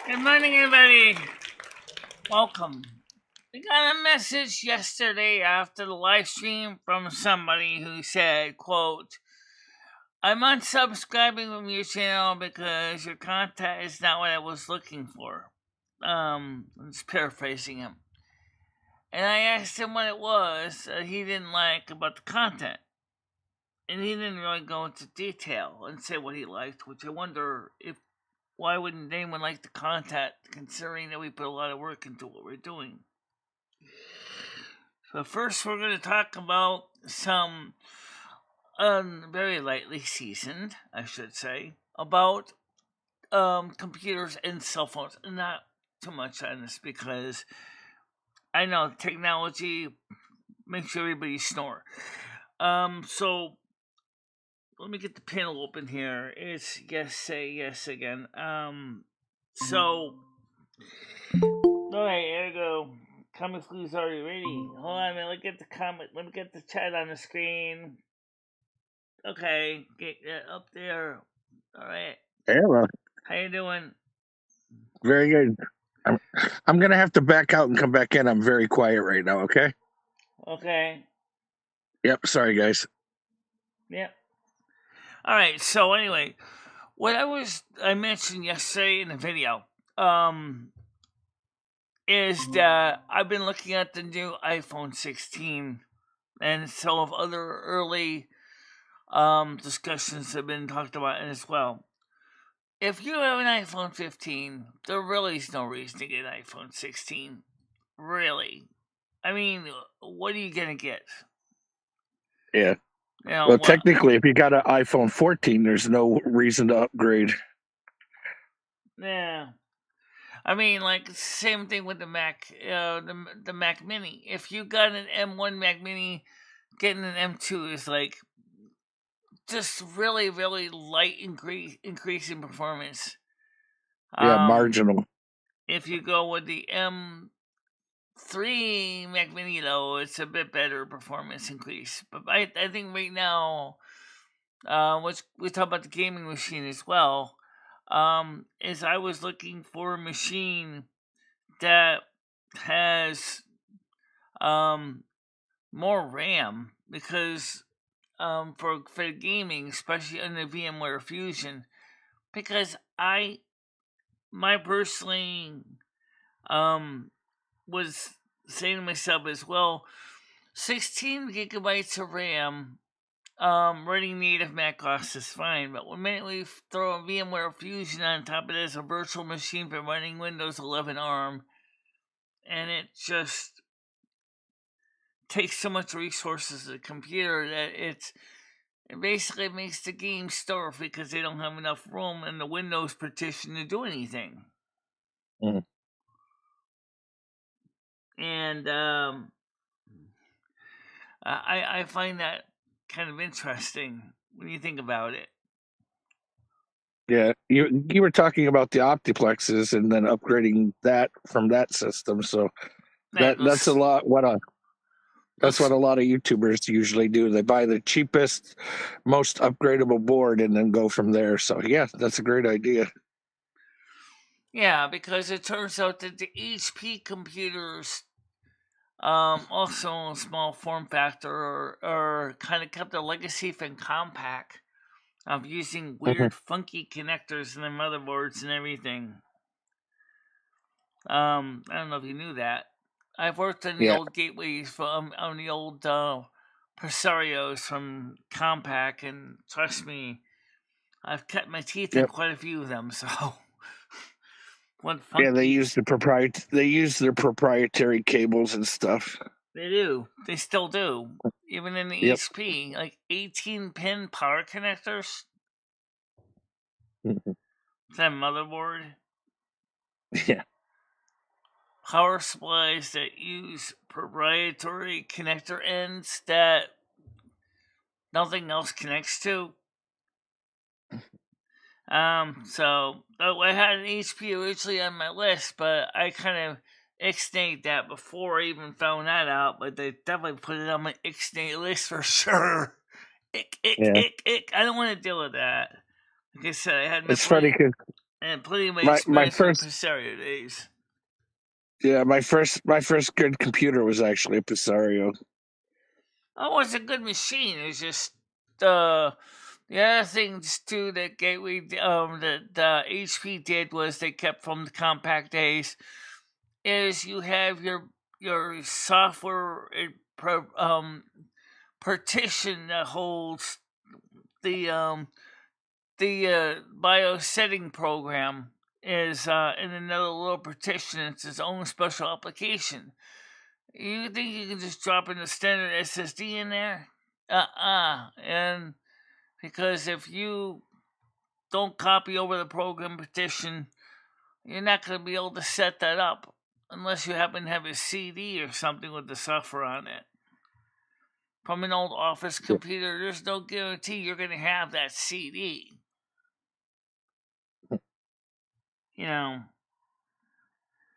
Good morning, everybody. Welcome. We got a message yesterday after the live stream from somebody who said, quote, I'm unsubscribing from your channel because your content is not what I was looking for. I'm just paraphrasing him. And I asked him what it was he didn't like about the content. And he didn't really go into detail and say what he liked, which I wonder if why wouldn't anyone like the content, considering that we put a lot of work into what we're doing? So first, we're going to talk about some very lightly seasoned, I should say, about computers and cell phones. And not too much on this because I know technology makes everybody snore. So let me get the panel open here. It's yes, say yes again. So, alright, here we go. Comic Flu's already ready. Hold on a minute, let me get the chat on the screen. Okay, get up there. Alright. Hello. How you doing? Very good. I'm gonna have to back out and come back in. I'm very quiet right now, okay? Okay. Yep, sorry guys. Yep. Alright, so anyway, what I mentioned yesterday in the video, is that I've been looking at the new iPhone 16 and some of other early discussions have been talked about as well. If you have an iPhone 15, there really is no reason to get an iPhone 16. Really. I mean, what are you going to get? Yeah. You know, Well, technically, if you got an iPhone 14, there's no reason to upgrade. Yeah. I mean, like, same thing with the Mac, the Mac Mini. If you got an M1 Mac Mini, getting an M2 is like just really, really light increase in performance. Yeah, marginal. If you go with the M3 Mac Mini, though, it's a bit better performance increase. But I think right now, we talk about the gaming machine as well. Is I was looking for a machine that has more RAM because for gaming, especially on the VMware Fusion, because my personally was saying to myself as well, 16 gigabytes of RAM running native Mac OS is fine, but when we throw a VMware Fusion on top of this, a virtual machine for running Windows 11 ARM, and it just takes so much resources of the computer that it basically makes the game starve because they don't have enough room in the Windows partition to do anything. Mm. And I find that kind of interesting when you think about it. Yeah, you were talking about the Optiplexes and then upgrading that from that system. So that's a lot. That's what a lot of YouTubers usually do. They buy the cheapest, most upgradable board and then go from there. So yeah, that's a great idea. Yeah, because it turns out that the HP computers, also a small form factor, are kind of kept a legacy from Compaq of using weird, funky connectors in their motherboards and everything. I don't know if you knew that. I've worked on the old gateways from on the old Presarios from Compaq, and trust me, I've cut my teeth in quite a few of them. So, yeah, they use their proprietary cables and stuff. They do. They still do. Even in the HP, like 18-pin power connectors. That motherboard. Yeah. Power supplies that use proprietary connector ends that nothing else connects to. So I had an HP originally on my list, but I kind of ixnayed that before I even found that out. But they definitely put it on my ixnay list for sure. Ick. I don't want to deal with that. Like I said, I had my It's funny because and plenty of my experience with Presario days. Yeah, my first good computer was actually a Presario. Oh, it's a good machine. It's just the other things too that Gateway that HP did was they kept from the compact days is you have your software partition that holds the BIOS setting program is in another little partition. It's its own special application. You think you can just drop in the standard SSD in there? And because if you don't copy over the program partition, you're not going to be able to set that up unless you happen to have a CD or something with the software on it. From an old office computer, there's no guarantee you're going to have that CD. You know.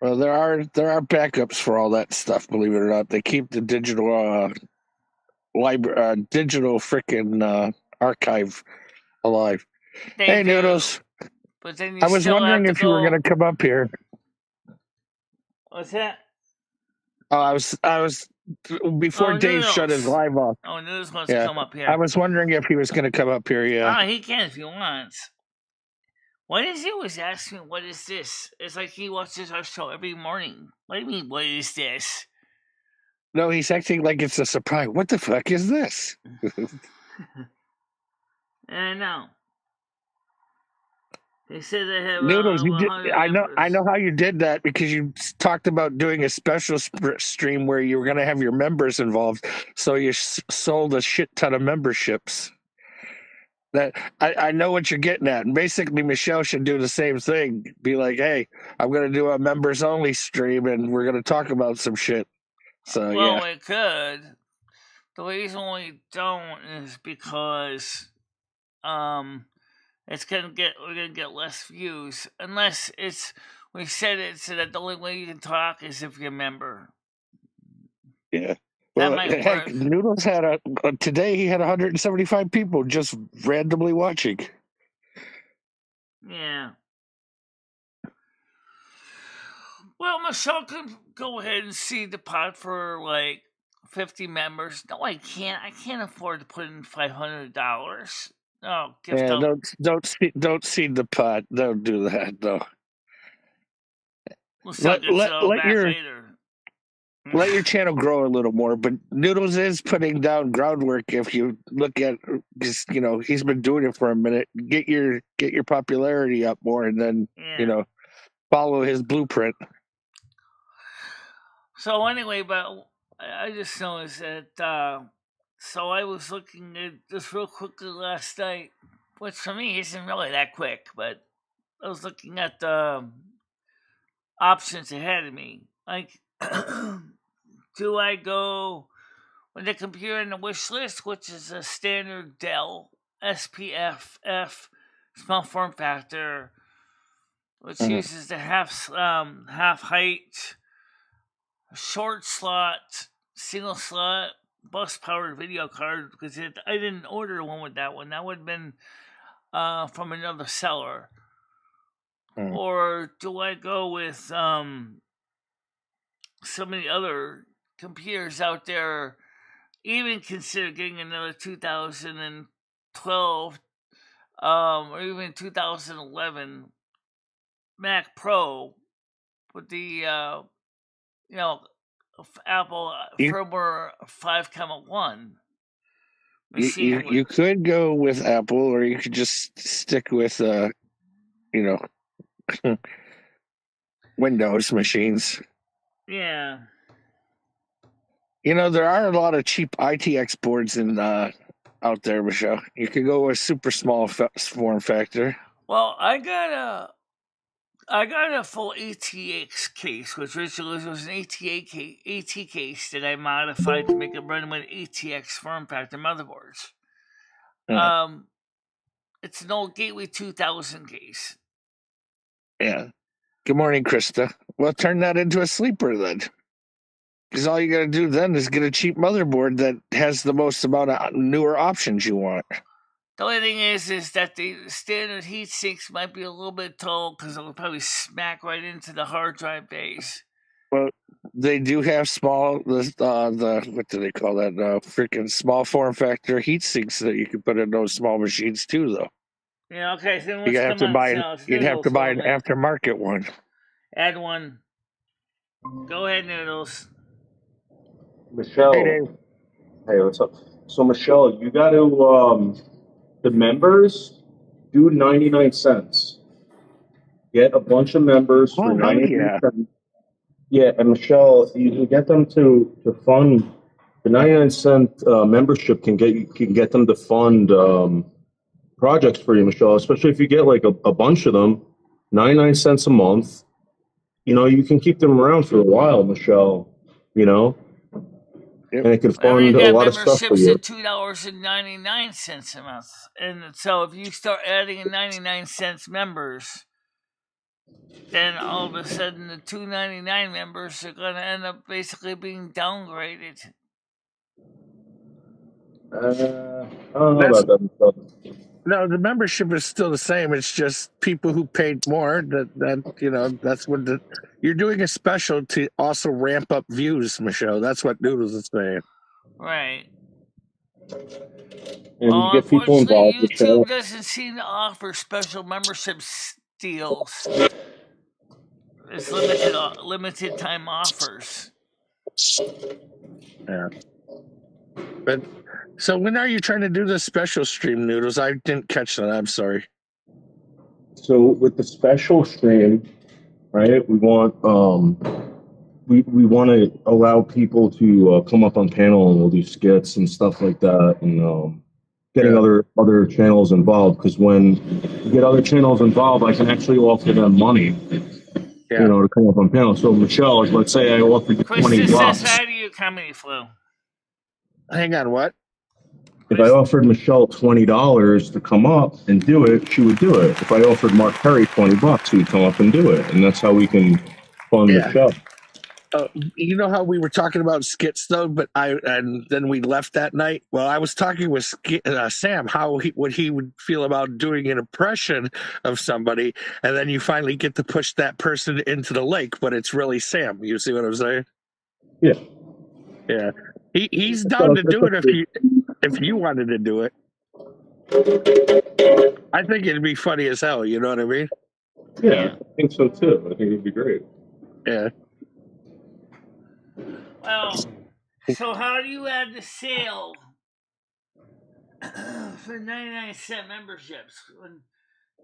Well, there are backups for all that stuff. Believe it or not, they keep the digital digital frickin' archive alive. Hey, do. Noodles. But then I was wondering if you were going to come up here. What's that? Oh, I was before Dave shut his live off. Oh, Noodles wants to come up here. I was wondering if he was going to come up here. Yeah. Oh, he can if he wants. Why does he always ask me, what is this? It's like he watches our show every morning. What do you mean, what is this? No, he's acting like it's a surprise. What the fuck is this? I know. They said they have Noodles. I know how you did that because you talked about doing a special stream where you were going to have your members involved. So you sold a shit ton of memberships. That I know what you're getting at. And basically, Michelle should do the same thing. Be like, hey, I'm going to do a members only stream and we're going to talk about some shit. So well, it could. The reason we don't is because we're gonna get less views unless we said it so that the only way you can talk is if you're a member. Yeah. Well, heck, Noodles had today he had 175 people just randomly watching. Yeah. Well, Michelle could go ahead and see the pot for like 50 members. No, I can't. I can't afford to put in $500. Oh, don't seed the pot. Don't do that though. We'll suck it all back later. Let your channel grow a little more, but Noodles is putting down groundwork. If you look at, just he's been doing it for a minute. Get your popularity up more, and then follow his blueprint. So anyway, but I just noticed that. So I was looking at this real quickly last night, which for me isn't really that quick, but I was looking at the options ahead of me, like. Do I go with the computer in the wish list, which is a standard Dell SPFF small form factor, which uses the half height, short slot, single slot, bus powered video card? Because I didn't order one with that one. That would have been from another seller. Or do I go with so many other computers out there, even consider getting another 2012 or even 2011 Mac Pro with the Apple firmware 5.1 machine. You could go with Apple, or you could just stick with Windows machines. Yeah. There are a lot of cheap ITX boards out there, Michelle. You could go with super small form factor. Well, I got a full ATX case, which originally was an AT case that I modified to make it run with ATX form factor motherboards. It's an old Gateway 2000 case. Yeah. Good morning, Krista. Well, turn that into a sleeper then. Because all you got to do then is get a cheap motherboard that has the most amount of newer options you want. The only thing is that the standard heat sinks might be a little bit tall because it'll probably smack right into the hard drive base. Well, they do have small the what do they call that? Freaking small form factor heat sinks that you can put in those small machines too, though. Yeah. Okay. So You let's have come to on buy. sales. You'd have to Noodles. buy Hold an on a minute. aftermarket one. Add one. Go ahead, Noodles. Michelle. Hey, Dave. Hey, what's up? So, Michelle, you got to, the members do 99 cents. Get a bunch of members for Oh, heck 99 yeah. cents. Yeah, and Michelle, you can get them to fund the 99-cent membership can get them to fund projects for you, Michelle, especially if you get like a bunch of them, 99 cents a month. You know, you can keep them around for a while, Michelle, you know, Yep. and it can I already fund a got lot of stuff for memberships you. at $2.99 a month, and so if you start adding in 99 cents members, then all of a sudden the $2.99 members are going to end up basically being downgraded. I don't know about that, Michelle. No, the membership is still the same. It's just people who paid more. That you know, that's what you're doing a special to also ramp up views, Michelle. That's what Noodles is saying. Right. And you Well, get people unfortunately, involved, Michelle. YouTube doesn't seem to offer special membership deals. It's limited time offers. Yeah. But so when are you trying to do this special stream, Noodles? I didn't catch that. I'm sorry. So with the special stream, right? We want we want to allow people to come up on panel, and we'll do skits and stuff like that, and getting other channels involved. Because when you get other channels involved, I can actually offer them money, you know, to come up on panel. So Michelle, like, let's say I offered you Krista $20. says hi to you, Comedy Flu. Hang on, what? If I offered Michelle $20 to come up and do it, she would do it. If I offered Mark Perry $20, he would come up and do it, and that's how we can fund the show. You know how we were talking about skits though, but and then we left that night. Well, I was talking with Sam how what he would feel about doing an impression of somebody, and then you finally get to push that person into the lake, but it's really Sam. You see what I'm saying? Yeah. Yeah. He's down to do it if you wanted to do it. I think it'd be funny as hell. You know what I mean? Yeah, I think so too. I think it'd be great. Yeah. Well, so how do you add the sale for 99-cent memberships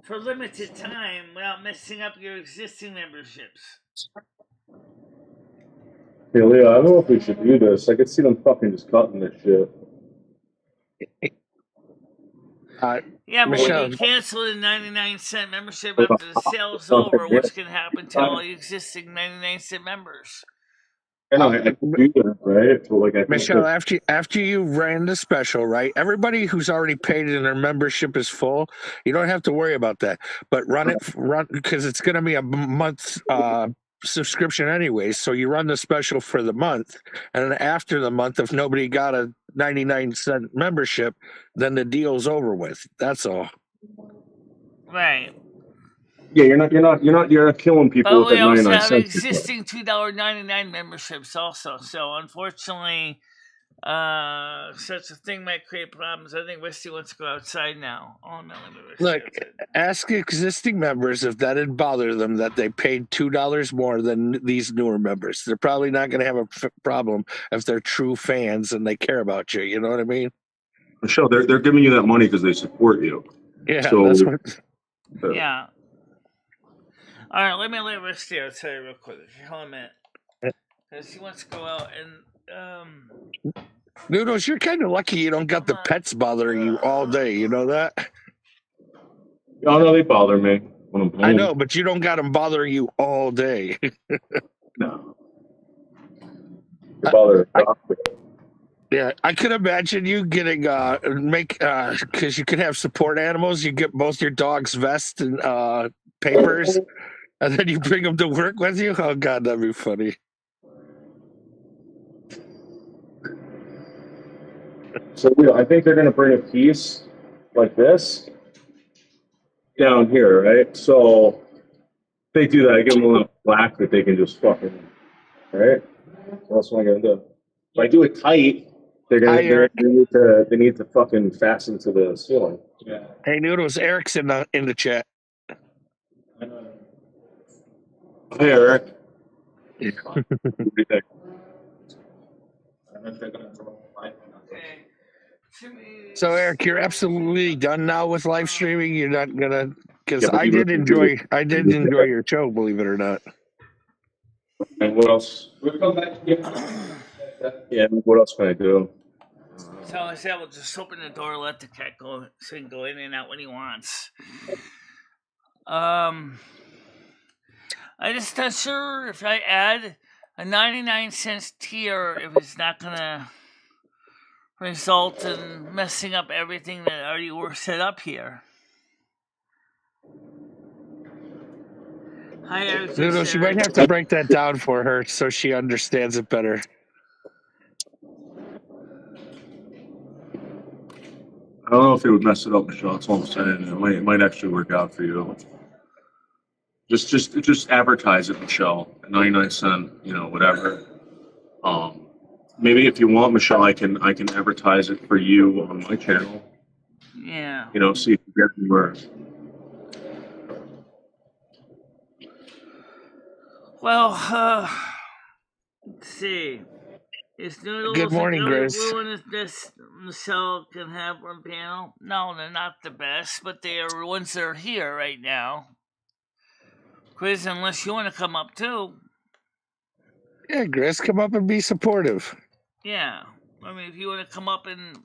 for limited time without messing up your existing memberships? Hey, Leo, I don't know if we should do this. I could see them fucking just cutting this shit. Yeah, but Michelle, when you cancel the 99-cent membership after the sale's over, what's going to happen to all the existing 99-cent members? I know, I can do that, right? So, like, I think Michelle, after you ran the special, right? Everybody who's already paid and their membership is full, you don't have to worry about that. But run because it's going to be a month subscription anyway. So you run the special for the month, and then after the month, if nobody got a 99-cent membership, then the deal's over with. That's all. Right. Yeah, you're not killing people with But we that also 99 have cents. existing $2.99 memberships also. So unfortunately, such a thing might create problems. I think Westy wants to go outside now. Look, ask existing members if that didn't bother them that they paid $2 more than these newer members. They're probably not going to have a problem if they're true fans and they care about you. You know what I mean? Michelle, they're giving you that money because they support you. Yeah, so, that's what. Yeah. All right, let me let Westy out. Tell you real quick. Hold on a minute, because he wants to go out and. Noodles, you're kind of lucky you don't got the pets bothering you all day. You know that? Oh, no, they bother me when I'm home. I know, but you don't got them bothering you all day. No. They bother Yeah, I could imagine you getting because you could have support animals. You get both your dog's vest and papers, and then you bring them to work with you. Oh God, that'd be funny. So, I think they're going to bring a piece like this down here, right? So they do that. I give them enough slack that they can just fucking, right? That's what I'm gonna do. If I do it tight, they need to fucking fasten to the ceiling. Yeah. Hey, Noodles, Eric's in the chat. Hey, Eric. Yeah. So, Eric, you're absolutely done now with live streaming. You're not gonna, because I did enjoy your show, believe it or not. And what else? We'll come back. Yeah. What else can I do? So I said, we'll just open the door, let the cat go, so he can go in and out when he wants. I'm just not sure if I add a 99-cent tier, if it's not gonna result in messing up everything that already were set up here. Hi, Eric. Noodles, you might have to break that down for her so she understands it better. I don't know if it would mess it up, Michelle. That's all I'm saying. It might actually work out for you. Just advertise it, Michelle. 99-cent, whatever. Maybe if you want, Michelle, I can advertise it for you on my channel. Yeah. See if you get anywhere. Well, let's see. Is Noodles Good morning, Grace. This Michelle can have one panel? No, they're not the best, but they are ones that are here right now. Chris, unless you want to come up too. Yeah, Chris, come up and be supportive. Yeah, I mean, if you want to come up and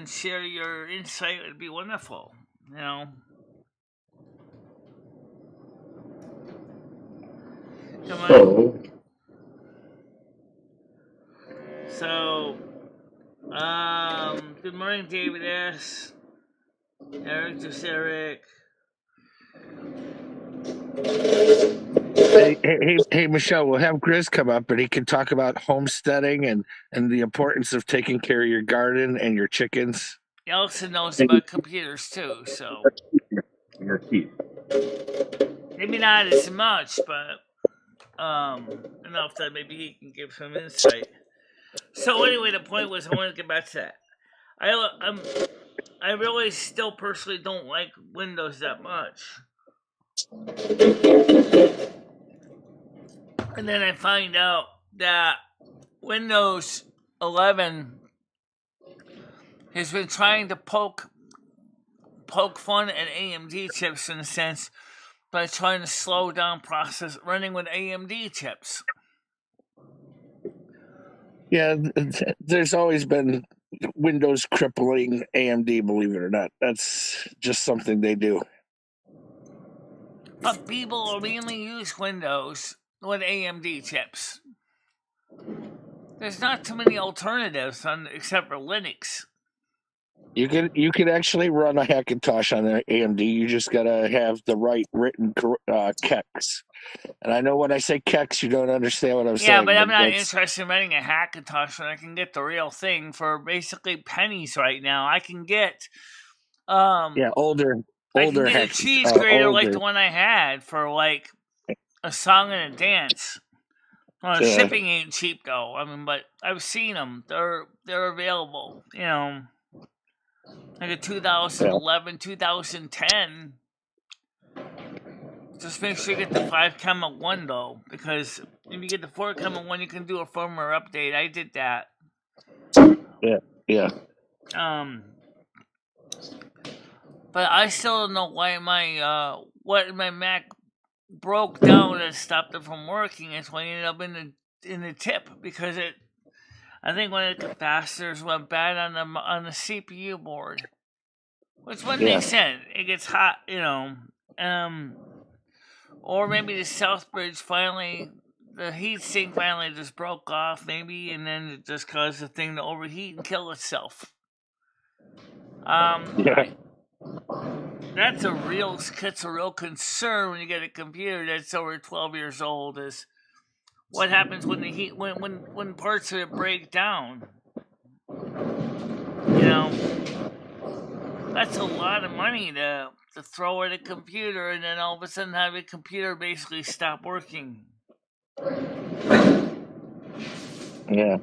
share your insight, it'd be wonderful. Come on. So, good morning, David S. Eric, just Eric. Hey, Michelle, we'll have Grizz come up and he can talk about homesteading and the importance of taking care of your garden and your chickens. He also knows about computers too, so maybe not as much, but enough that maybe he can give some insight. So anyway, the point was, I want to get back to that. I really still personally don't like Windows that much. And then I find out that Windows 11 has been trying to poke fun at AMD chips in a sense by trying to slow down process running with AMD chips. Yeah, there's always been Windows crippling AMD, believe it or not. That's just something they do. But people mainly use Windows with AMD chips. There's not too many alternatives except for Linux. You could actually run a Hackintosh on the AMD. You just gotta have the right written kex. And I know when I say kex, you don't understand what I'm saying. Yeah, but I'm not interested in running a Hackintosh when I can get the real thing for basically pennies right now. I can get older. I can get a cheese grater like the one I had for like a song and a dance. Well, shipping ain't cheap though. I mean, but I've seen them. They're available. Like a 2011, 2010. Just make sure you get the 5.1 though, because if you get the 4.1, you can do a firmware update. I did that. Yeah. But I still don't know why my Mac broke down and stopped it from working. It's when I ended up in the tip because I think when the capacitors went bad on the CPU board, which wouldn't make sense. It gets hot, or maybe the south bridge the heat sink finally just broke off, maybe, and then it just caused the thing to overheat and kill itself. That's a real concern when you get a computer that's over 12 years old. Is what happens when the heat when parts of it break down. That's a lot of money to throw at a computer and then all of a sudden have a computer basically stop working. Yeah.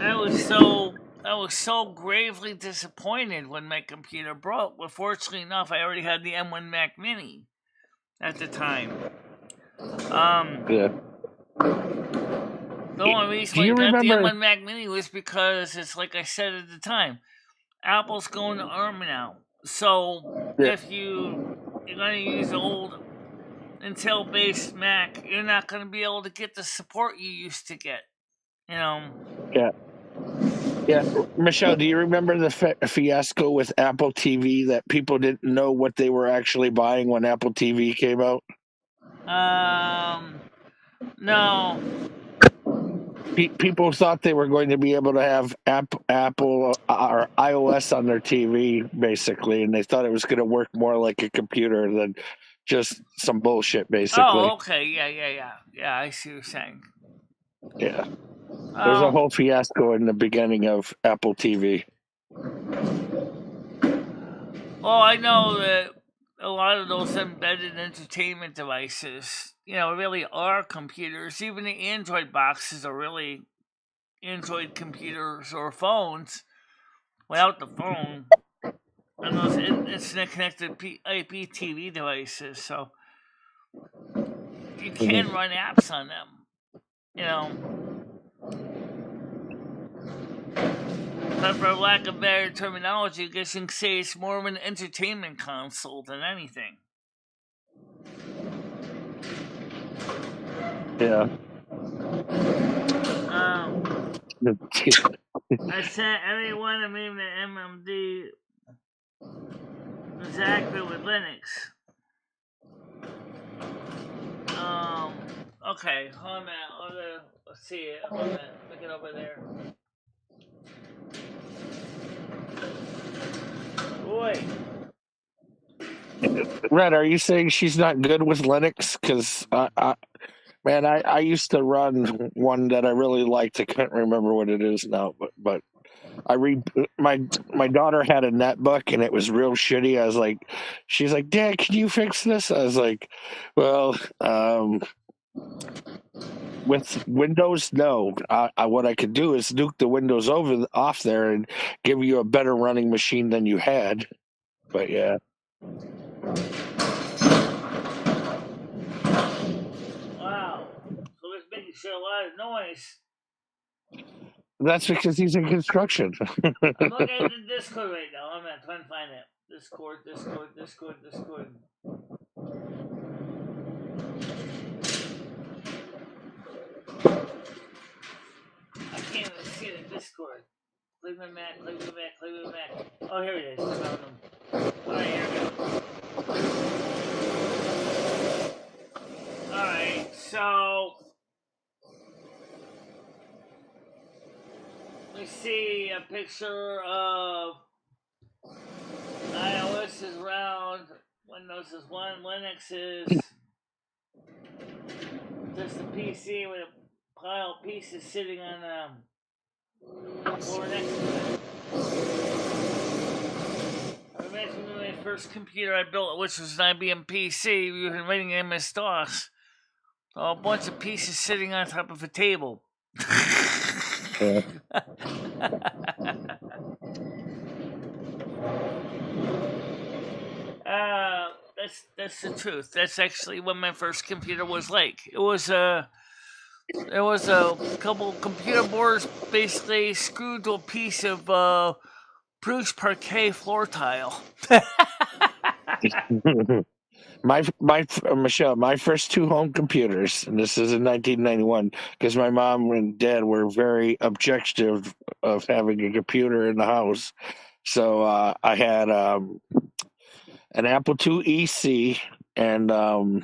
I was so gravely disappointed when my computer broke. But fortunately enough, I already had the M1 Mac Mini at the time. Yeah. The only reason I got the M1 Mac Mini was because it's like I said at the time, Apple's going to ARM now. So if you're going to use old Intel-based Mac, you're not going to be able to get the support you used to get. Yeah. Yeah. Michelle, do you remember the fiasco with Apple TV that people didn't know what they were actually buying when Apple TV came out? No. People thought they were going to be able to have Apple or iOS on their TV, basically, and they thought it was going to work more like a computer than just some bullshit, basically. Oh, okay. Yeah, I see what you're saying. Yeah. There's a whole fiasco in the beginning of Apple TV. Well, I know that a lot of those embedded entertainment devices, really are computers. Even the Android boxes are really Android computers or phones without the phone. And those internet connected IP TV devices, so you can run apps on them. But for lack of better terminology, I guess you can say it's more of an entertainment console than anything. Yeah. I sent everyone to me the MMD exactly with Linux. Okay, hold on a minute. Let's see it. Hold on a minute. Look it over there. Boy. Red, are you saying she's not good with Linux? Because I used to run one that I really liked. I can't remember what it is now, but my daughter had a netbook and it was real shitty. I was like, she's like, Dad, can you fix this? I was like, well, with Windows, no. What I could do is nuke the Windows off there and give you a better running machine than you had. But yeah. Wow. So it's making sure a lot of noise. That's because he's in construction. I'm looking at the Discord right now. I'm trying to find it. Discord. I can't even see the Discord. Click my Mac. Oh, here it is. I found them. Alright, here we go. Alright, so we see a picture of iOS is round, Windows is 1, Linux is just a PC with a pile of pieces sitting on the floor next to it. I remember my first computer I built, which was an IBM PC, we were running MS-DOS. A bunch of pieces sitting on top of a table. That's the truth. That's actually what my first computer was like. It was a couple computer boards basically screwed to a piece of Bruce Parquet floor tile. Michelle, my first two home computers, and this is in 1991, because my mom and dad were very objective of having a computer in the house. So I had an Apple II EC and a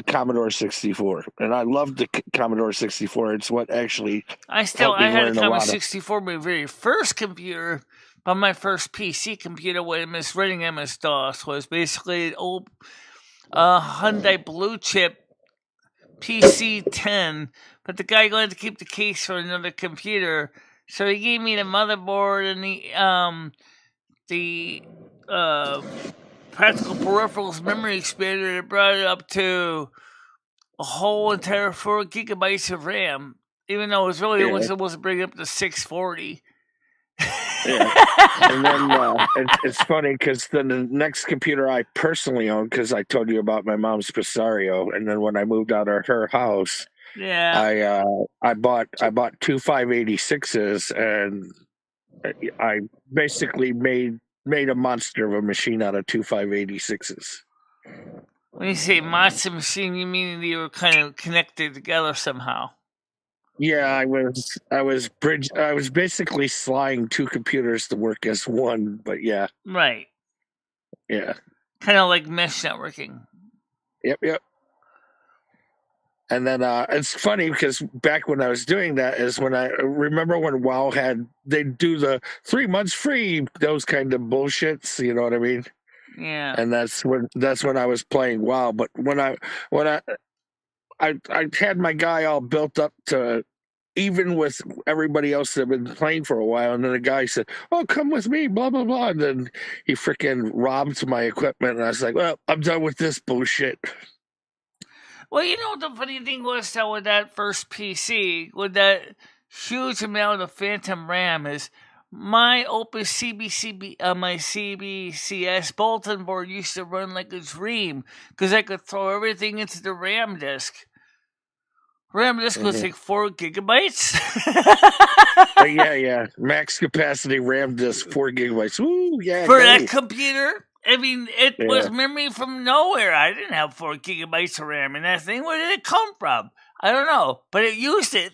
Commodore 64, and I loved the Commodore 64. It's what actually I had a Commodore 64, my very first computer. But my first PC computer with running MS-DOS was basically an old Hyundai Blue Chip PC-10. But the guy wanted to keep the case for another computer, so he gave me the motherboard and the practical peripherals memory expander, it brought it up to a whole entire 4 gigabytes of RAM, even though it was really only supposed to bring it up to 640. Yeah. And then it's funny because then the next computer I personally owned, because I told you about my mom's Presario, and then when I moved out of her house, I bought 2 586s, and I basically made a monster of a machine out of 2 586s. When you say monster machine, you mean they were kind of connected together somehow? Yeah, I was basically sliding 2 computers to work as one, but yeah. Right. Yeah. Kind of like mesh networking. Yep. And then it's funny because back when I was doing that is when I remember when WoW they'd do the 3 months free, those kind of bullshits, you know what I mean? Yeah. And that's when I was playing WoW. But when I had my guy all built up to even with everybody else that had been playing for a while, and then the guy said, "Oh, come with me," blah blah blah, and then he freaking robbed my equipment, and I was like, "Well, I'm done with this bullshit." Well, you know, the funny thing was that with that first PC, with that huge amount of phantom RAM, is my Opus my CBCS bulletin board used to run like a dream because I could throw everything into the RAM disk. RAM disk was like 4 gigabytes. Yeah. Max capacity RAM disk, 4 gigabytes. Ooh, yeah. For that computer, I mean, it was memory from nowhere. I didn't have 4 gigabytes of RAM in that thing. Where did it come from? I don't know, but it used it.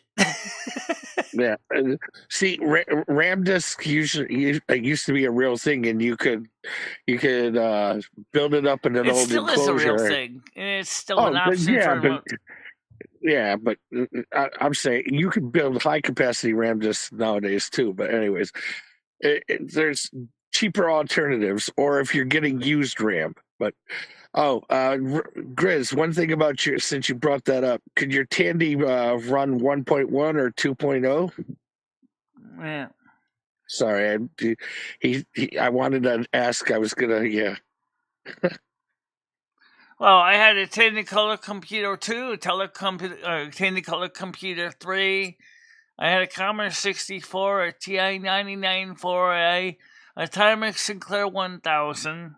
Yeah. See, RAM disk used to be a real thing, and you could build it up in an old enclosure. It still is a real thing, and it's still an option for Yeah, but I'm saying you could build high capacity RAM disks nowadays too. But anyways, there's cheaper alternatives, or if you're getting used RAM. But Grizz, one thing about you, since you brought that up, could your Tandy run 1.1 or 2.0? Yeah. Sorry, I wanted to ask. I was gonna, Well, I had a Technicolor Computer 2, a Technicolor Computer 3. I had a Commodore 64, a TI 99-4A, a Timex Sinclair 1000.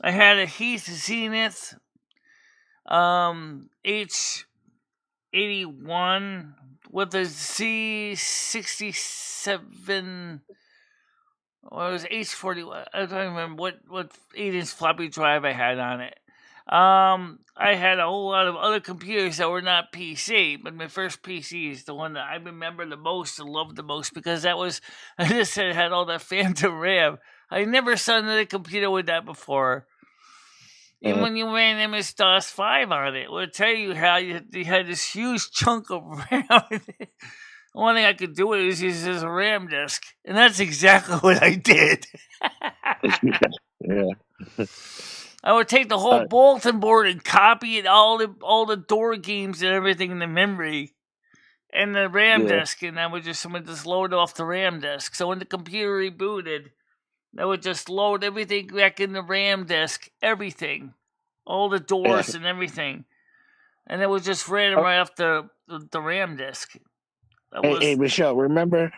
I had a Heath Zenith H81 with a Z67, or it was H40. I don't remember what 8-inch floppy drive I had on it. I had a whole lot of other computers that were not PC, but my first PC is the one that I remember the most and loved the most because I just said it had all that phantom RAM. I never saw another computer with that before. Even when you ran MS-DOS 5 on it, it would tell you how you had this huge chunk of RAM. The only thing I could do with it is use it as a RAM disk, and that's exactly what I did. Yeah. I would take the whole bulletin board and copy it, all the door games and everything in the memory and the RAM disk, and I would just load off the RAM disk. So when the computer rebooted, I would just load everything back in the RAM disk, everything, all the doors and everything, and it was just ran right off the RAM disk. Hey, Michelle, remember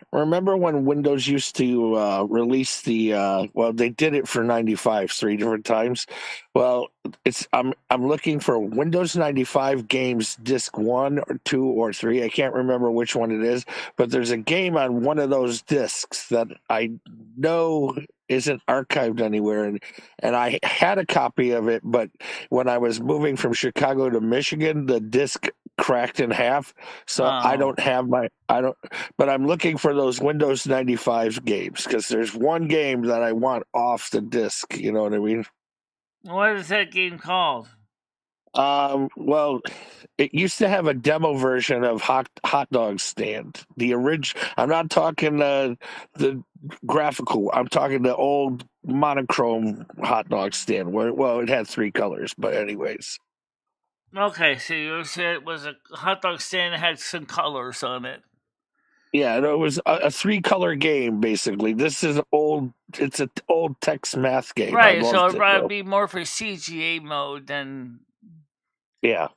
when Windows used to release the they did it for 95 3 different times. Well, I'm looking for Windows 95 games disc 1 or 2 or 3. I can't remember which one it is, but there's a game on one of those discs that I know isn't archived anywhere, and I had a copy of it, but when I was moving from Chicago to Michigan, the disc cracked in half, so I don't have but I'm looking for those Windows 95 games because there's one game that I want off the disc, you know what I mean? What is that game called? Well, it used to have a demo version of Hot Dog Stand. The original. I'm not talking the graphical. I'm talking the old monochrome Hot Dog Stand. Where it had 3 colors, but anyways. Okay, so you said it was a hot dog stand that had some colors on it. Yeah, it was a 3-color game basically. This is old. It's an old text math game. I Right, so loved it'd it probably though. be more for CGA mode than Yeah.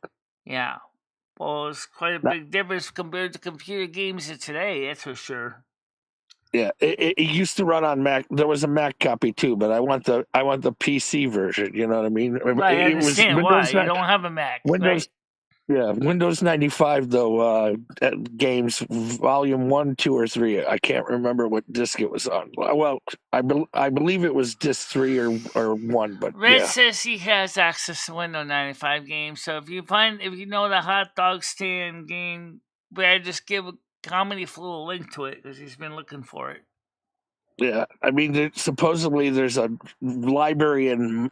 yeah. Well, it's quite a big difference compared to computer games of today. That's for sure. Yeah, it used to run on Mac. There was a Mac copy too, but I want the PC version. You know what I mean? Right, I It was understand why you don't have a Mac. Windows. Right. Yeah, Windows 95 though. Games Volume 1, 2, or 3. I can't remember what disc it was on. Well, I believe it was disc 3 or 1, but Red yeah. says he has access to Windows 95 games, so if you know the hot dog stand game, Brad, just give Comedy Flu a link to it because he's been looking for it. Yeah, I mean, supposedly there's a library in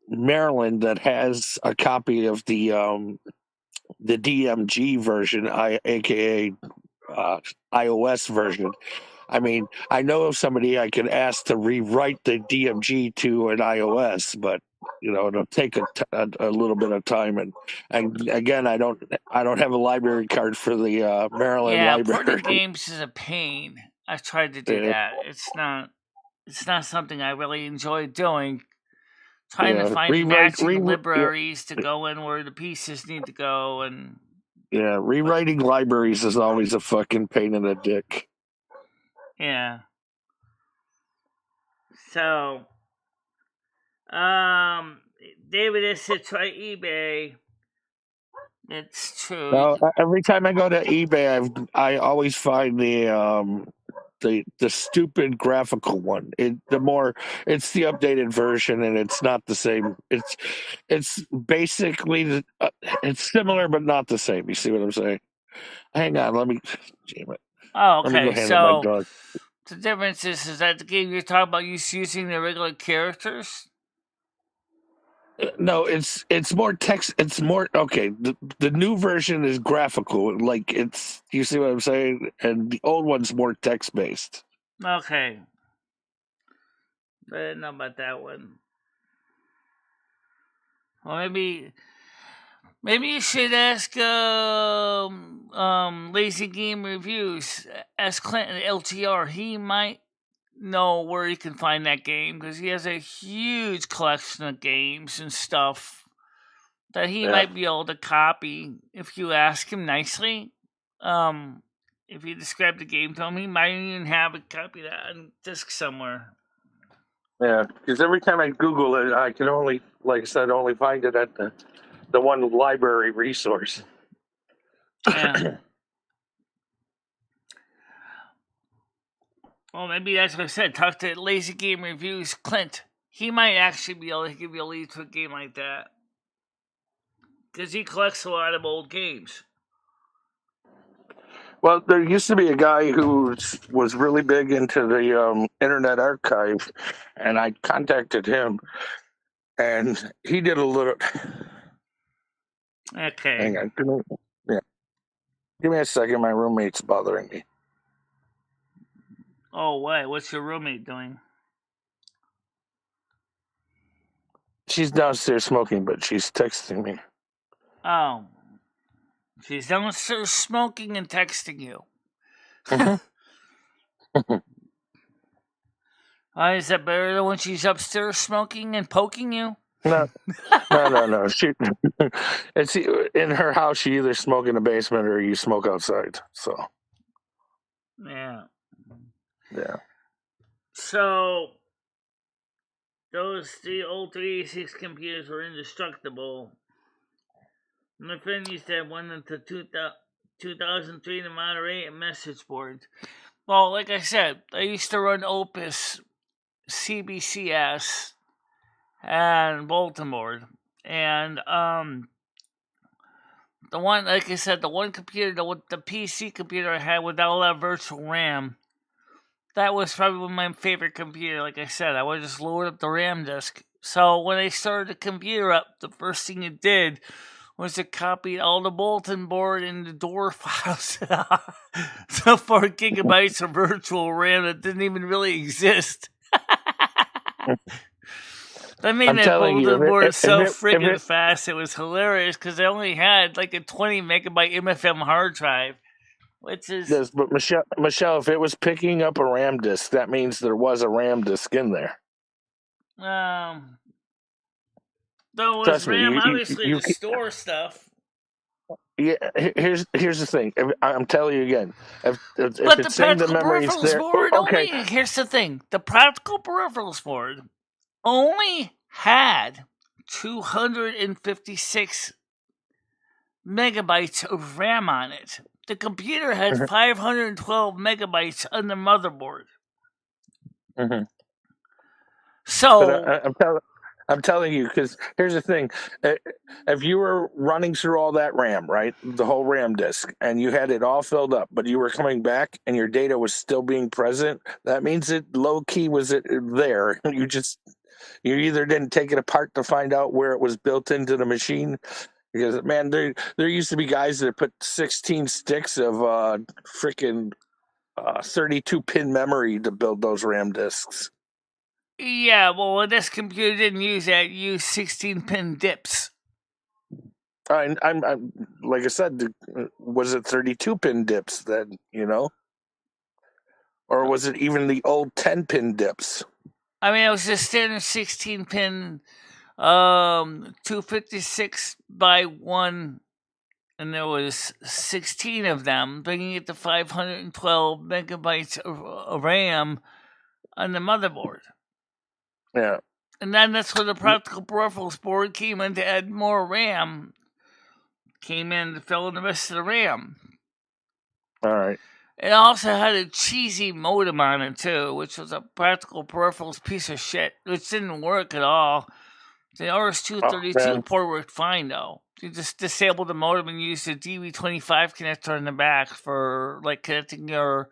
Maryland that has a copy of the DMG version, aka iOS version. I mean, I know of somebody I could ask to rewrite the DMG to an iOS, but it'll take a little bit of time. And again, I don't have a library card for the Maryland Yeah, porting library. games is a pain. I've tried to do that. It's not something I really enjoy doing. Trying to find matching libraries to go in where the pieces need to go, and rewriting libraries is always a fucking pain in the dick. Yeah. So, David said try eBay. It's true. Now, every time I go to eBay, I always find the stupid graphical one. It's the updated version, and it's not the same. It's basically it's similar but not the same. You see what I'm saying? Hang on, let me. Damn it. Oh, okay. Let me go handle my dog. The difference is that the game you're talking about using the regular characters. No, it's more text. It's more okay. The new version is graphical, like it's. You see what I'm saying? And the old one's more text based. Okay, I didn't know about that one. Well, maybe you should ask Lazy Game Reviews. Ask Clinton LTR. He might know where you can find that game because he has a huge collection of games and stuff that he might be able to copy if you ask him nicely. If you describe the game to him, he might even have a copy of that on disc somewhere. Yeah, because every time I Google it, I can only, like I said, only find it at the one library resource. Yeah. Well, maybe that's what I said. Talk to Lazy Game Reviews, Clint. He might actually be able to give you a lead to a game like that. Because he collects a lot of old games. Well, there used to be a guy who was really big into the Internet Archive, and I contacted him, and he did a little. Okay. Hang on. Give me a second. My roommate's bothering me. Oh, what? What's your roommate doing? She's downstairs smoking, but she's texting me. Oh. She's downstairs smoking and texting you. Why is that better than when she's upstairs smoking and poking you? No. She, it's in her house. You either smoke in the basement or you smoke outside. So. Yeah. Yeah. So the old 386 computers were indestructible. My friend used to have one until 2003 to moderate a message board. Well, like I said, I used to run Opus, CBCS, and Baltimore. And the one, like I said, the one computer, the PC computer I had without all that virtual RAM, that was probably my favorite computer. Like I said, I would just load up the RAM disk. So when I started the computer up, the first thing it did was to copy all the bulletin board and the door files. So 4 gigabytes of virtual RAM that didn't even really exist. That made that bulletin board so freaking fast. It was hilarious because I only had like a 20 megabyte MFM hard drive. which is Yes, but Michelle, if it was picking up a RAM disk, that means there was a RAM disk in there. there was Trust me, RAM obviously to store stuff. Yeah, here's the thing. I'm telling you again. If But the it's saying the practical memory's peripherals there, board okay. only, here's the thing, the practical peripherals board only had 256 megabytes of RAM on it. The computer had 512 megabytes on the motherboard. Mm-hmm. So, But I'm telling you, because here's the thing: if you were running through all that RAM, right, the whole RAM disk, and you had it all filled up, but you were coming back and your data was still being present, that means it low key was it there. You either didn't take it apart to find out where it was built into the machine. Because man, there used to be guys that put 16 sticks of freaking 32 pin memory to build those RAM disks. yeah, well, this computer didn't use that. It used 16-pin dips. I'm like I said, was it 32 pin dips then? Or was it even the old 10 pin dips? I mean, it was just standard 16-pin, 256 by 1, and there was 16 of them, bringing it to 512 megabytes of RAM on the motherboard. Yeah. And then that's where the practical peripherals board came in to add more RAM. Came in to fill in the rest of the RAM. All right. It also had a cheesy modem on it too, which was a practical peripherals piece of shit, which didn't work at all. The RS-232 port worked fine though. You just disabled the modem and used the DB25 connector in the back for like connecting your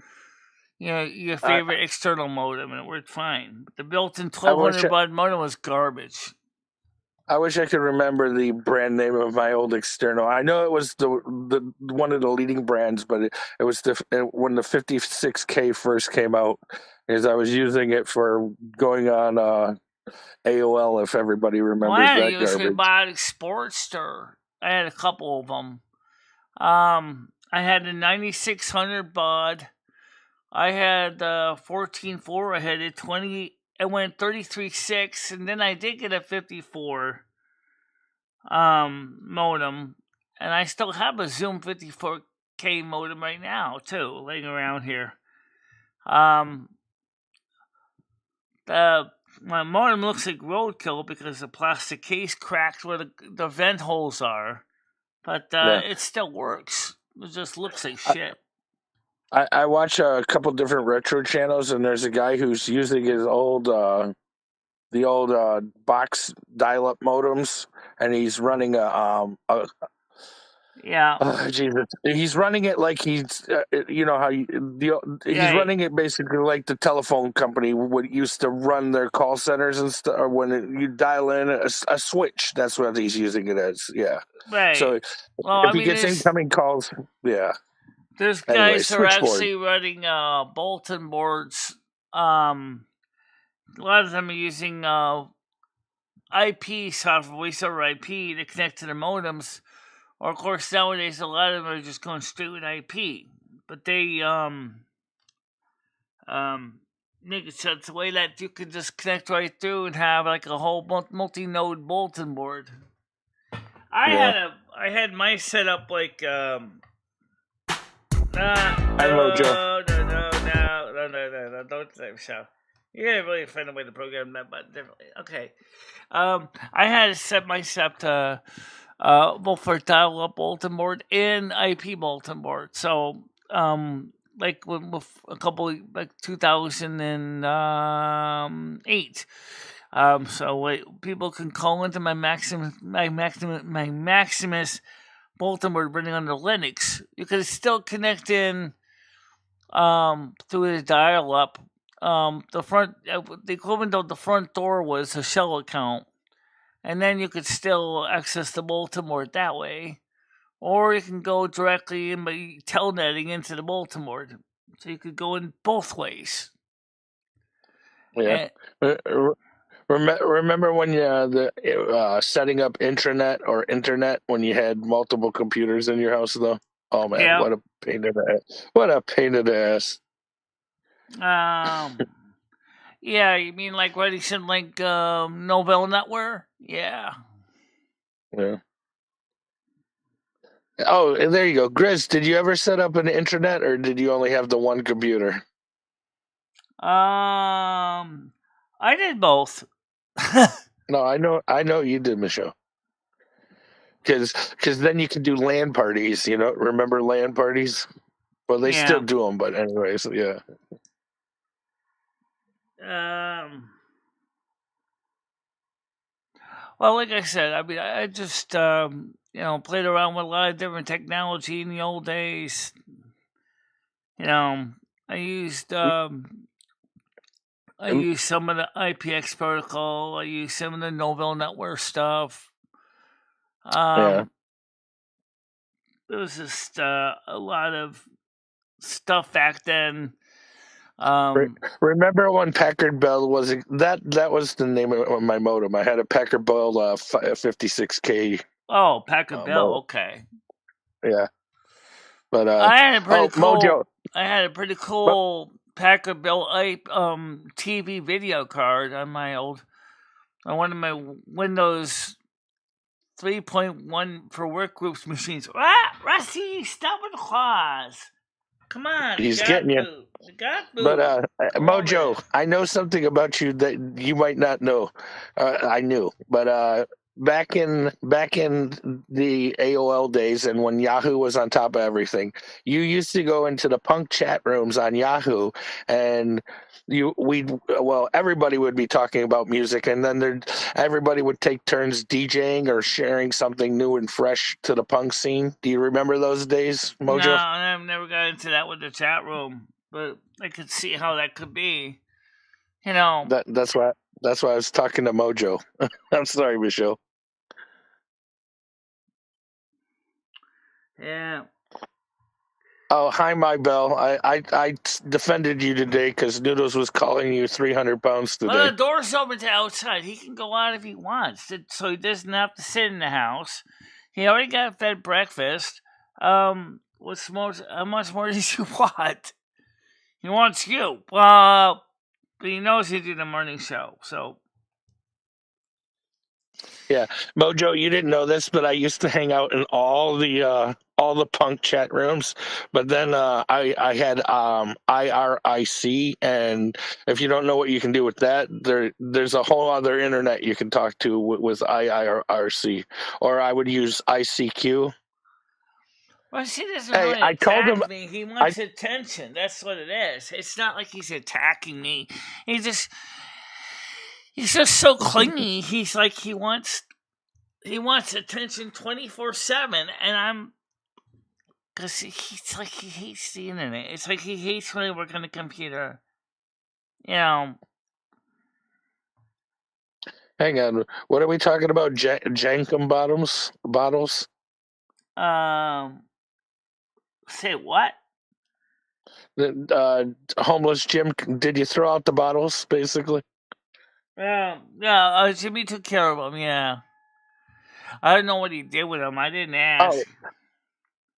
favorite external modem, and it worked fine. But the built-in 1200 baud modem was garbage. I wish I could remember the brand name of my old external. I know it was the one of the leading brands, but it was when the 56K first came out, because I was using it for going on AOL. If everybody remembers that garbage. Robotic Sportster. I had a couple of them. I had a 9600 baud. I had 14.4. I had a 20. I went 33.6, and then I did get a 54 modem, and I still have a Zoom 54K modem right now too, laying around here. My modem looks like roadkill because the plastic case cracked where the vent holes are, but it still works. It just looks like shit. I watch a couple different retro channels, and there's a guy who's using his old box dial-up modems, and he's running Jesus, he's running it like he's he's running it basically like the telephone company would used to run their call centers and stuff. Or when you dial in a switch, that's what he's using it as. Yeah. Right. So if he gets incoming calls, yeah. There's guys who are actually running bulletin boards. A lot of them are using IP software, voice over IP, to connect to the modems. Or of course nowadays a lot of them are just going straight with IP. But they make it so it's a way that you can just connect right through and have like a whole multi-node bulletin board. I had my setup like no, don't say so. You gotta really find a way to program that button differently. Okay. I had to set myself to both for dial-up bulletin board and IP bulletin board. So like with a couple like 2008. So people can call into my Maximus bulletin board running under Linux. You can still connect in through the dial-up. The equivalent of the front door was a shell account, and then you could still access the bulletin board that way, or you can go directly in by telnetting into the bulletin board. So you could go in both ways. Yeah. Remember when setting up intranet or internet when you had multiple computers in your house, though? Oh man, Yeah. what a pain in the ass! What a pain in the ass! Yeah, you mean like what he said, like Novell Network? Yeah. Yeah. Oh, and there you go, Grizz. Did you ever set up an intranet, or did you only have the one computer? I did both. No, I know you did, Michelle. Because then you could do LAN parties. You know, remember LAN parties? Well, they still Yeah. do them, but anyways, yeah. Well, like I said, I mean, I just played around with a lot of different technology in the old days. You know, I used some of the IPX protocol. I used some of the Novell Network stuff. Yeah. There was just a lot of stuff back then. Remember when Packard Bell was that was the name of my modem? I had a Packard Bell 56K. Oh, Packard Bell. Modem. Okay. Yeah, but I had a pretty cool. Mojo. I had a pretty cool Packard Bell TV video card on one of my Windows 3.1 for workgroups machines. Ah, Rusty, stop with the claws. Come on, He's getting you. But Mojo, I know something about you that you might not know. I knew, but back in the AOL days and when Yahoo was on top of everything, you used to go into the punk chat rooms on Yahoo, and everybody would be talking about music, and then everybody would take turns DJing or sharing something new and fresh to the punk scene. Do you remember those days, Mojo? No, I've never got into that with the chat room, but I could see how that could be. You know, that's why I was talking to Mojo. I'm sorry, Michelle. Yeah. Oh, hi, my Bell. I defended you today because Noodles was calling you 300 pounds today. Well, the door's open to outside. He can go out if he wants, so he doesn't have to sit in the house. He already got fed breakfast. What's more? How much more does he want? He wants you. But he knows he did the morning show, so. Yeah, Mojo, you didn't know this, but I used to hang out in all the punk chat rooms. But then I had IRIC, and if you don't know what you can do with that, there's a whole other internet you can talk to with IRC, or I would use ICQ. Well, he doesn't really attack me. He wants attention. That's what it is. It's not like he's attacking me. He's just so clingy. He's like he wants attention 24/7, and I'm because he's like he hates the internet. It's like he hates when I work on the computer. You know. Hang on, what are we talking about? Jankum bottles? Say what? Homeless Jim, did you throw out the bottles, basically? Yeah, Jimmy took care of them, yeah. I don't know what he did with them. I didn't ask.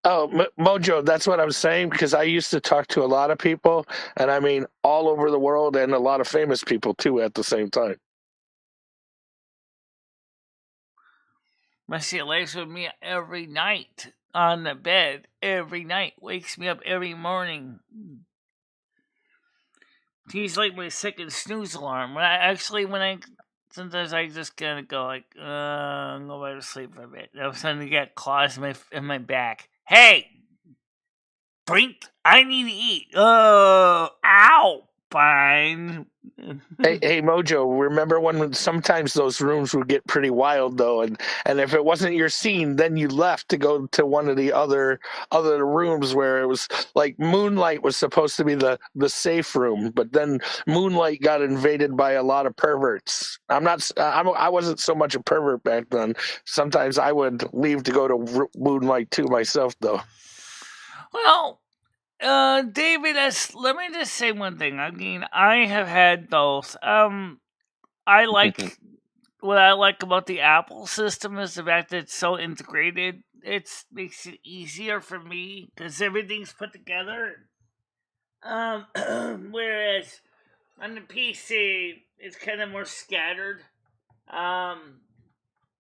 Oh, Mojo, that's what I'm saying, because I used to talk to a lot of people, and I mean all over the world, and a lot of famous people, too, at the same time. She lays with me every night on the bed. Every night. Wakes me up every morning. He's like my second snooze alarm. Sometimes I just kind of go like, I'm going to sleep for a bit. All of a sudden I get claws in my back. Hey! Brink, I need to eat. Oh, ow! Fine. Hey, Mojo, remember when sometimes those rooms would get pretty wild, though, and if it wasn't your scene, then you left to go to one of the other rooms where it was like Moonlight was supposed to be the safe room, but then Moonlight got invaded by a lot of perverts. I wasn't so much a pervert back then. Sometimes I would leave to go to Moonlight too myself, though. Well, David, let me just say one thing. I mean, I have had both. I like what I like about the Apple system is the fact that it's so integrated. it makes it easier for me because everything's put together. Whereas on the PC, it's kind of more scattered.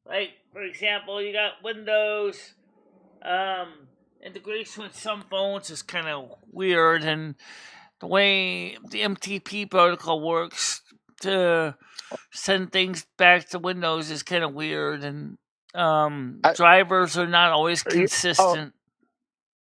Like for example, you got Windows. Integration with some phones is kind of weird, and the way the MTP protocol works to send things back to Windows is kind of weird, and drivers are not always consistent.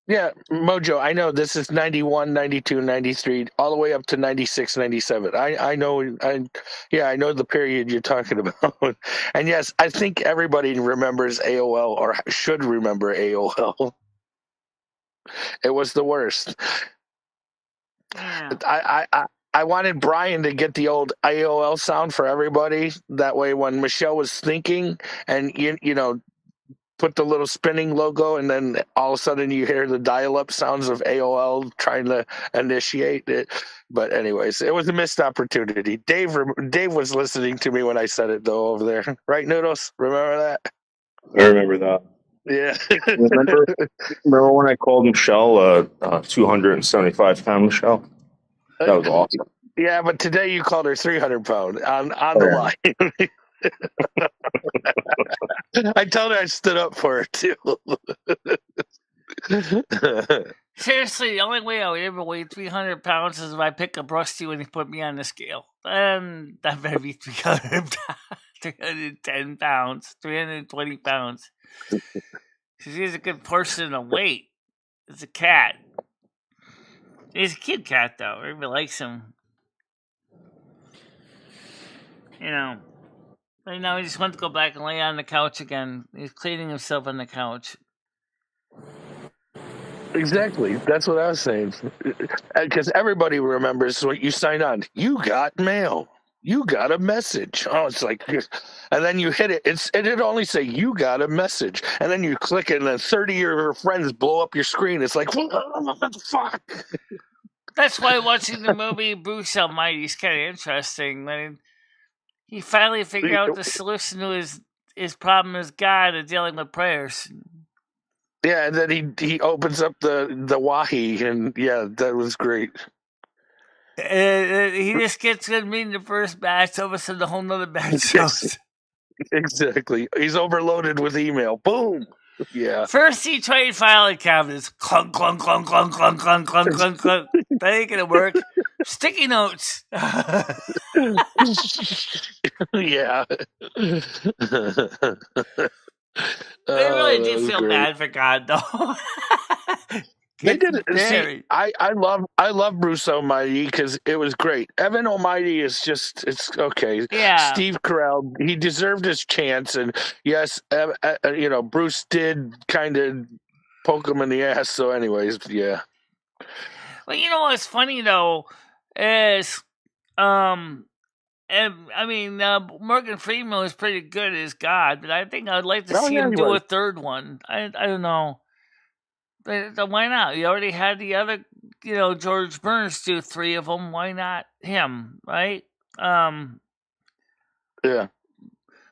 Yeah, Mojo, I know this is 91, 92, 93, all the way up to 96, 97. I know the period you're talking about. And yes, I think everybody remembers AOL or should remember AOL. It was the worst. Yeah. I wanted Brian to get the old AOL sound for everybody. That way when Michelle was thinking and you know, put the little spinning logo, and then all of a sudden you hear the dial-up sounds of AOL trying to initiate it. But anyways, it was a missed opportunity. Dave was listening to me when I said it though over there, right, Noodles? Remember that? I remember that. Yeah. remember when I called Michelle 275-pound Michelle? That was awesome. Yeah, but today you called her 300-pound on the line. I told her I stood up for her too. Seriously, the only way I would ever weigh 300 pounds is if I pick up Rusty when he put me on the scale. And that better be 310 pounds, 320 pounds. Because he's a good person to weight. It's a cat. He's a cute cat, though. Everybody likes him. You know. Right now, he just wants to go back and lay on the couch again. He's cleaning himself on the couch. Exactly. That's what I was saying. Because everybody remembers when you sign on. You got mail. You got a message. Oh, it's like, and then you hit it. It'd only say you got a message, and then you click it, and then 30 of your friends blow up your screen. It's like, what the fuck? That's why watching the movie Bruce Almighty is kind of interesting. I mean, he finally figured out the solution to his problem is God and dealing with prayers. Yeah, and then he opens up the wahi, and yeah, that was great. He just gets good meeting the first batch, all of a sudden a whole nother batch shows. Exactly. He's overloaded with email. Boom. Yeah. First he tried filing cabinets. Clunk, clunk, clunk, clunk, clunk, clunk, clunk, clunk, clunk. That ain't gonna work. Sticky notes. Yeah. They really did feel bad for God, though. They did it. See, I love Bruce Almighty because it was great. Evan Almighty is just, it's okay. Yeah. Steve Carell, he deserved his chance, and yes, Bruce did kind of poke him in the ass. So, anyways, yeah. Well, you know what's funny though is, and I mean, Morgan Freeman was pretty good as God, but I think I'd like to see him do a third one. I don't know. But why not? You already had the other, George Burns do 3 of them. Why not him, right? Yeah.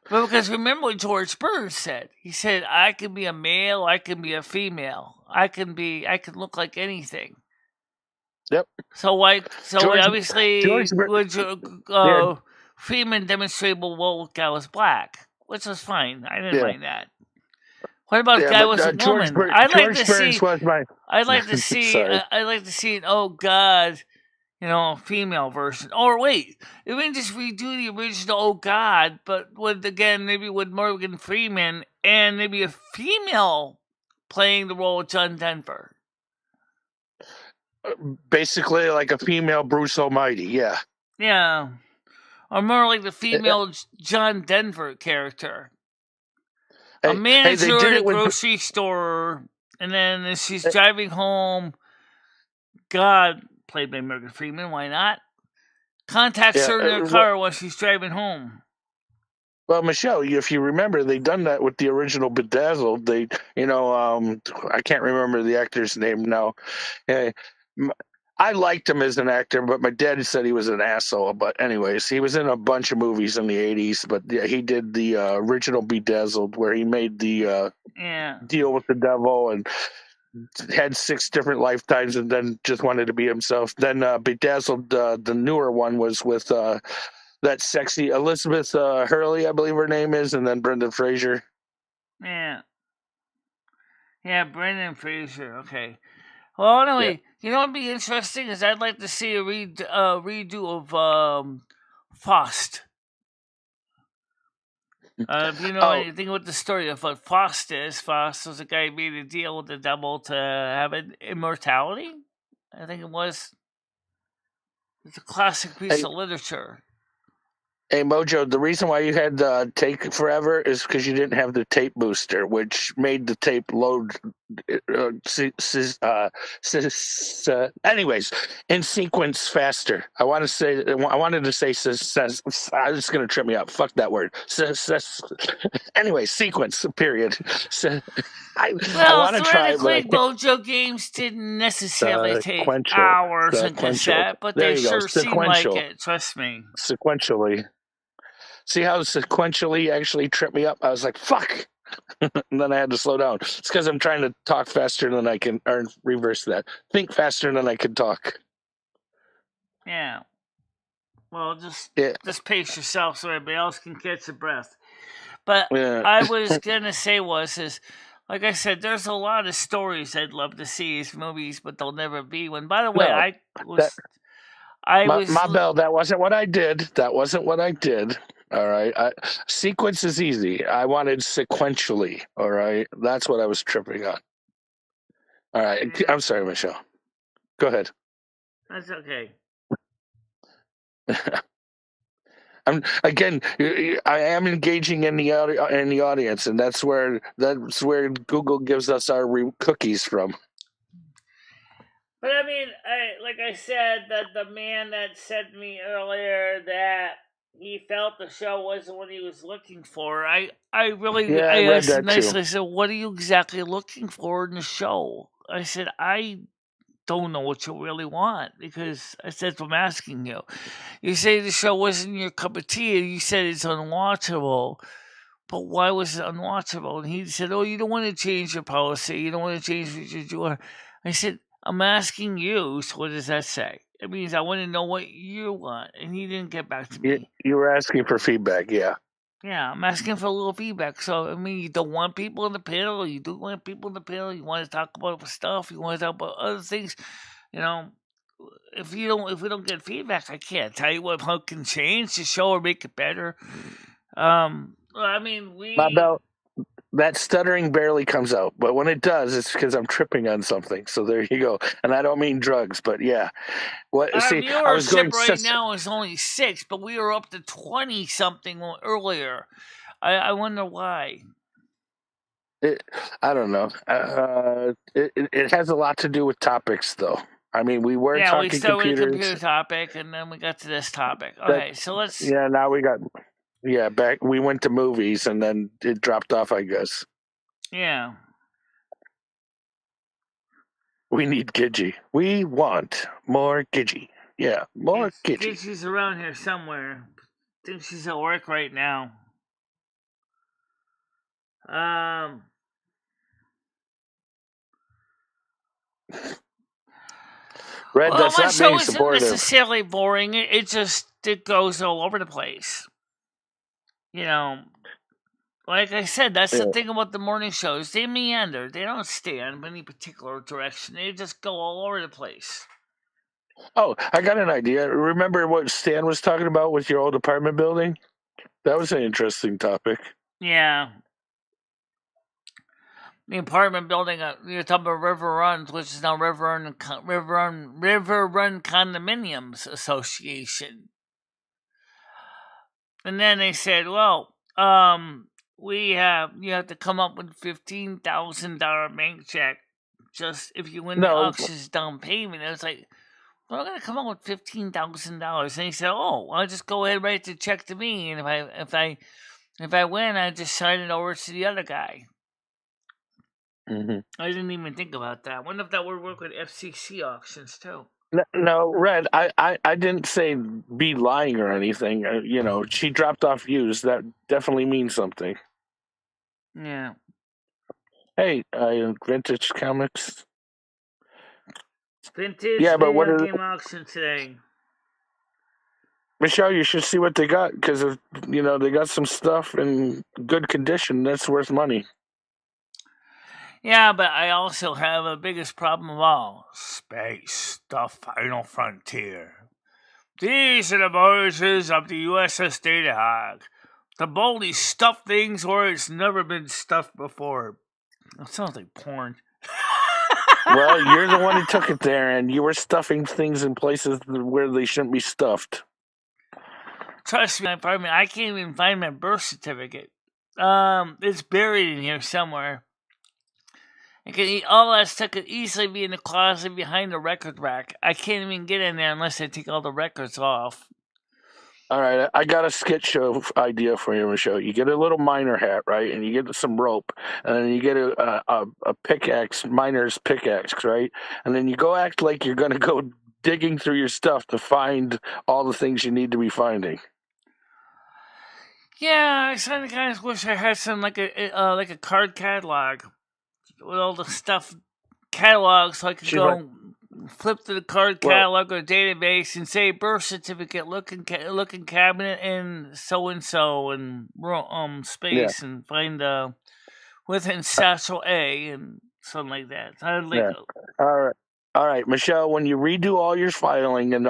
But because remember what George Burns said. He said, I can be a male, I can be a female. I can look like anything. Yep. So obviously Freeman demonstrated well guy was black, which was fine. I didn't mind that. What about guy was a woman? I'd like to see an oh God, female version. Or wait, if we just redo the original oh God, but with Morgan Freeman and maybe a female playing the role of John Denver. Basically like a female Bruce Almighty, yeah. Yeah. Or more like the female John Denver character. A manager at a grocery store, and then as she's driving home, God, played by Morgan Freeman, why not? Contacts her in her car while she's driving home. Well, Michelle, if you remember, they done that with the original Bedazzled. I can't remember the actor's name now. I liked him as an actor, but my dad said he was an asshole. But anyways, he was in a bunch of movies in the 80s. But yeah, he did the original Bedazzled, where he made the deal with the devil and had 6 different lifetimes, and then just wanted to be himself. Then Bedazzled, the newer one, was with that sexy Elizabeth Hurley, I believe her name is, and then Brendan Fraser. Yeah, Brendan Fraser. Okay. Well, anyway, you know what'd be interesting is I'd like to see a redo of Faust. If you know anything about the story of what Faust was a guy who made a deal with the devil to have immortality. I think it was. It's a classic piece of literature. Hey, Mojo, the reason why you had to take forever is because you didn't have the tape booster, which made the tape load. Anyways, in sequence faster. I wanted to say, it's going to trip me up. Fuck that word. Anyway, sequence, period. I want to try. Mojo games didn't necessarily take hours on cassette, but they sure seem like it. Trust me. Sequentially. See how sequentially actually tripped me up? I was like, fuck! And then I had to slow down. It's because I'm trying to talk faster than I can, or reverse that. Think faster than I can talk. Yeah. Well, just pace yourself so everybody else can catch a breath. But I was going to say like I said, there's a lot of stories I'd love to see as movies, but there'll never be one. By the way, my bell, that wasn't what I did. All right. Sequence is easy. I wanted sequentially. All right. That's what I was tripping on. All right. I'm sorry, Michelle. Go ahead. That's okay. I am engaging in the audience, and that's where Google gives us our cookies from. But I mean, like I said, that the man that said to me earlier that he felt the show wasn't what he was looking for. I asked him nicely. I said, "What are you exactly looking for in the show?" I said, "I don't know what you really want," because I said, "I'm asking you. You say the show wasn't your cup of tea, and you said it's unwatchable. But why was it unwatchable?" And he said, "Oh, you don't want to change your policy. You don't want to change what you're doing." I said, "I'm asking you, so what does that say?" It means I want to know what you want. And he didn't get back to me. You were asking for feedback, yeah. Yeah, I'm asking for a little feedback. So, I mean, you don't want people in the panel. You do want people in the panel. You want to talk about stuff. You want to talk about other things. You know, if we don't get feedback, I can't tell you how can change the show or make it better. I mean, that stuttering barely comes out, but when it does, it's because I'm tripping on something. So there you go. And I don't mean drugs, but yeah. Our viewership right now is only 6, but we were up to 20 something earlier. I wonder why. I don't know. It has a lot to do with topics, though. I mean, we were talking computers. Yeah, we started with a computer topic, and then we got to this topic. Okay, so let's... Yeah, now we got... Yeah, we went to movies, and then it dropped off, I guess. Yeah. We need Gidgey. We want more Gidgey. Yeah, more Gidgey. Gidgey's around here somewhere. I think she's at work right now. Red, that's not being supportive. Isn't necessarily boring. It goes all over the place. You know, like I said, that's the thing about the morning shows. They meander. They don't stand in any particular direction. They just go all over the place. Oh, I got an idea. Remember what Stan was talking about with your old apartment building? That was an interesting topic. Yeah. The apartment building, you're talking about River Runs, which is now River Run Condominiums Association. And then they said, well, you have to come up with $15,000 bank check just if you win the auction's down payment. I was like, we're not going to come up with $15,000. And he said, oh, I'll just go ahead and write the check to me. And if I win, I just sign it over to the other guy. Mm-hmm. I didn't even think about that. I wonder if that would work with FCC auctions too. No, Red, I didn't say be lying or anything. She dropped off views. That definitely means something. Yeah. Hey, vintage comics. Vintage Yeah, but what video is game auction today. Michelle? You should see what they got because they got some stuff in good condition that's worth money. Yeah, but I also have a biggest problem of all: space, the final frontier. These are the voyages of the USS Datahog. The boldly stuffed things where it's never been stuffed before. That sounds like porn. Well, you're the one who took it there, and you were stuffing things in places where they shouldn't be stuffed. Trust me, I can't even find my birth certificate. It's buried in here somewhere. All that stuff could easily be in the closet behind the record rack. I can't even get in there unless I take all the records off. All right, I got a skit show idea for you, Michelle. You get a little miner hat, right, and you get some rope, and then you get a pickaxe, miner's pickaxe, right, and then you go act like you're going to go digging through your stuff to find all the things you need to be finding. Yeah, I kind of wish I had some like a card catalog with all the stuff catalog, so I could go flip to the card catalog or database and say birth certificate, look in cabinet and so and space, and find within satchel A and something like that. All right, Michelle. When you redo all your filing and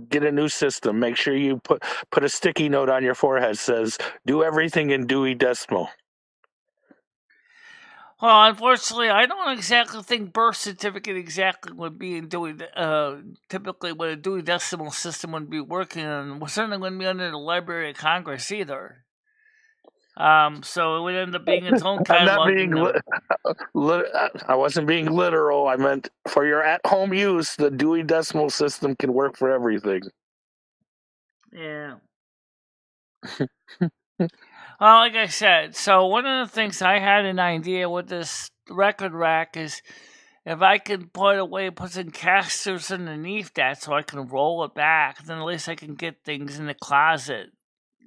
get a new system, make sure you put a sticky note on your forehead that says "Do everything in Dewey Decimal." Well, unfortunately, I don't exactly think birth certificate exactly would be in Dewey. Typically, what a Dewey Decimal system would be working on. Well, certainly wouldn't be under the Library of Congress either. So it would end up being its own catalog. I'm not I wasn't being literal. I meant for your at-home use, the Dewey Decimal System can work for everything. Yeah. Well, like I said, so one of the things I had an idea with this record rack is if I could put some casters underneath that so I can roll it back, then at least I can get things in the closet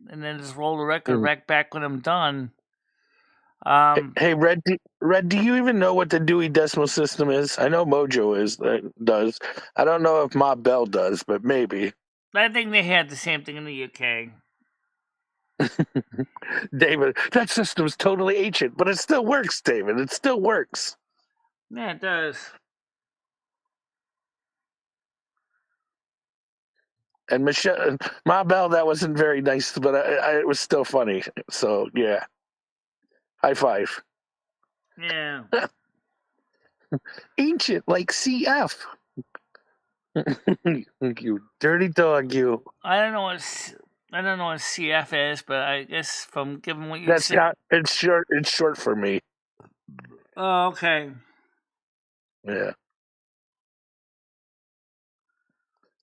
and then just roll the record rack back when I'm done. Hey, Red, do you even know what the Dewey Decimal System is? I know Mojo does. I don't know if Ma Bell does, but maybe. I think they had the same thing in the UK. David, that system's totally ancient, but it still works, David. It still works. Yeah, it does. And Michelle, Ma Bell, that wasn't very nice, but it was still funny. So, yeah. High five. Yeah. Ancient, like CF. You dirty dog, you. I don't know what CF is, but I guess from given what you said, it's short. It's short for me. Oh, okay. Yeah.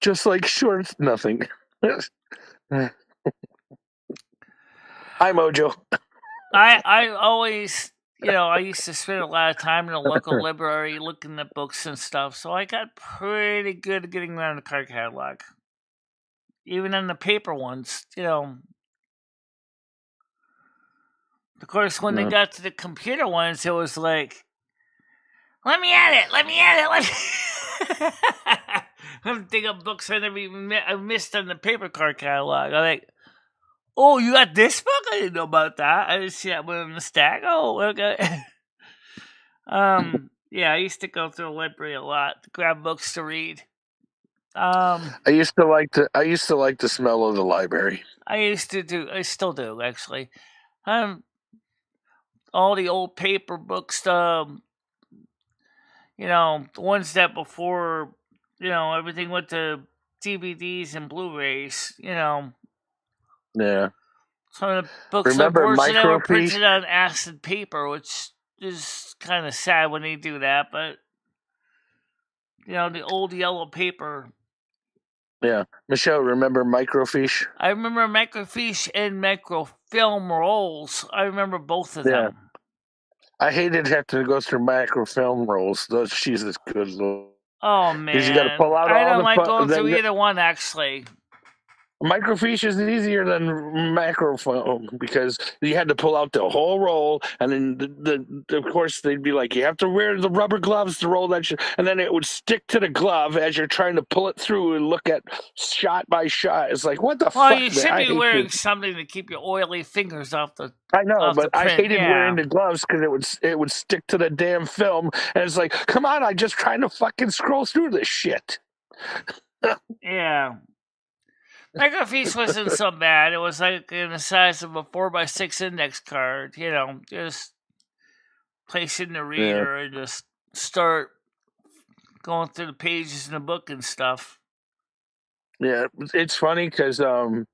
Just like short, nothing. Hi, Mojo. I always, I used to spend a lot of time in the local library looking at books and stuff, so I got pretty good at getting around the card catalog. Even in the paper ones, Of course, when they got to the computer ones, it was like, let me at it. I'm thinking of books I never even missed on the paper card catalog. I'm like, oh, you got this book? I didn't know about that. I didn't see that one on the stack. Oh, okay. Yeah, I used to go through the library a lot to grab books to read. I used to like the smell of the library. I still do, actually. All the old paper books, the ones that before, everything went to DVDs and Blu-rays, Yeah. Some of the books, Remember unfortunately, were microfiche? printed on acid paper, which is kind of sad when they do that, but, the old yellow paper. Yeah. Michelle, remember microfiche? I remember microfiche and microfilm rolls. I remember both of them. I hated having to go through microfilm rolls. Those, Jesus, good Lord. Oh man, because you got to pull out I all don't like going the through either one actually. Microfiche is easier than macrofilm because you had to pull out the whole roll, and then of course they'd be like, you have to wear the rubber gloves to roll that shit, and then it would stick to the glove as you're trying to pull it through and look at shot by shot. It's like, what the Well, fuck, you man? should I be hate wearing this. something to keep your oily fingers off the I know, but I print. hated wearing the gloves because it would stick to the damn film, and it's like, come on, I'm just trying to fucking scroll through this shit. Yeah. Microfiche wasn't so bad. It was like in the size of a 4x6 index card. You know, just place it in the reader and just start going through the pages in the book and stuff. Yeah, it's funny because the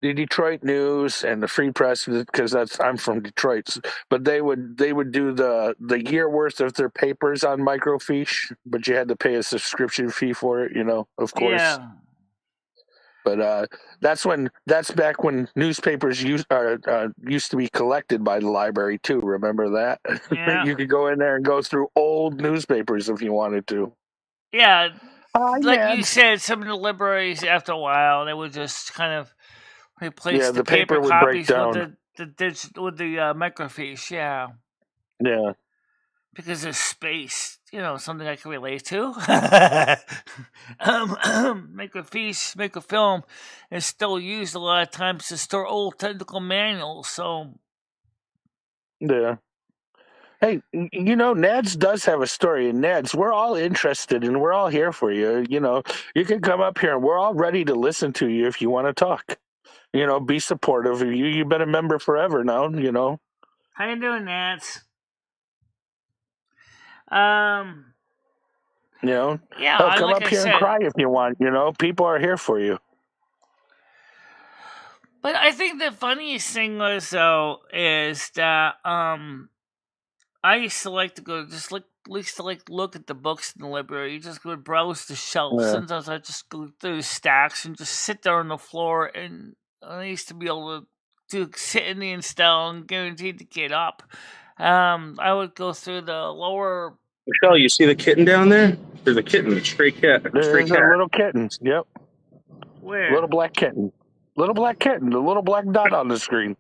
Detroit News and the Free Press, because I'm from Detroit, but they would do the year worth of their papers on microfiche, but you had to pay a subscription fee for it, of course. Yeah. But that's back when newspapers used to be collected by the library too. Remember that? Yeah. You could go in there and go through old newspapers if you wanted to. Yeah. Like you said, some of the libraries after a while they would just kind of replace the paper would break copies down with the microfiche. Yeah. Yeah. Because of space, something I can relate to. Microfilm is still used a lot of times to store old technical manuals. So, yeah. Hey, Nads does have a story, and Nads, we're all interested and we're all here for you. You can come up here and we're all ready to listen to you if you want to talk. Be supportive of you. You've been a member forever now. How you doing, Nads? Yeah, come up here and cry if you want. People are here for you. But I think the funniest thing was though is that I used to like to go look at the books in the library. You just go browse the shelves. Yeah. Sometimes I just go through the stacks and just sit there on the floor. And I used to be able to sit in the install and guaranteed to get up. I would go through the lower. Michelle, you see the kitten down there? There's a kitten, a stray cat. There's a little kitten. Yep. Where? Little black kitten. Little black kitten. The little black dot on the screen.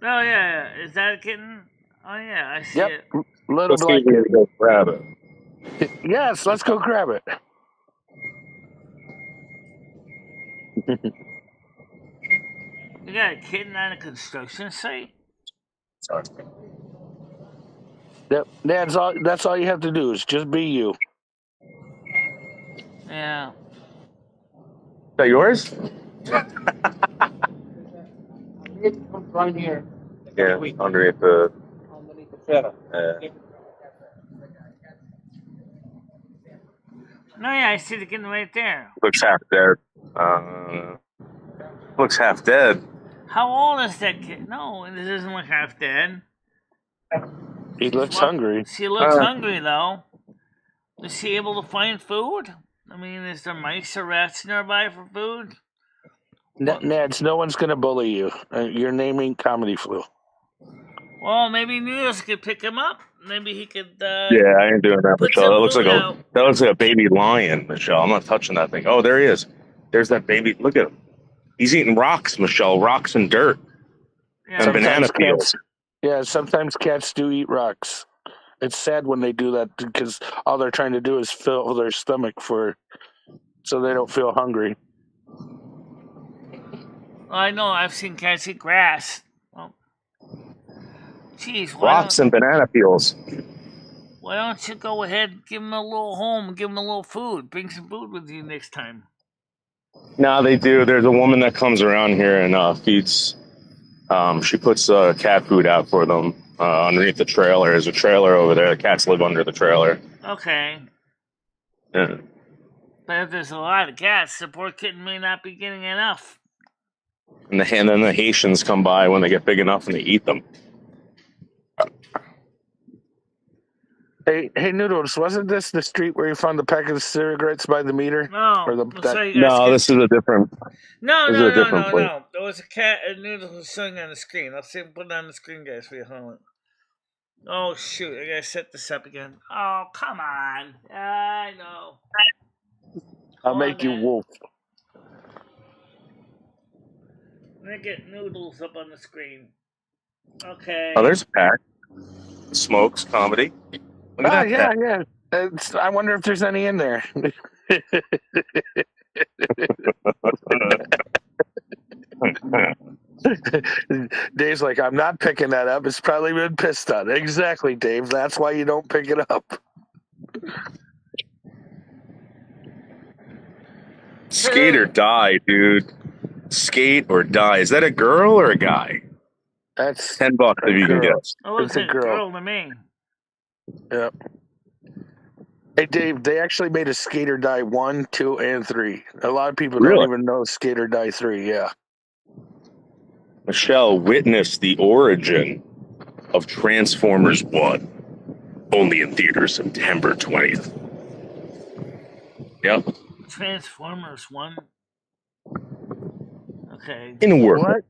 Oh yeah, is that a kitten? Oh yeah, I see it. Little black kitten. Go grab it. Yes, let's go grab it. You got a kitten on a construction site? Sorry. Yep. That's all you have to do is just be you. Yeah. Is that yours? It's right here. Yeah, underneath the shutter. No, yeah, I see the kitten right there. Looks half dead. Looks half dead. How old is that kitten? No, it doesn't look half dead. He looks hungry. She looks hungry, though. Is she able to find food? I mean, is there mice or rats nearby for food? Nads, no one's going to bully you. You're naming Comedy Flu. Well, maybe Niels could pick him up. Maybe he could. Yeah, I ain't doing that, Michelle. That looks like a baby lion, Michelle. I'm not touching that thing. Oh, there he is. There's that baby. Look at him. He's eating rocks, Michelle. Rocks and dirt. Yeah. And banana peels. Yeah, sometimes cats do eat rocks. It's sad when they do that because all they're trying to do is fill their stomach so they don't feel hungry. I know. I've seen cats eat grass. Well, geez, rocks and banana peels. Why don't you go ahead and give them a little home, give them a little food, bring some food with you next time? No, they do. There's a woman that comes around here and feeds. She puts cat food out for them underneath the trailer. There's a trailer over there. The cats live under the trailer. Okay. Yeah. But if there's a lot of cats, the poor kitten may not be getting enough. And then the Haitians come by when they get big enough and they eat them. Hey, Noodles, wasn't this the street where you found the packet of cigarettes by the meter? No. This is a different. No. There was a cat and Noodles was showing on the screen. I'll see him put it on the screen, guys, for you. Hold on. Oh shoot! I gotta set this up again. Oh come on! I know. I'll make you wolf. I'm gonna get noodles up on the screen. Okay. Oh, there's Pat. Smokes comedy. Look at that, yeah, Pat. yeah. I wonder if there's any in there. Dave's like, I'm not picking that up. It's probably been pissed on. Exactly, Dave. That's why you don't pick it up. Skate or die, dude. Skate or die. Is that a girl or a guy? That's $10 if you can guess. Oh, it's a girl to me. Yep. Hey, Dave, they actually made a Skate or Die 1, 2, and 3. A lot of people don't even know Skate or Die 3, yeah. Michelle witnessed the origin of Transformers 1. Only in theaters September 20th. Yep. Transformers 1? Okay. In a world. What?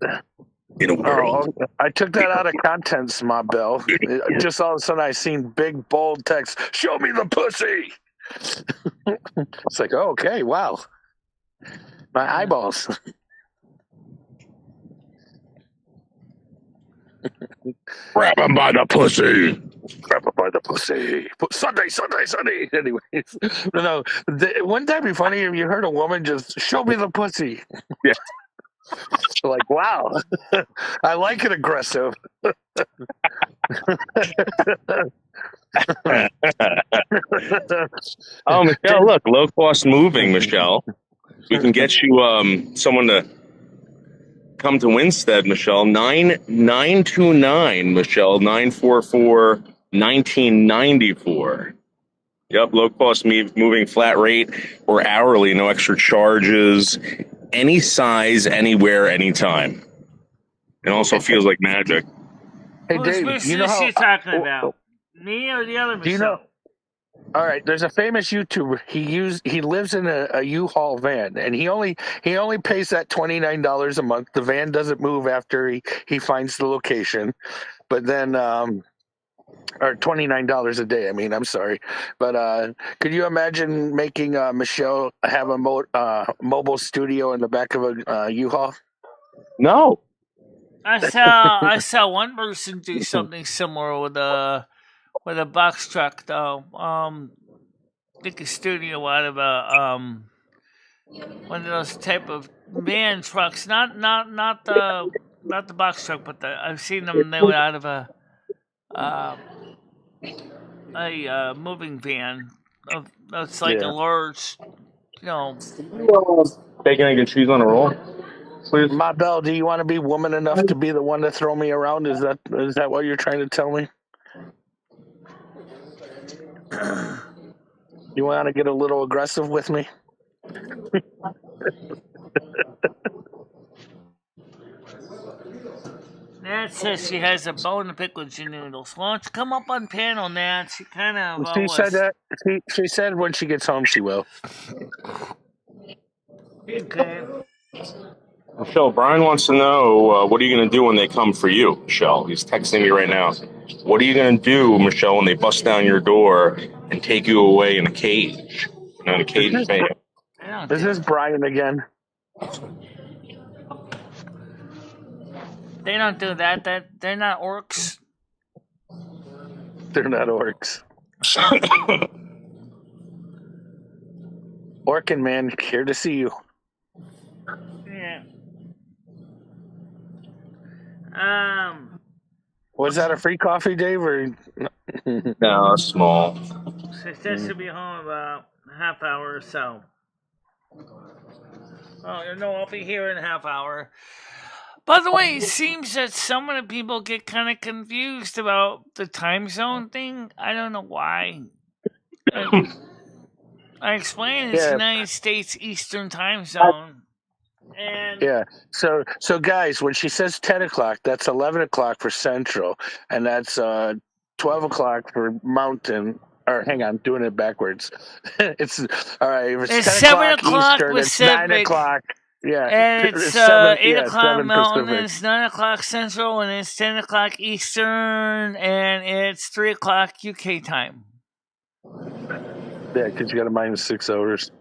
In a world. Oh, I took that out of context, my bell. Just all of a sudden I seen big, bold text, show me the pussy! It's like, oh, okay, wow. My eyeballs. Grab him by the pussy. Grab him by the pussy. Sunday. Anyways. No, wouldn't that be funny if you heard a woman just, show me the pussy? Yeah. Like, wow. I like it aggressive. Oh, Michelle, look, low-cost moving, Michelle. We can get you someone to come to Winstead, Michelle. 9929, Michelle, 944-1994. Yep, low-cost moving, flat rate or hourly, no extra charges. Any size, anywhere, anytime. It also feels like magic. Hey, Dave, Who's you know how she talking about? Me or the other Michelle? Do you know? All right, there's a famous YouTuber. He lives in a U-Haul van, and he only pays that $29 a month. The van doesn't move after he finds the location, but then or $29 a day. I mean, I'm sorry, but could you imagine making Michelle have a mobile studio in the back of a U-Haul? No. I saw one person do something similar with a box truck though. Make a studio out of a one of those type of van trucks. Not the box truck, but I've seen them made out of a moving van. That's like a large, Bacon, egg, and cheese on a roll, please. Ma Bell, do you want to be woman enough to be the one to throw me around? Is that what you're trying to tell me? You want to get a little aggressive with me? Nat says she has a bone to pick with your noodles. Why don't you come up on panel, Nat? She kind of said that. She said when she gets home she will. Okay. Michelle, Brian wants to know what are you going to do when they come for you, Michelle? He's texting me right now. What are you going to do, Michelle, when they bust down your door and take you away in a cage? In a cage van. This is Brian again. They don't do that. They're not orcs. They're not orcs. Orkin man, here to see you. Yeah. Was that a free coffee, Dave, or No, small. She said she'll be home about a half hour or so. Oh, no, I'll be here in a half hour. By the way, it seems that some of the people get kind of confused about the time zone thing. I don't know why. I explained it's United States Eastern Time Zone. And yeah, so guys, when she says 10 o'clock, that's 11 o'clock for Central, and that's 12 o'clock for Mountain. Or hang on, I'm doing it backwards. It's all right. It's 10 7 o'clock Eastern. Pacific. It's 9 o'clock. Yeah, And it's 8 o'clock 7 Mountain, Pacific. it's 9 o'clock Central, and it's 10 o'clock Eastern, and it's 3 o'clock UK time. Yeah, because you got to minus 6 hours.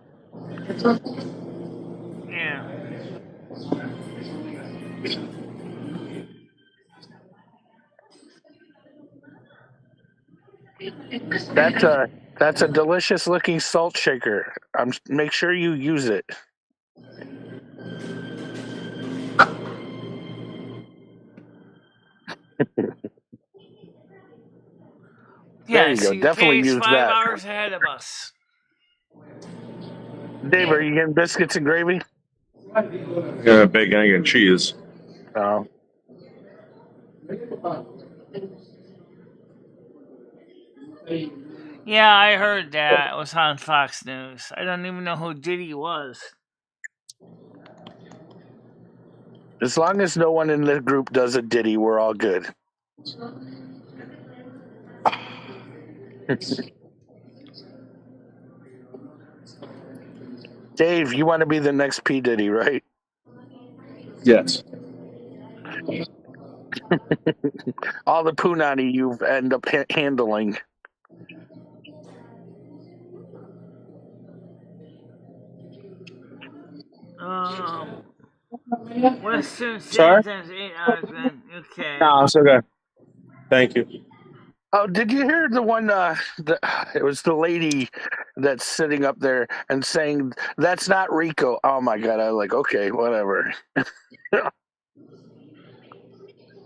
Yeah. That's a delicious looking salt shaker. Make sure you use it. There you go. Definitely UK's use 5 that. hours ahead of us. Dave, are you getting biscuits and gravy? Yeah, bacon, egg, and cheese. Oh. Yeah, I heard that. It was on Fox News. I don't even know who Diddy was. As long as no one in the group does a Diddy, we're all good. Dave, you want to be the next P. Diddy, right? Yes. All the punani you end up handling. Western Sorry? Standard 8 hours, man. Okay. No, it's okay. Thank you. Oh, did you hear the one? It was the lady that's sitting up there and saying, "That's not Rico." Oh my god! I was like, okay, whatever. I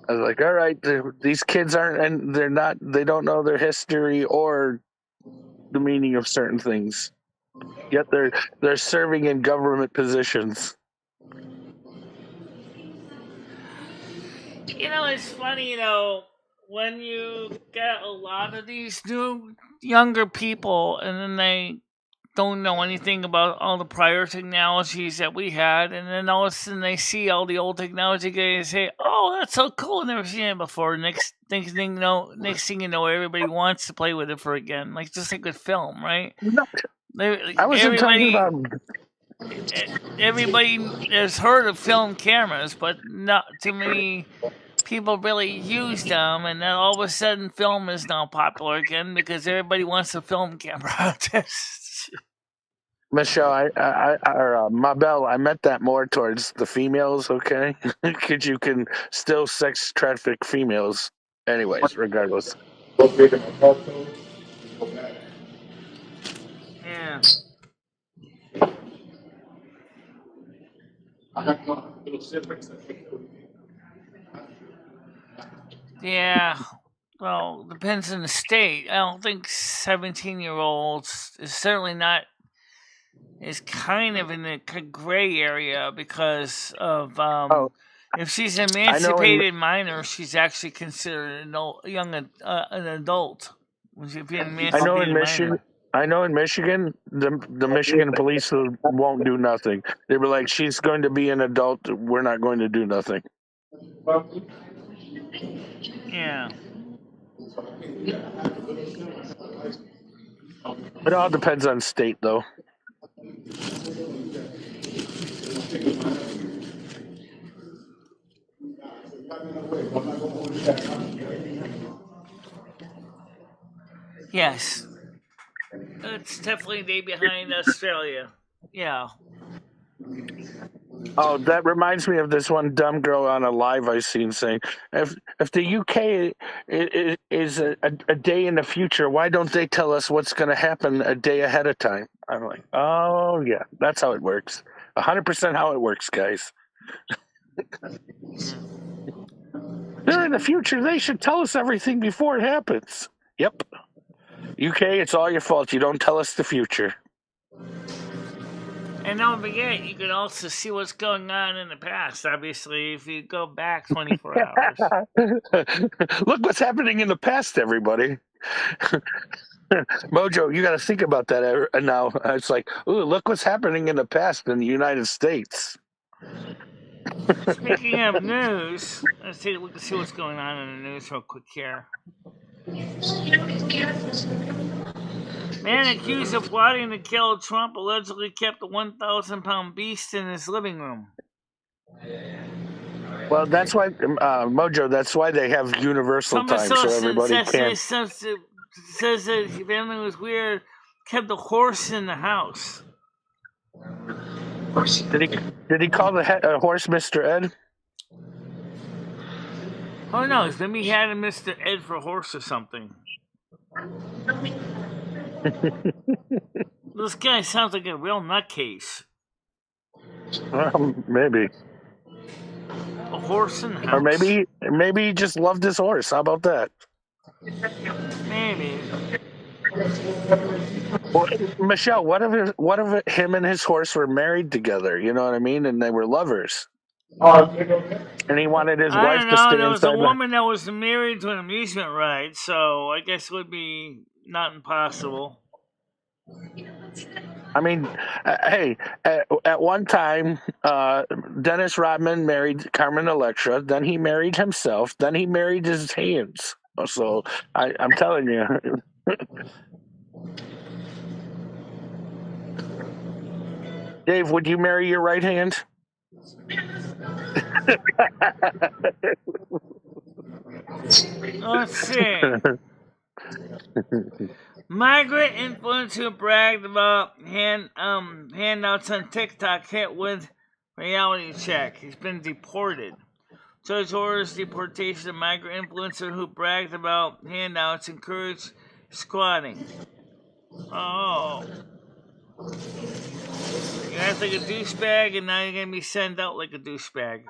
was like, all right, these kids aren't, and they're not. They don't know their history or the meaning of certain things. Yet they're serving in government positions. You know, it's funny, when you get a lot of these new younger people and then they don't know anything about all the prior technologies that we had, and then all of a sudden they see all the old technology guys say, "Oh, that's so cool! Never seen it before." Next thing you know, everybody wants to play with it for again, like just like with film, right? No, I wasn't talking about. Everybody has heard of film cameras, but not too many people really use them, and then all of a sudden film is now popular again because everybody wants a film camera. Michelle, Mabel, I meant that more towards the females, okay? Because you can still sex traffic females. Anyways, regardless. Yeah. Yeah. Well, depends on the state. I don't think 17-year-olds is certainly not, is kind of in the gray area because of if she's an emancipated minor, she's actually considered an adult. If you're an emancipated minor. I know in Michigan, the Michigan police won't do nothing. They were like, she's going to be an adult. We're not going to do nothing. Yeah. It all depends on state, though. Yes. It's definitely day behind Australia. Yeah. Oh, that reminds me of this one dumb girl on a live I seen saying, if the UK is a day in the future, why don't they tell us what's going to happen a day ahead of time? I'm like, oh yeah, that's how it works. 100% how it works, guys. They're in the future. They should tell us everything before it happens. Yep. UK, it's all your fault. You don't tell us the future. And don't forget, you can also see what's going on in the past, obviously, if you go back 24 hours. Look what's happening in the past, everybody. Mojo, you got to think about that now. It's like, ooh, look what's happening in the past in the United States. Speaking of news, let's take a look to see what's going on in the news real quick here. Man accused of plotting to kill Trump allegedly kept a 1,000-pound beast in his living room. Well, that's why, Mojo, that's why they have universal time, so everybody can. Says that his family was weird, kept a horse in the house. Did he call the horse Mr. Ed? Who knows? Maybe he had a Mr. Ed for horse or something. This guy sounds like a real nutcase. Maybe. A horse in the house. Or maybe he just loved his horse. How about that? Maybe. Well, Michelle, what if him and his horse were married together? You know what I mean? And they were lovers. And he wanted his wife to stay there was inside. a woman that was married to an amusement ride, so I guess it would be not impossible. I mean, hey, at one time, Dennis Rodman married Carmen Electra. Then he married himself. Then he married his hands. So I'm telling you. Dave, would you marry your right hand? Let's see. Migrant influencer bragged about handouts on TikTok hit with reality check. He's been deported. Judge orders deportation of migrant influencer who bragged about handouts encouraged squatting. Oh. You act like a douchebag and now you're going to be sent out like a douchebag.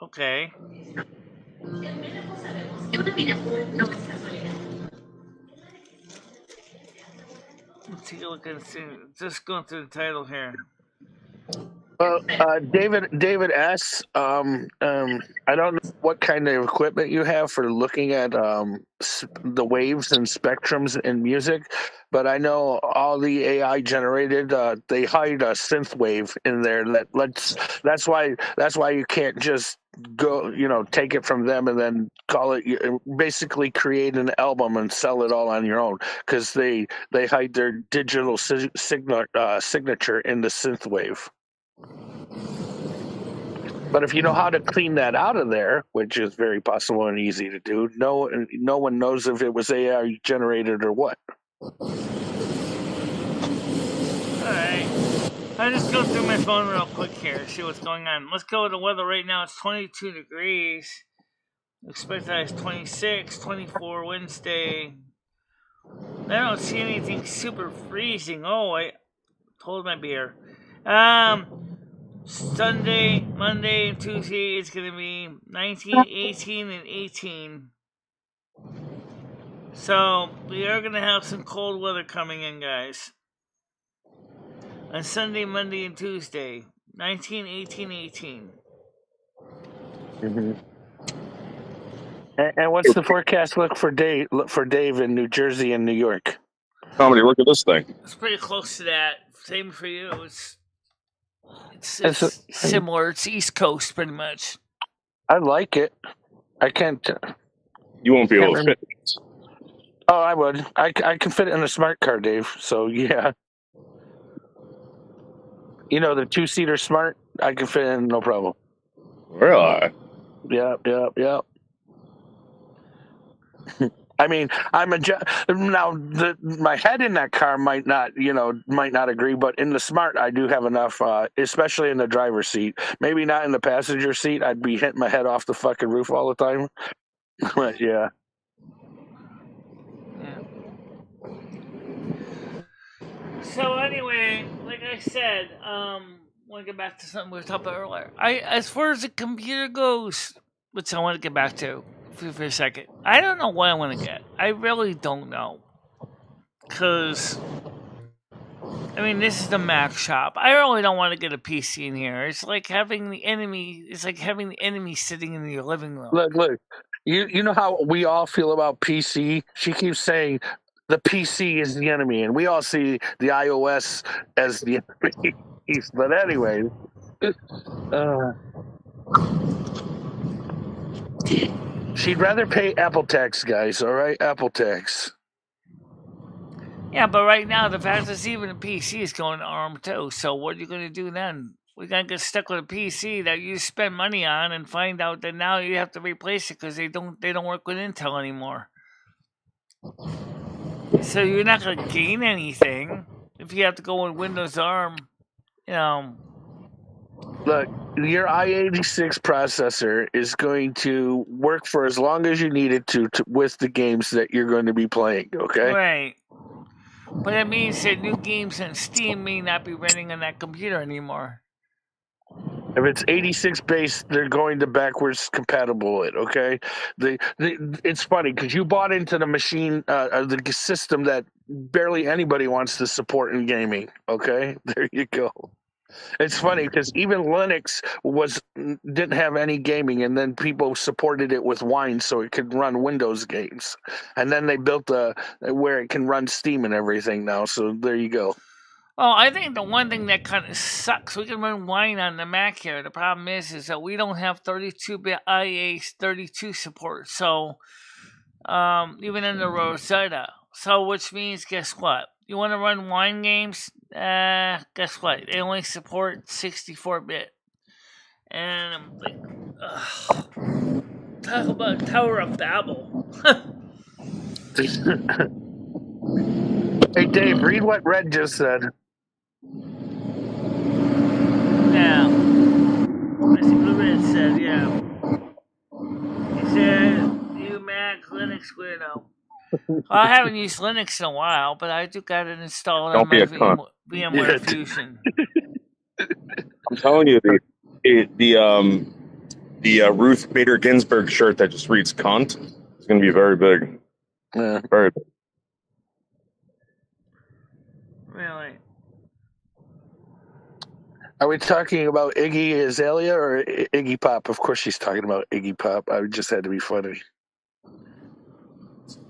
Okay. Let's take a look and see. Just going through the title here. Well, David S. I don't know what kind of equipment you have for looking at the waves and spectrums in music, but I know all the AI generated. They hide a synth wave in there. That's why you can't just go, take it from them and then call it. Basically, create an album and sell it all on your own because they hide their digital signature in the synth wave. But if you know how to clean that out of there, which is very possible and easy to do, no one knows if it was AI generated or what. All right. I'll just go through my phone real quick here, see what's going on. Let's go with the weather right now. It's 22 degrees. Expect that it's 26, 24 Wednesday. I don't see anything super freezing. Oh, I told my beer. Sunday, Monday, and Tuesday, it's going to be 19, 18, and 18. So, we are going to have some cold weather coming in, guys. On Sunday, Monday, and Tuesday, 19, 18, 18. Mm-hmm. And what's the forecast look for Dave in New Jersey and New York? Comedy, look at this thing. It's pretty close to that. Same for you. It's similar. It's East Coast, pretty much. I like it. I can't. You won't be able to fit. Oh, I would. I can fit it in a smart car, Dave. So yeah. The 2-seater smart, I can fit in no problem. Really? Yep. I mean, my head in that car might not agree, but in the smart, I do have enough, especially in the driver's seat. Maybe not in the passenger seat. I'd be hitting my head off the fucking roof all the time. But yeah. So anyway, like I said, I want to get back to something we were talking about earlier. As far as the computer goes, which I want to get back to for a second, I don't know what I want to get. I really don't know, because this is the Mac shop. I really don't want to get a PC in here. It's like having the enemy. It's like having the enemy sitting in your living room. Look. You know how we all feel about PC? She keeps saying the PC is the enemy, and we all see the iOS as the enemy. But anyway, she'd rather pay Apple tax, guys. All right, Apple tax. Yeah, but right now the fact is even a PC is going to ARM too. So what are you going to do then? We're going to get stuck with a PC that you spend money on and find out that now you have to replace it because they don't work with Intel anymore. So you're not going to gain anything if you have to go with Windows ARM. You know. Look, your i86 processor is going to work for as long as you need it to with the games that you're going to be playing. Okay. Right. But it means that new games on Steam may not be running on that computer anymore. If it's 86 base, they're going to backwards compatible it. Okay, it's funny because you bought into the machine, the system that barely anybody wants to support in gaming. Okay, there you go. It's funny because even Linux didn't have any gaming, and then people supported it with Wine so it could run Windows games, and then they built where it can run Steam and everything now. So there you go. Well, I think the one thing that kind of sucks, we can run Wine on the Mac here. The problem is that we don't have 32-bit IA32 support. So, even in the Rosetta. So, which means, guess what? You want to run Wine games? Guess what? They only support 64-bit. And I'm like, ugh. Talk about Tower of Babel. Hey, Dave, read what Red just said. Yeah. I see what Red said, yeah. He said, you Mac Linux weirdo. Well, I haven't used Linux in a while, but I do got it installed on my VMware Fusion. I'm telling you, the Ruth Bader Ginsburg shirt that just reads "cunt" is going to be very big. Yeah. Very big. Really? Are we talking about Iggy Azalea or Iggy Pop? Of course she's talking about Iggy Pop. I just had to be funny.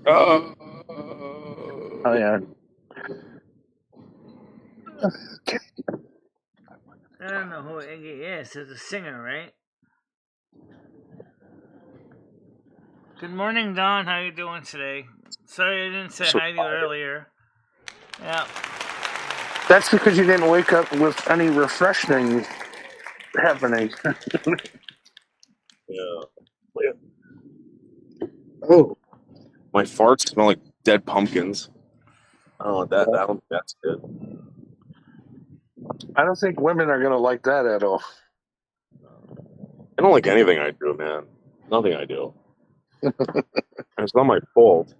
Oh, yeah. I don't know who Iggy is. It's a singer, right? Good morning, Don. How you doing today? Sorry I didn't say hi to you earlier. Yeah. That's because you didn't wake up with any refreshing happening. Yeah. Oh, my farts smell like dead pumpkins. Oh, that's good. I don't think women are going to like that at all. I don't like anything I do, man. Nothing I do. And it's not my fault.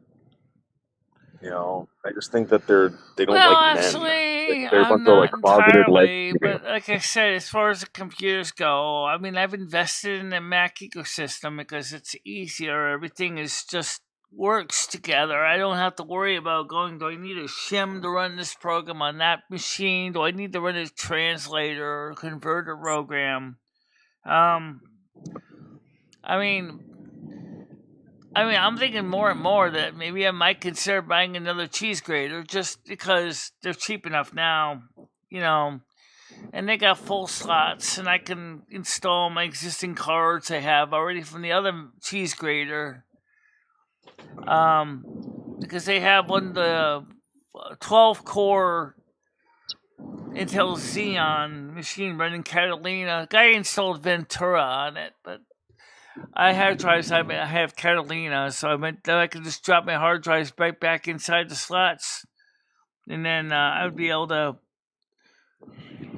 You know, I just think that they don't like men. Actually, They're a I'm bunch of not closeted entirely, lesbians. but like I said, as far as the computers go, I mean, I've invested in the Mac ecosystem because it's easier. Everything is just works together. I don't have to worry about do I need a shim to run this program on that machine? Do I need to run a translator or converter program? I'm thinking more and more that maybe I might consider buying another cheese grater just because they're cheap enough now, and they got full slots, and I can install my existing cards I have already from the other cheese grater. Because they have the 12-core Intel Xeon machine running Catalina. Guy installed Ventura on it, but I have drives. I have Catalina, so I could just drop my hard drives right back inside the slots, and then I would be able to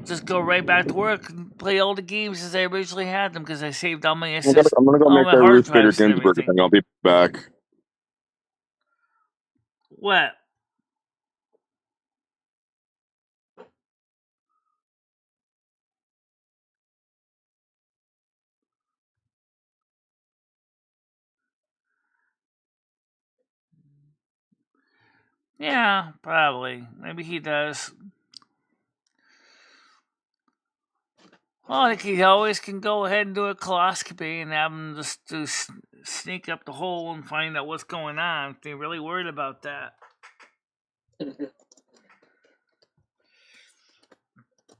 just go right back to work and play all the games as I originally had them because I saved all my SSD, I'm gonna go make my that hard Ruth Bader drives and Ginsburg everything. thing. I'll be back. What? Yeah, probably. Maybe he does. Well, I think he always can go ahead and do a coloscopy and have him just sneak up the hole and find out what's going on if they're really worried about that.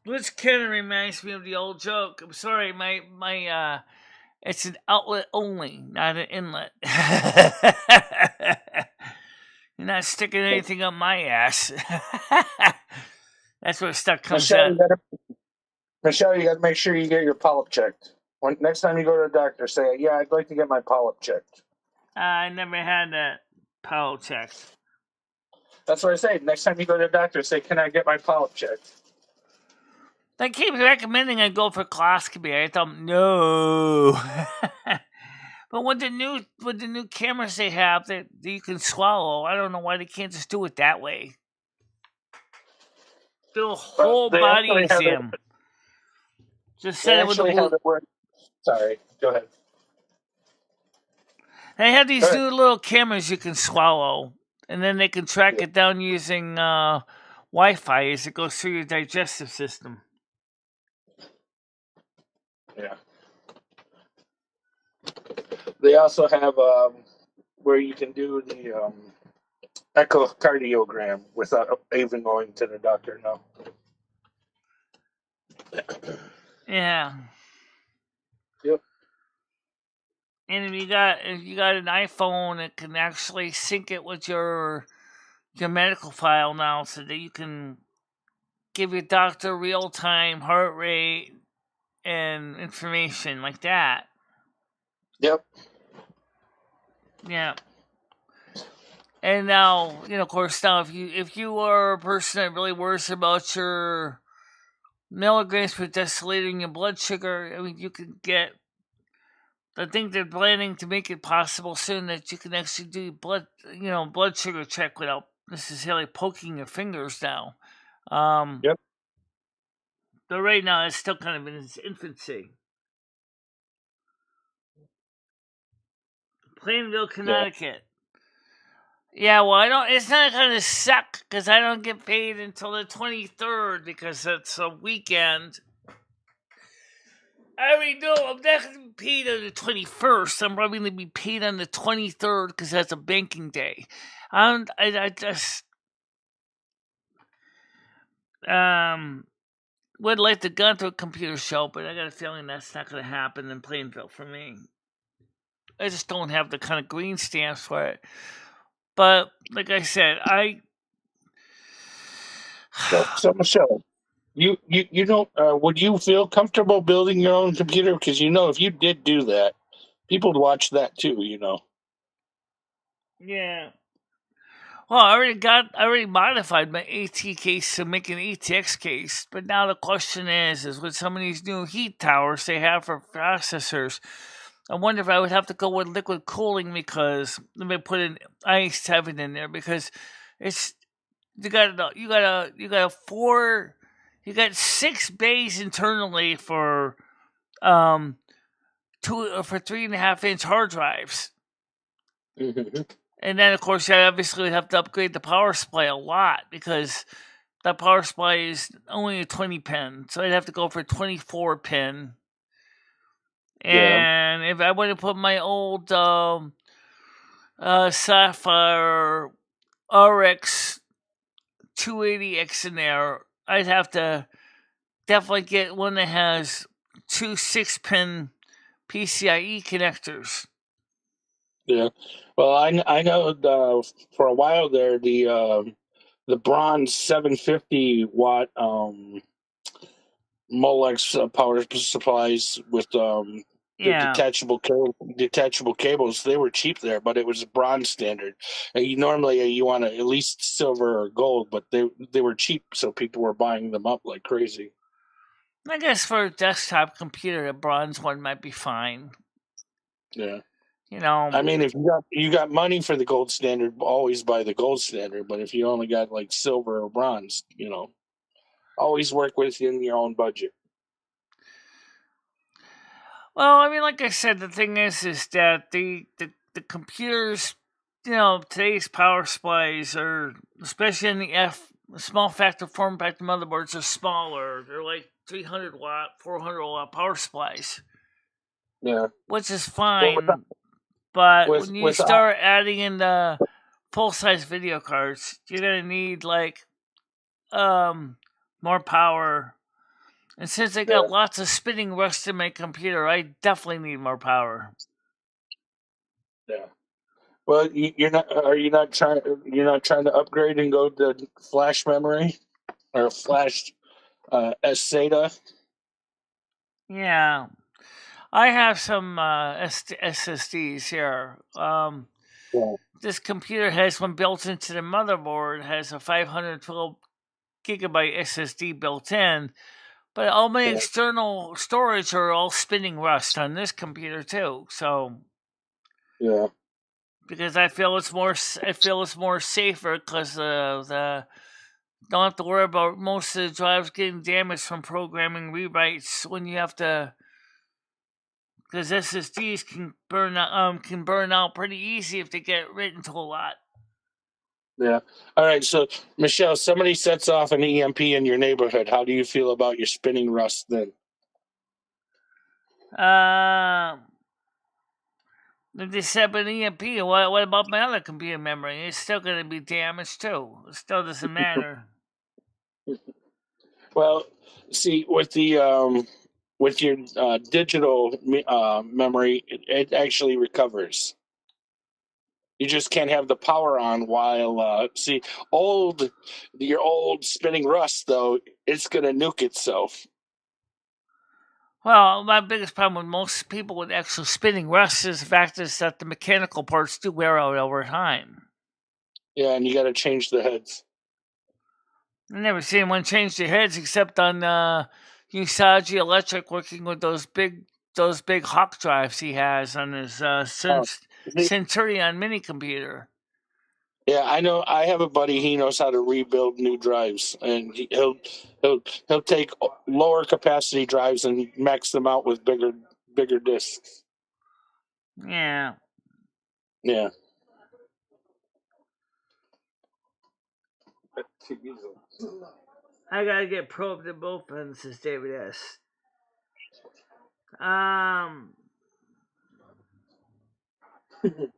Which kind of reminds me of the old joke. I'm sorry, my it's an outlet only, not an inlet. You're not sticking anything up my ass. That's where stuff comes Michelle, out. Michelle, you got to make sure you get your polyp checked. Next time you go to the doctor, say, "Yeah, I'd like to get my polyp checked." I never had that polyp checked. That's what I say. Next time you go to the doctor, say, "Can I get my polyp checked?" They keep recommending I go for coloscopy. I thought no. But with the new cameras they have that you can swallow, I don't know why they can't just do it that way. Do a whole body exam. Just set it with the blue. Sorry, go ahead. They have these new little cameras you can swallow, and then they can track it down using Wi-Fi as it goes through your digestive system. Yeah. They also have where you can do the echocardiogram without even going to the doctor. No. Yeah. Yep. And if you got an iPhone, it can actually sync it with your medical file now, so that you can give your doctor real time heart rate and information like that. Yep. Yeah. And now, of course, now if you are a person that really worries about your milligrams per deciliter in your blood sugar, I mean, you can get. I think they're planning to make it possible soon that you can actually do blood sugar check without necessarily poking your fingers now. Yep. But right now, it's still kind of in its infancy. Plainville, Connecticut. Yeah, well, it's not going to suck because I don't get paid until the 23rd because it's a weekend. I already know I'm not going to be paid on the 21st. I'm probably going to be paid on the 23rd because that's a banking day. I just would like to go to a computer show, but I got a feeling that's not going to happen in Plainville for me. I just don't have the kind of green stamps for it. But like I said, So Michelle, you don't. Would you feel comfortable building your own computer? Because if you did do that, people would watch that too. Yeah. Well, I already modified my AT case to make an ATX case, but now the question is with some of these new heat towers they have for processors, I wonder if I would have to go with liquid cooling because let me put an i7 in there because it's you got 6 bays internally for 3.5-inch hard drives. Mm-hmm. And then, of course, I obviously would have to upgrade the power supply a lot because that power supply is only a 20 pin. So I'd have to go for a 24 pin. And if I were to put my old Sapphire RX 280X in there, I'd have to definitely get one that has 2 6-pin PCIe connectors. Yeah. Well, I know for a while there the bronze 750 watt Molex power supplies with the detachable cables, they were cheap there, but it was a bronze standard. And you want at least silver or gold, but they were cheap, so people were buying them up like crazy. I guess for a desktop computer, a bronze one might be fine. Yeah. I mean, if you got money for the gold standard, always buy the gold standard. But if you only got like silver or bronze, always work within your own budget. Well, I mean, like I said, the thing is that the computers, today's power supplies are, especially in the small factor form factor motherboards, are smaller. They're like 300 watt, 400 watt power supplies. Yeah, which is fine. But when you start adding in the full size video cards, you're gonna need more power. And since I got lots of spinning rust in my computer, I definitely need more power. Yeah. Well, you're not. Are you not trying? You're not trying to upgrade and go to flash memory or flash SATA? Yeah, I have some SSDs here. Yeah. This computer has one built into the motherboard. Has a 512 gigabyte SSD built in, but all my Yeah. external storage are all spinning Rust on this computer too. So Yeah. because I feel it's more safer because the don't have to worry about most of the drives getting damaged from programming rewrites when you have to, because SSDs can burn out pretty easy if they get written to a lot. Yeah. All right. So, Michelle, somebody sets off an EMP in your neighborhood. How do you feel about your spinning Rust then? If they set up an EMP, what about my other computer memory? It's still going to be damaged too. It still doesn't matter. Well, see, with your digital memory, it actually recovers. You just can't have the power on while your old spinning Rust though, it's gonna nuke itself. Well, my biggest problem with most people with actual spinning Rust is the fact is that the mechanical parts do wear out over time. Yeah, and you got to change the heads. I never seen one change their heads except on Usagi Electric working with those big Hawk drives he has on his Oh, Centurion mini computer. yeah, I know. I have a buddy. He knows how to rebuild new drives, and he'll take lower capacity drives and max them out with bigger discs. Yeah. Yeah. I gotta get probed at both ends, says David S.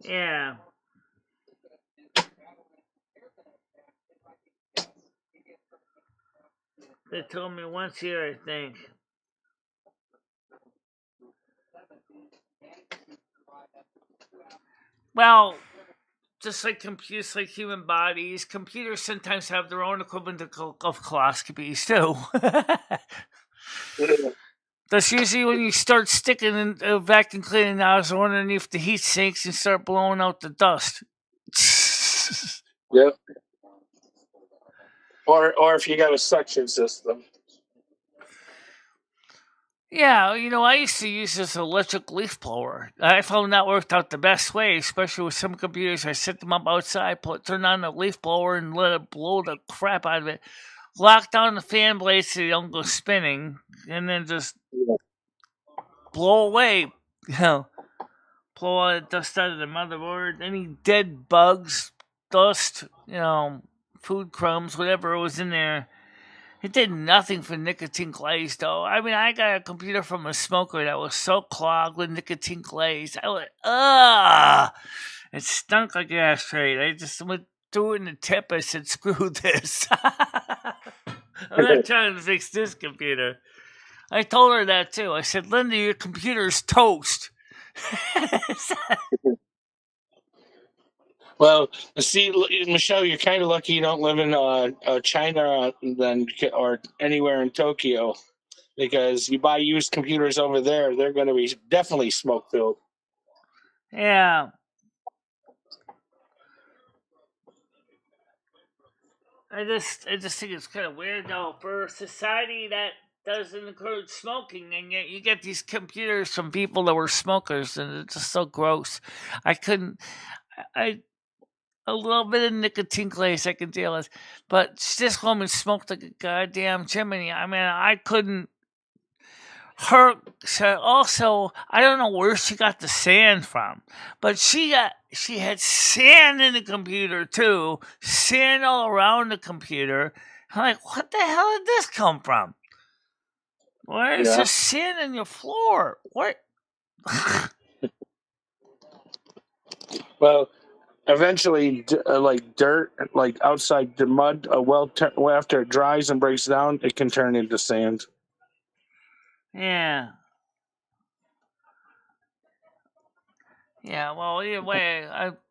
Yeah. They told me once here, I think. Well, just like computers, like human bodies, computers sometimes have their own equivalent of coloscopies too. That's usually when you start sticking in a vacuum cleaning nozzle underneath the heat sinks and start blowing out the dust. Yep. Or if you got a suction system. Yeah, I used to use this electric leaf blower. I found that worked out the best way, especially with some computers. I set them up outside, turn on the leaf blower, and let it blow the crap out of it. Lock down the fan blades so they don't go spinning, and then just blow away. Blow all the dust out of the motherboard. Any dead bugs, dust, food crumbs, whatever was in there. It did nothing for nicotine glaze, though. I mean, I got a computer from a smoker that was so clogged with nicotine glaze. I went, ugh! It stunk like an ashtray. I just went threw it in the tip. I said, screw this. I'm not trying to fix this computer. I told her that, too. I said, Linda, your computer's toast. Well, see, Michelle, you're kind of lucky you don't live in China or anywhere in Tokyo, because you buy used computers over there, they're going to be definitely smoke filled. Yeah. I just think it's kind of weird though for a society that doesn't encourage smoking, and yet you get these computers from people that were smokers, and it's just so gross. I couldn't. I a little bit of nicotine glaze I can deal with, but this woman smoked like a goddamn chimney. I mean, I couldn't. Her also, I don't know where she got the sand from, but she had sand in the computer too, sand all around the computer. I'm like, what the hell did this come from? Where is there sand in your floor? What? Well, eventually, like dirt, like outside the mud, after it dries and breaks down, it can turn into sand. Yeah. Yeah, well, either way,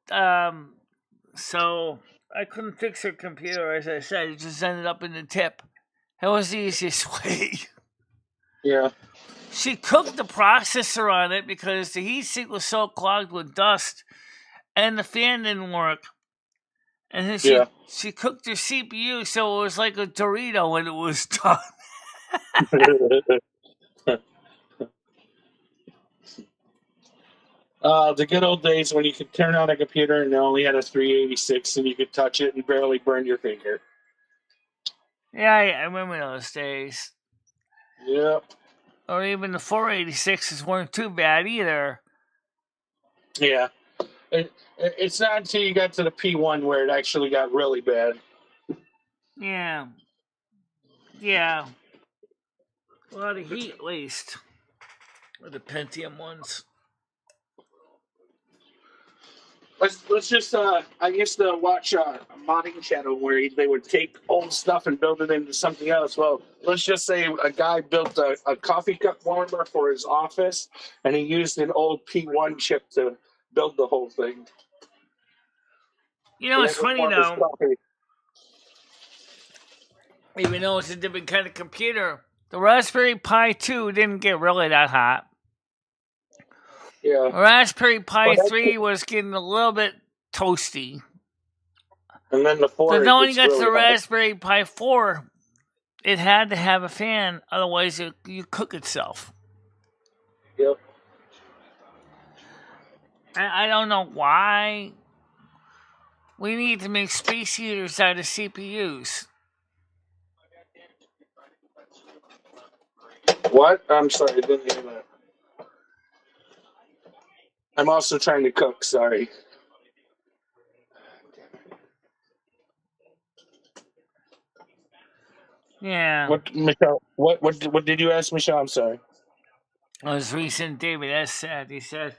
So I couldn't fix her computer, as I said. It just ended up in the tip. That was the easiest way. Yeah. She cooked the processor on it because the heatsink was so clogged with dust, and the fan didn't work. And then she cooked her CPU, so it was like a Dorito when it was done. The good old days when you could turn on a computer and it only had a 386 and you could touch it and barely burn your finger. Yeah, I remember those days. Yep. Or even the 486s weren't too bad either. Yeah. It's not until you got to the P1 where it actually got really bad. Yeah. Yeah. A lot of heat waste with the Pentium ones. Let's just I used to watch a modding channel where they would take old stuff and build it into something else. Well, let's just say a guy built a coffee cup warmer for his office, and he used an old P1 chip to build the whole thing. You know, it's funny though. Even though it's a different kind of computer, the Raspberry Pi 2 didn't get really that hot. Yeah. Raspberry Pi 3 was getting a little bit toasty. And then the 4. But then when you got to the Raspberry Pi 4, it had to have a fan, otherwise it cook itself. Yep. I don't know why. We need to make space heaters out of CPUs. What? I'm sorry, I didn't hear that. I'm also trying to cook, sorry. Yeah. What, Michelle? What did you ask, Michelle? I'm sorry. It was recent. David S. said. He said,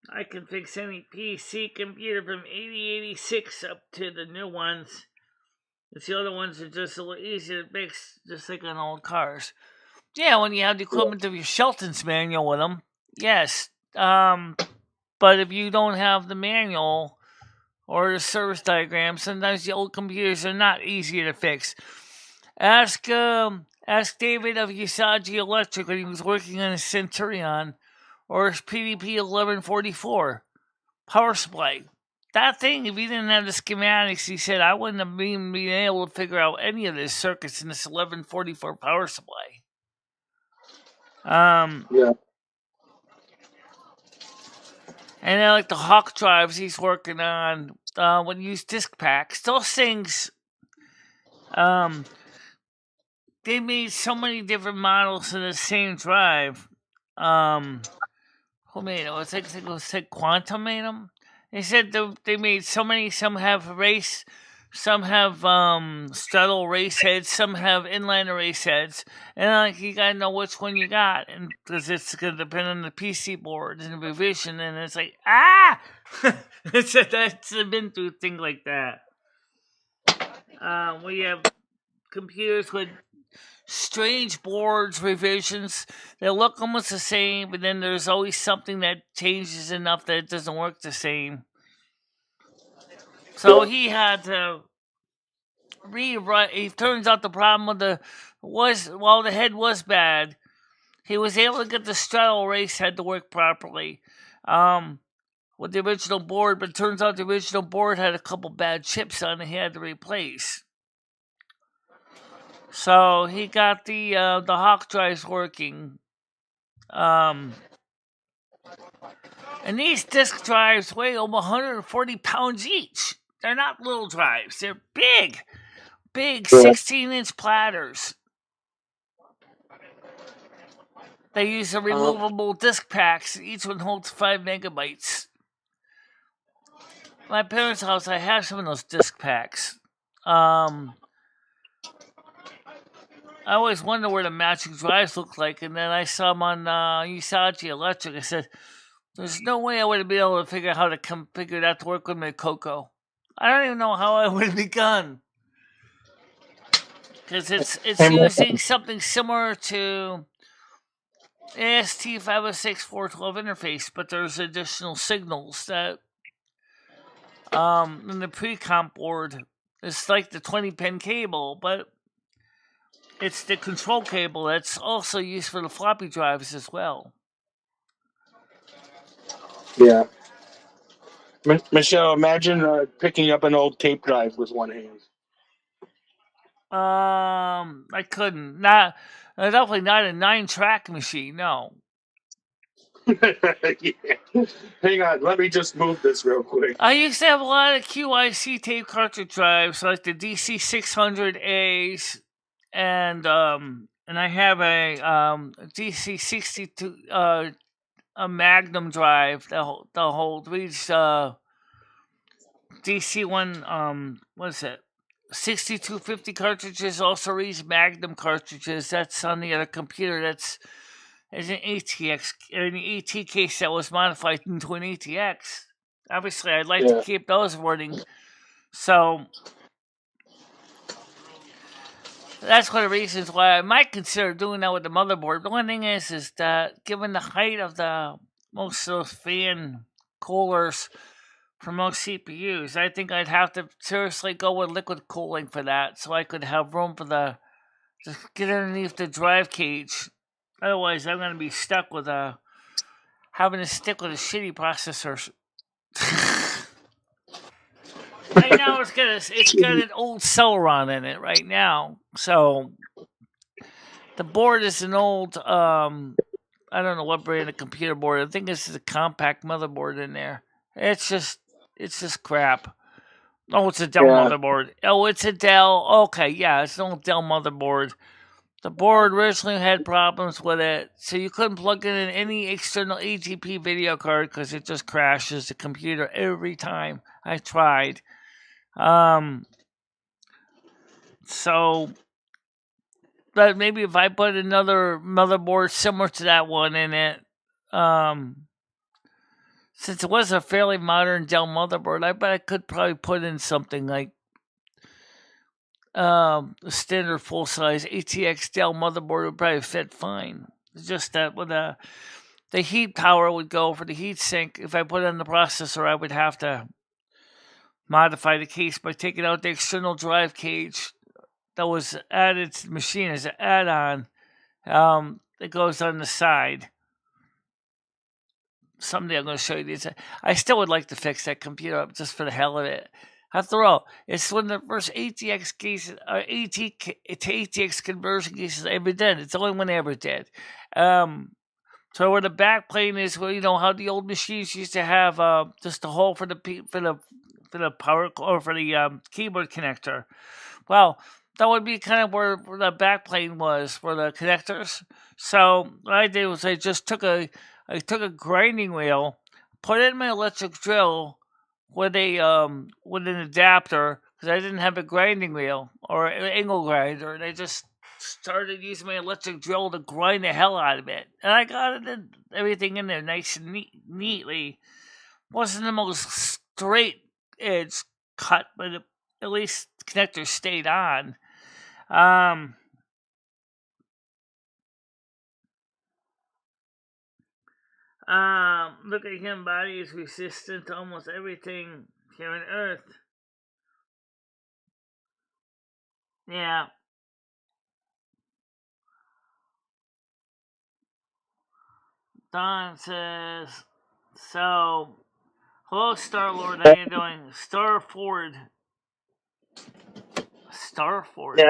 "I can fix any PC computer from 8086 up to the new ones. It's the other ones are just a little easier to fix, just like on old cars. Yeah, when you have the equipment of your Shelton's manual with them, yes. But if you don't have the manual or the service diagram, sometimes the old computers are not easy to fix. Ask David of Yusagi Electric when he was working on his Centurion or his PDP 1144 power supply. That thing, if he didn't have the schematics, he said, I wouldn't have been able to figure out any of the circuits in this 1144 power supply. Yeah. And then, like the Hawk drives he's working on, when you use disk packs, those things, they made so many different models in the same drive. Who made it? I think it was Quantum made them. They said they made so many. Some have race, some have straddle race heads, some have inline race heads, and like you gotta know which one you got, and because it's gonna depend on the PC board and the revision, and it's like that's been through things like that. We have computers with strange boards, revisions. They look almost the same, but then there's always something that changes enough that it doesn't work the same. So he had to rewrite. It turns out the problem with the head was bad, he was able to get the straddle race head to work properly with the original board, but it turns out the original board had a couple bad chips on it he had to replace. So he got the Hawk drives working. And these disk drives weigh over 140 pounds each. They're not little drives. They're big 16-inch platters. They use a removable disk packs. Each one holds 5 megabytes. My parents' house, I have some of those disk packs. I always wonder what the matching drives look like, and then I saw them on Yusagi Electric. I said, there's no way I would have been able to figure out how to configure that to work with my Coco. I don't even know how I would have begun. Because it's using something similar to AST 506 412 interface, but there's additional signals that And the pre-comp board is like the 20-pin cable, but it's the control cable that's also used for the floppy drives as well. Yeah. Michelle, imagine picking up an old tape drive with one hand. I couldn't. Not definitely not a 9-track machine. No. Yeah. Hang on, let me just move this real quick. I used to have a lot of QIC tape cartridge drives, like the DC600As, and I have a DC62 a Magnum drive that reads DC1 what is it? 6250 cartridges, also reads Magnum cartridges. That's on the other computer. That's an ATX, an AT case that was modified into an ATX. Obviously, I'd like to keep those running. So that's one of the reasons why I might consider doing that with the motherboard. The one thing is that given the height of most of those fan coolers for most CPUs, I think I'd have to seriously go with liquid cooling for that, so I could have room for to get underneath the drive cage. Otherwise, I'm going to be stuck with having to stick with a shitty processor. Right now, it's got an old Celeron in it right now, so the board is an old I don't know what brand of computer board. I think this is a compact motherboard in there. It's just crap. Oh, it's a Dell motherboard. Oh, it's a Dell. Okay, yeah, it's an old Dell motherboard. The board originally had problems with it, so you couldn't plug in any external AGP video card because it just crashes the computer every time I tried. So, but maybe if I put another motherboard similar to that one in it, since it was a fairly modern Dell motherboard, I bet I could probably put in something like a standard full-size ATX Dell motherboard would probably fit fine. It's just that with the heat power would go for the heat sink. If I put it in the processor, I would have to modify the case by taking out the external drive cage that was added to the machine as an add-on. That goes on the side. Someday I'm going to show you these. I still would like to fix that computer up just for the hell of it. After all, it's one of the first ATX cases, ATX conversion cases I ever did. It's the only one I ever did. So where the back plane is, where how the old machines used to have just a hole for the power or for the keyboard connector. Well, that would be kind of where the back plane was for the connectors. So what I did was I just took a grinding wheel, put it in my electric drill with an adapter because I didn't have a grinding wheel or an angle grinder, and I just started using my electric drill to grind the hell out of it, and I got everything in there nice and neatly. Wasn't the most straight edge cut, but at least the connector stayed on. Look at him. Body is resistant to almost everything here on Earth. Yeah. Don says, so, hello, Star-Lord. How you doing? Starford. Yeah.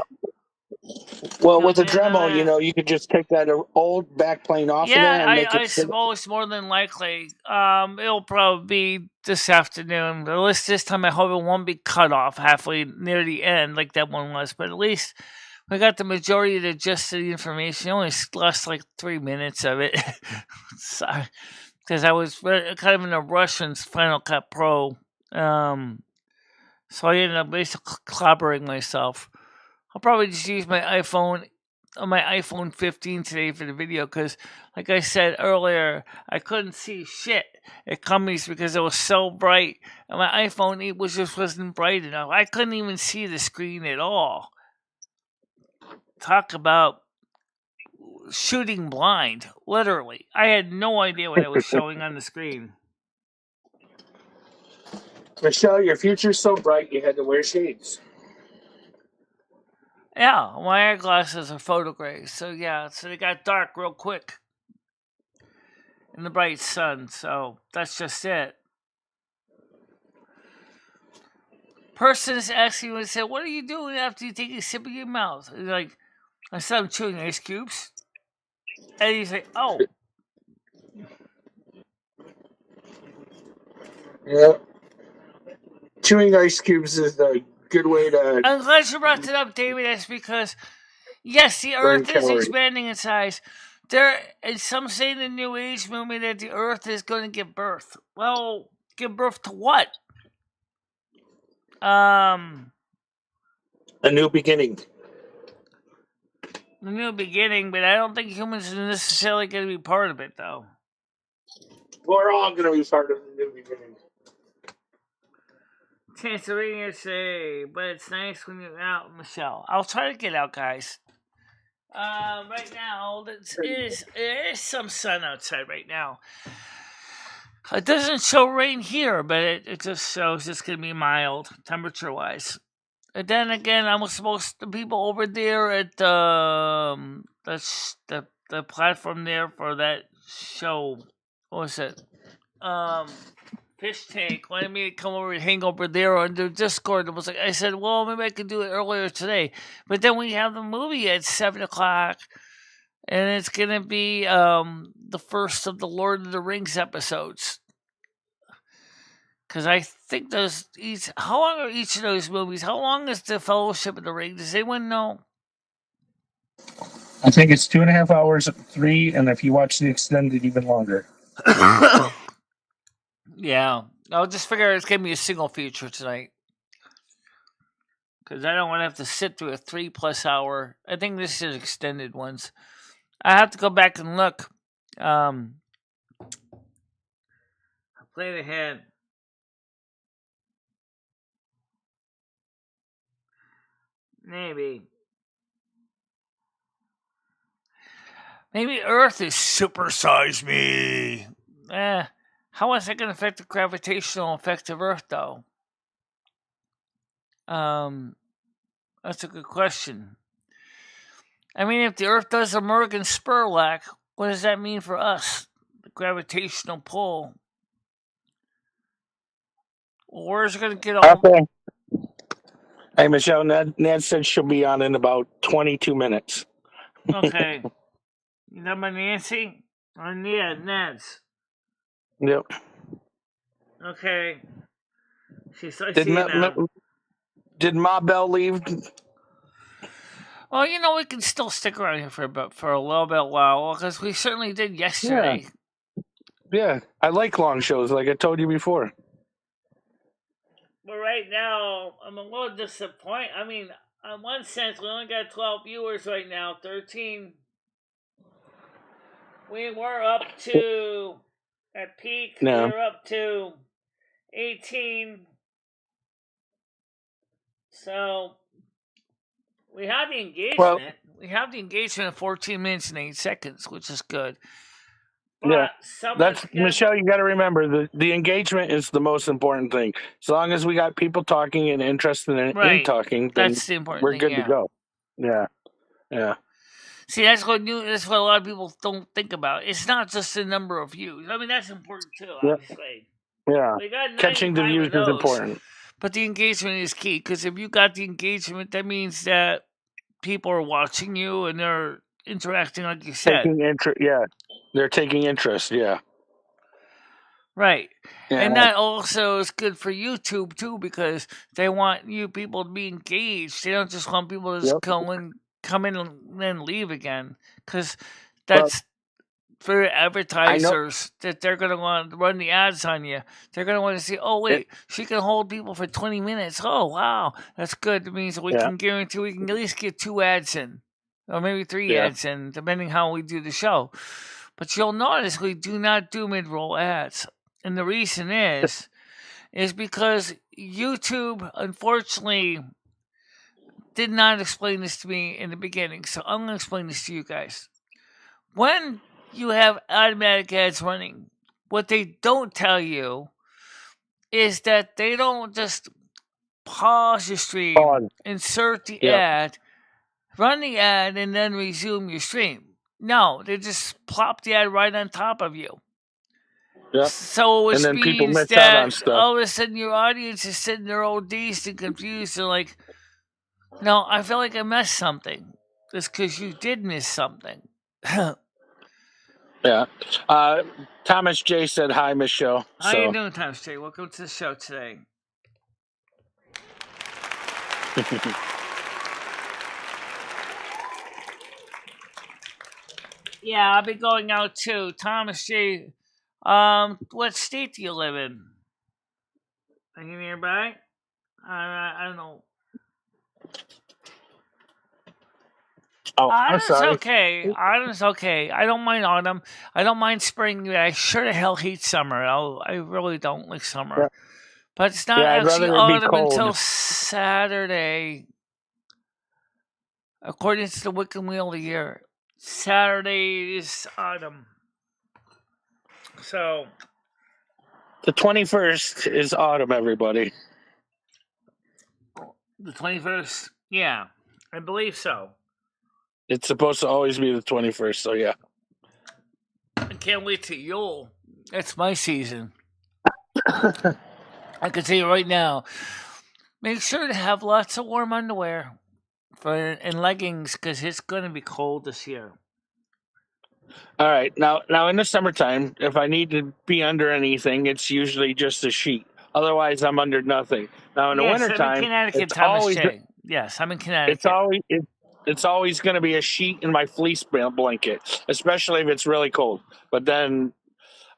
Well, with a Dremel, you could just take that old backplane off of there and make it. I suppose more than likely, it'll probably be this afternoon. At least this time, I hope it won't be cut off halfway near the end like that one was. But at least we got the majority of the gist of the information. Only lost like 3 minutes of it, because I was kind of in a rush in Final Cut Pro. So I ended up basically clobbering myself. I'll probably just use my iPhone 15 today for the video because, like I said earlier, I couldn't see shit at Cummings because it was so bright, and my iPhone 8 wasn't bright enough. I couldn't even see the screen at all. Talk about shooting blind, literally. I had no idea what I was showing on the screen. Michelle, your future's so bright you had to wear shades. Yeah, my eyeglasses are photographs, so yeah, so they got dark real quick in the bright sun, so that's just it. Person is asking me, say, what are you doing after you take a sip of your mouth? He's like, I said I'm chewing ice cubes. And he's like, oh. Yeah. Chewing ice cubes is a good way to I'm glad you brought it up, David. That's because, yes, the burn Earth is calories. expanding in size. There, and some say in the New Age movement that the Earth is going to give birth. Well, give birth to what? A new beginning. A new beginning, but I don't think humans are necessarily going to be part of it, though. We're all going to be part of the new beginning. Tanzania say, but it's nice when you're out, Michelle. I'll try to get out, guys. Right now, it is some sun outside right now. It doesn't show rain here, but it just shows it's going to be mild, temperature-wise. And then again, I'm supposed to people over there at the platform there for that show. What was it? Fish Tank wanted me to come over and hang over there on their Discord. And was like, I said, well, maybe I could do it earlier today. But then we have the movie at 7:00, and it's gonna be the first of the Lord of the Rings episodes. Because I think how long are each of those movies? How long is the Fellowship of the Ring? Does anyone know? I think it's 2.5 hours at 3, and if you watch the extended, even longer. Yeah, I'll just figure it's gonna be a single feature tonight. Because I don't want to have to sit through a 3+ hour. I think this is extended ones. I have to go back and look. I played ahead. Maybe Earth is supersize me. How is that going to affect the gravitational effect of Earth, though? That's a good question. I mean, if the Earth does a Morgan Spurlock, what does that mean for us? The gravitational pull. Well, where's it going to get all? Okay. Hey, Michelle, Ned said she'll be on in about 22 minutes. Okay. You know my Nancy? Oh, yeah, Ned's. Yep. Okay. Did Ma Bell leave? Well, we can still stick around here for a little bit while, because we certainly did yesterday. Yeah, I like long shows, like I told you before. But right now, I'm a little disappointed. I mean, in one sense, we only got 12 viewers right now, 13. We were up to, at peak, we were up to 18. So, we have the engagement. Well, we have the engagement of 14 minutes and 8 seconds, which is good. But that's Michelle. You got to remember the engagement is the most important thing. As long as we got people talking and interested in talking, then that's the important we're thing, good to go. Yeah. See, that's what a lot of people don't think about. It's not just the number of views. I mean, that's important too, obviously. Yeah. Catching the views is important. But the engagement is key, because if you got the engagement, that means that people are watching you and they're interacting, like you said. They're taking interest, Right. Yeah. And that also is good for YouTube, too, because they want you people to be engaged. They don't just want people to just come in and then leave again. Because that's for advertisers, that they're going to want to run the ads on you. They're going to want to see, oh, wait, she can hold people for 20 minutes. Oh, wow. That's good. It means we can guarantee we can at least get 2 ads in. Or maybe 3 ads in, depending how we do the show. But you'll notice we do not do mid-roll ads. And the reason is because YouTube, unfortunately, did not explain this to me in the beginning. So I'm going to explain this to you guys. When you have automatic ads running, what they don't tell you is that they don't just pause your stream, insert the ad, run the ad, and then resume your stream. No, they just plop the ad right on top of you. Yep. So which and then people means miss out that on stuff. all of a sudden your audience is sitting there all dazed and confused. They're like, no, I feel like I missed something. It's because you did miss something. Yeah. Thomas J said hi, Michelle. How you doing, Thomas J? Welcome to the show today. Yeah, I'll be going out too. Thomas J, what state do you live in? Are you nearby? I don't know. Oh, I'm sorry. Okay. Autumn's okay. I don't mind autumn. I don't mind spring. I sure the hell hate summer. I really don't like summer. Yeah. But it's not I'd actually rather it be autumn cold. until Saturday. According to the Wiccan Wheel of the Year. Saturday is autumn. So the 21st is autumn, everybody. The 21st? Yeah, I believe so. It's supposed to always be the 21st, so yeah. I can't wait till Yule. That's my season. I can tell you right now, make sure to have lots of warm underwear and leggings because it's going to be cold this year. All right. Now in the summertime, if I need to be under anything, it's usually just a sheet. Otherwise, I'm under nothing. Now in the wintertime, I'm in Connecticut, it's Thomas always J. Yes, I'm in Connecticut. It's always going to be a sheet in my fleece blanket, especially if it's really cold. But then,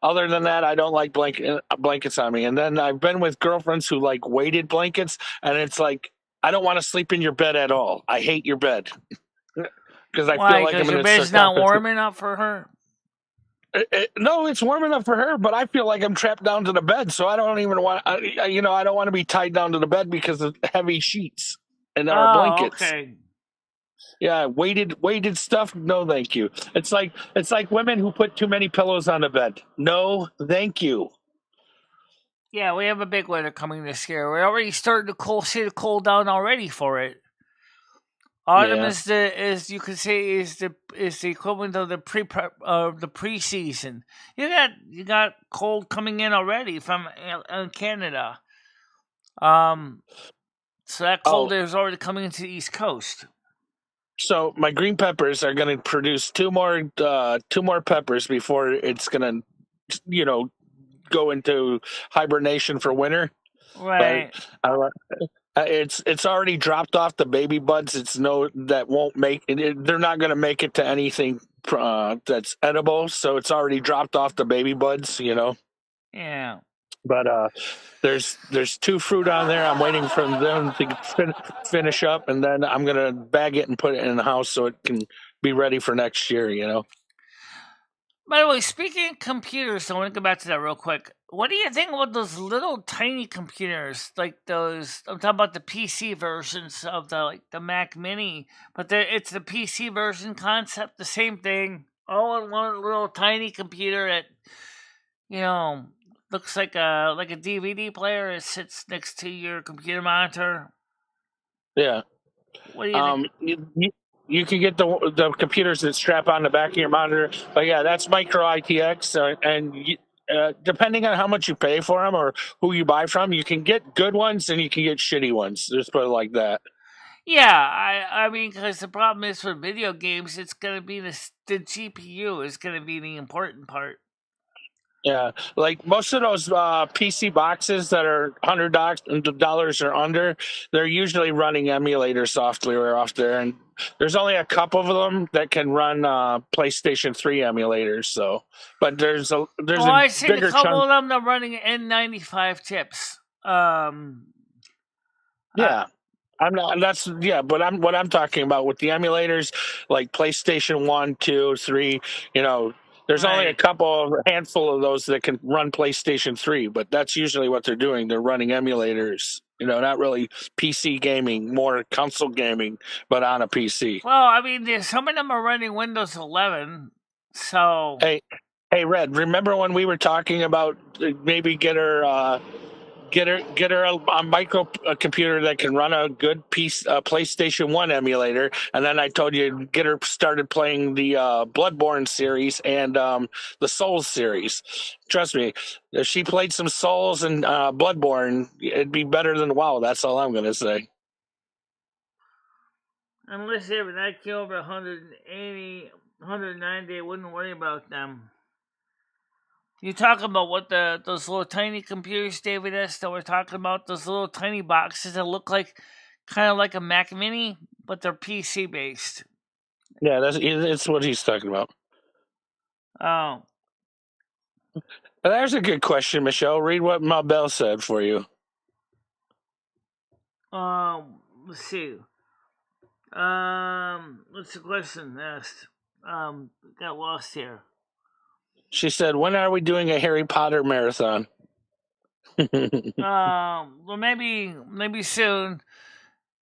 other than that, I don't like blankets on me. And then I've been with girlfriends who like weighted blankets, and it's like I don't want to sleep in your bed at all. I hate your bed because I feel like I'm in your bed's not warm enough for her. No, it's warm enough for her, but I feel like I'm trapped down to the bed, so I don't even want. I don't want to be tied down to the bed because of heavy sheets and our blankets. Okay. Yeah, weighted stuff. No, thank you. It's like women who put too many pillows on the bed. No, thank you. Yeah, we have a big winter coming this year. We're already starting to see the cold down already for it. Autumn is you could say is the equivalent of the preseason. You got cold coming in already from Canada. So that cold is already coming into the East Coast. So my green peppers are going to produce two more peppers before it's going to, go into hibernation for winter. Right. But it's already dropped off the baby buds. That won't make it. They're not going to make it to anything that's edible. So it's already dropped off the baby buds. Yeah. But there's two fruit on there. I'm waiting for them to finish up, and then I'm gonna bag it and put it in the house so it can be ready for next year. By the way, speaking of computers, I want to go back to that real quick. What do you think about those little tiny computers, like those? I'm talking about the PC versions of the Mac Mini, but it's the PC version concept, the same thing, all in one little tiny computer that looks like a DVD player. It sits next to your computer monitor. Yeah. What do you think? You can get the computers that strap on the back of your monitor, but yeah, that's micro ITX, and depending on how much you pay for them or who you buy from, you can get good ones and you can get shitty ones. Just put it like that. Yeah, I mean, because the problem is for video games, it's going to be the GPU is going to be the important part. Yeah, like most of those PC boxes that are $100 or under, they're usually running emulator software off there, and there's only a couple of them that can run PlayStation 3 emulators. So, but there's a I see bigger a couple chunk. of them that are running N95 chips. Yeah. I'm not. That's but what I'm talking about with the emulators, like PlayStation 1, 2, 3. There's only a handful of those that can run PlayStation 3, but that's usually what they're doing. They're running emulators. Not really PC gaming, more console gaming, but on a PC. Well, I mean, some of them are running Windows 11. So hey, Red, remember when we were talking about maybe get her Get her a micro computer that can run a good PlayStation 1 emulator, and then I told you get her started playing the Bloodborne series and the Souls series. Trust me, if she played some Souls and Bloodborne, it'd be better than WoW. That's all I'm gonna say. Unless they have an IQ over 180, 190, I wouldn't worry about them. You talk about what those little tiny computers, David S. that we're talking about, those little tiny boxes that look like kind of like a Mac Mini, but they're PC based. Yeah, it's what he's talking about. Oh, there's a good question, Michelle. Read what Mabel said for you. let's see. What's the question asked? Got lost here. She said, "When are we doing a Harry Potter marathon?" Well, maybe soon,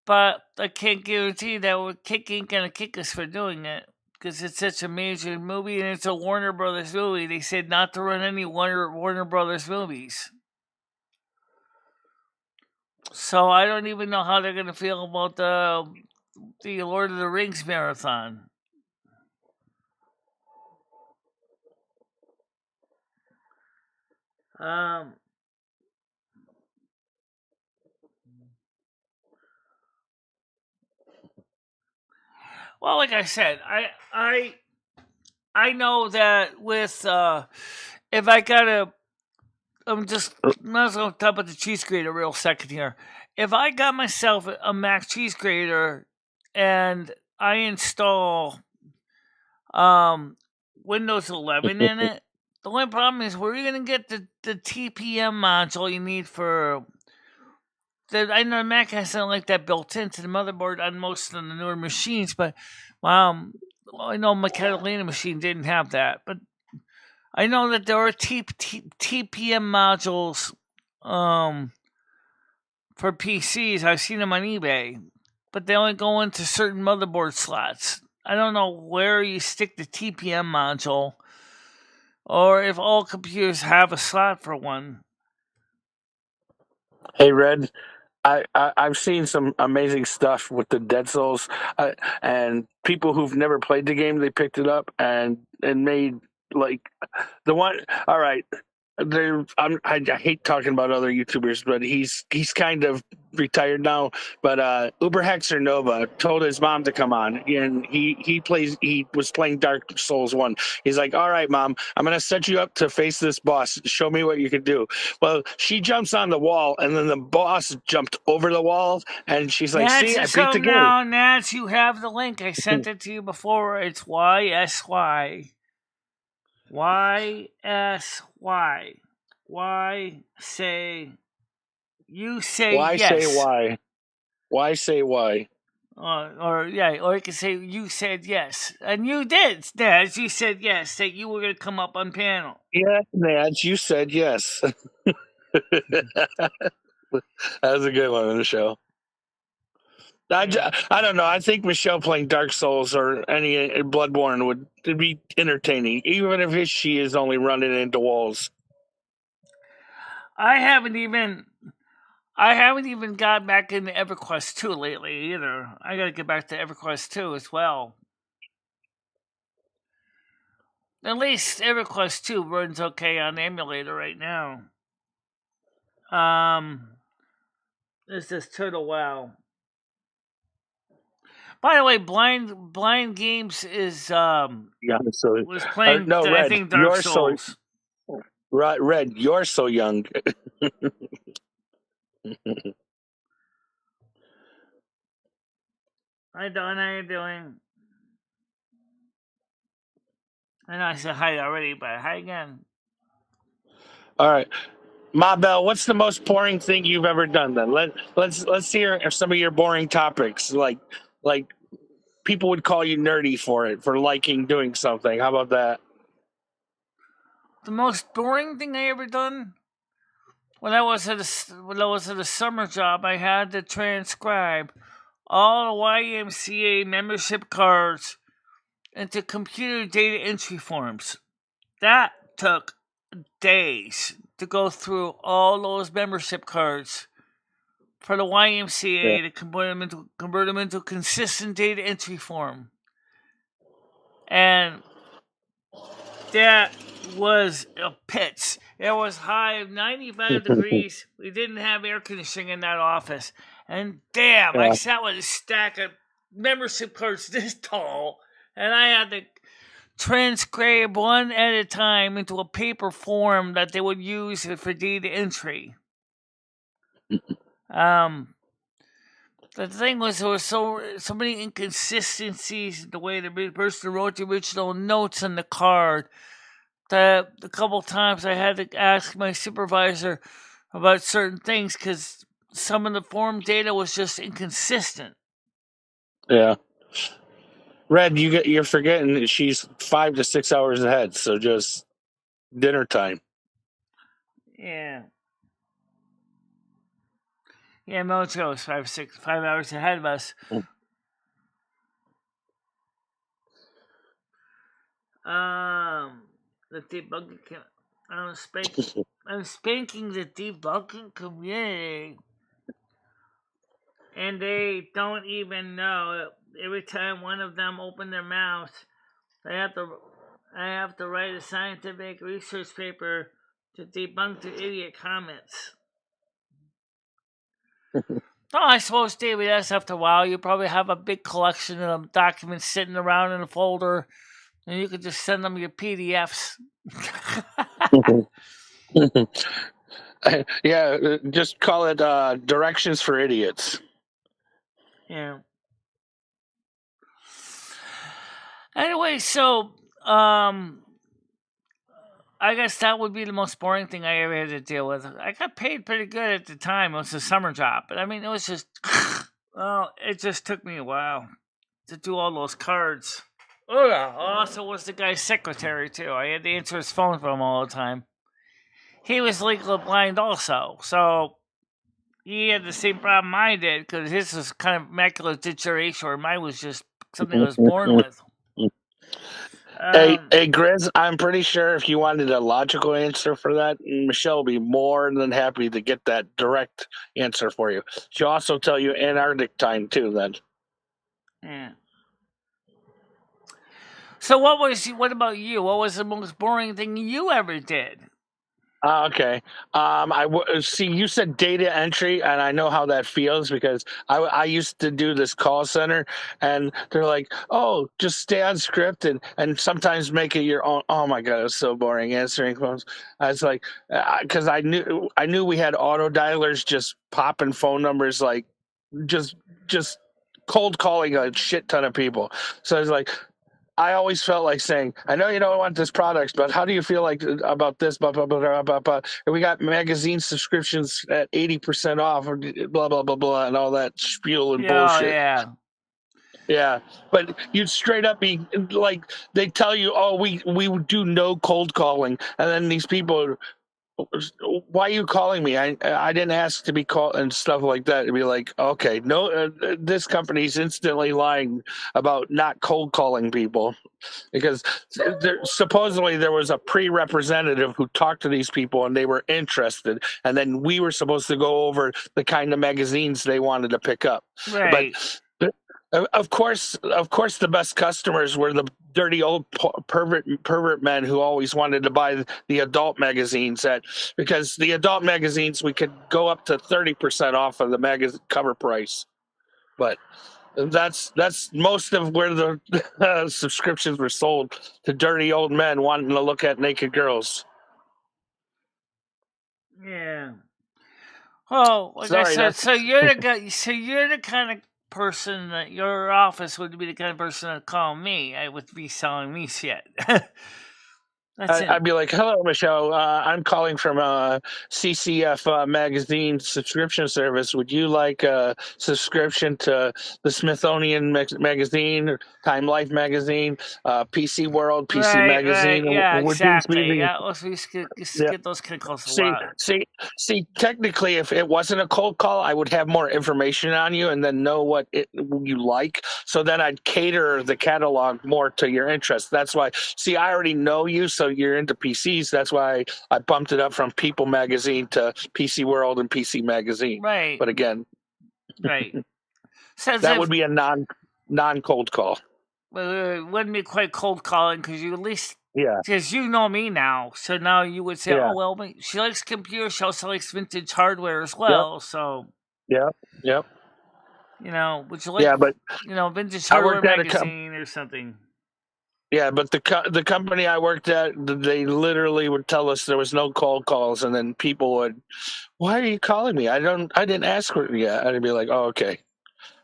but I can't guarantee that Kick ain't gonna kick us for doing it because it's such a major movie and it's a Warner Brothers movie. They said not to run any Warner Brothers movies. So I don't even know how they're gonna feel about the Lord of the Rings marathon. Well, like I said, I know that with if I gotta, I'm just not going to talk about the cheese grater real second here. If I got myself a Mac cheese grater and I install Windows 11 in it, the only problem is where are you going to get the TPM module you need for. I know Mac has something like that built into the motherboard on most of the newer machines, but I know MicheleMarieDalene machine didn't have that. But I know that there are TPM modules for PCs. I've seen them on eBay, but they only go into certain motherboard slots. I don't know where you stick the TPM module, or if all computers have a slot for one. Hey, Red. I've seen some amazing stuff with the Dead Souls, and people who've never played the game, they picked it up and made like the one. All right, I hate talking about other YouTubers, but he's kind of retired now. But Uber Hexer Nova told his mom to come on, and he was playing Dark Souls 1. He's like, "All right, Mom, I'm gonna set you up to face this boss. Show me what you can do." Well, she jumps on the wall, and then the boss jumped over the wall, and she's like, "See, I beat the game." Now, Nats, you have the link. I sent it to you before. It's YSY. YSY. Why say you say why yes? Say why? Why say why? Or you can say you said yes, and you did. Nats, you said yes that you were going to come up on panel. Yeah, Nats, you said yes. That was a good one on the show. I don't know. I think Michelle playing Dark Souls or any Bloodborne would be entertaining, even if she is only running into walls. I haven't even got back into EverQuest 2 lately either. I got to get back to EverQuest 2 as well. At least EverQuest 2 runs okay on the emulator right now. It's just Turtle Wow. By the way, Blind Games is was playing no, Red, I think Dark Souls. Red, you're so young. Hi Don, how you doing? I know I said hi already, but hi again. All right. Mabel, what's the most boring thing you've ever done then? Let's hear some of your boring topics. Like people would call you nerdy for liking doing something. How about that? The most boring thing I ever done? When I was at a summer job, I had to transcribe all the YMCA membership cards into computer data entry forms. That took days. to go through all those membership cards for the YMCA to convert them into consistent data entry form. And that was a pitch. It was high of 95 degrees. We didn't have air conditioning in that office. And damn, I sat with a stack of membership cards this tall, and I had to transcribe one at a time into a paper form that they would use for data entry. The thing was, there were so many inconsistencies in the way the person wrote the original notes on the card that a couple times I had to ask my supervisor about certain things because some of the form data was just inconsistent. Yeah. Red, you're forgetting that she's 5 to 6 hours ahead, so just dinner time. Yeah. Yeah, Mojo is 5 hours ahead of us. The debunking. I'm spanking the debunking community, and they don't even know. Every time one of them open their mouth, I have to write a scientific research paper to debunk the idiot comments. Oh, I suppose, David, that's after a while. You probably have a big collection of documents sitting around in a folder, and you could just send them your PDFs. Yeah, just call it Directions for Idiots. Yeah. Anyway, so I guess that would be the most boring thing I ever had to deal with. I got paid pretty good at the time. It was a summer job. But I mean, it was just, well, it just took me a while to do all those cards. Oh, yeah. I also was the guy's secretary, too. I had to answer his phone for him all the time. He was legally blind also. So he had the same problem I did because his was kind of macular degeneration, or mine was just something I was born with. Hey, Grizz, I'm pretty sure if you wanted a logical answer for that, Michelle will be more than happy to get that direct answer for you. She'll also tell you Antarctic time, too, then. Yeah. So what about you? What was the most boring thing you ever did? Okay. See, you said data entry, and I know how that feels because I used to do this call center, and they're like, "Oh, just stay on script and sometimes make it your own." Oh my god, it was so boring answering phones. I was like, because I knew we had auto dialers just popping phone numbers like just cold calling a shit ton of people. So I was like, I always felt like saying, I know you don't want this product, but how do you feel like about this? Blah, blah, blah, blah, blah, blah. And we got magazine subscriptions at 80% off, or blah, blah, blah, blah, and all that spiel and bullshit. Yeah. Yeah. But you'd straight up be like, they tell you, oh, we do no cold calling. And then these people, why are you calling me? I didn't ask to be called and stuff like that. It'd be like, okay, no, this company's instantly lying about not cold calling people because supposedly there was a pre-representative who talked to these people and they were interested, and then we were supposed to go over the kind of magazines they wanted to pick up. Right. But of course, the best customers were the dirty old pervert men who always wanted to buy the adult magazines because the adult magazines we could go up to 30% off of the magazine cover price, but that's most of where the subscriptions were sold to dirty old men wanting to look at naked girls. Yeah. Oh, like Sorry, I said, so you're the guy. So you're the kind of person that your office would be the kind of person that call me. I would be selling me shit. I'd be like, "Hello, Michelle. I'm calling from a CCF magazine subscription service. Would you like a subscription to the Smithsonian magazine, Time Life magazine, PC World, PC magazine? Right, yeah, would exactly. Yeah, we get those kind of calls a lot. See. Technically, if it wasn't a cold call, I would have more information on you and then know what you like. So then I'd cater the catalog more to your interests. That's why. See, I already know you, so so you're into PCs. That's why I bumped it up from People Magazine to PC World and PC Magazine. Right. But again, right. So that would be a non cold call. It wouldn't be quite cold calling because you at least, Yeah, because you know me now. So now you would say, Yeah. oh, well, she likes computers. She also likes vintage hardware as well. So, yep. you know, would you like, Yeah, but vintage I hardware worked at a magazine or something? Yeah, but the company I worked at, they literally would tell us there was no cold calls, and then people would, why are you calling me? I didn't ask for it yet. I'd be like, oh, okay.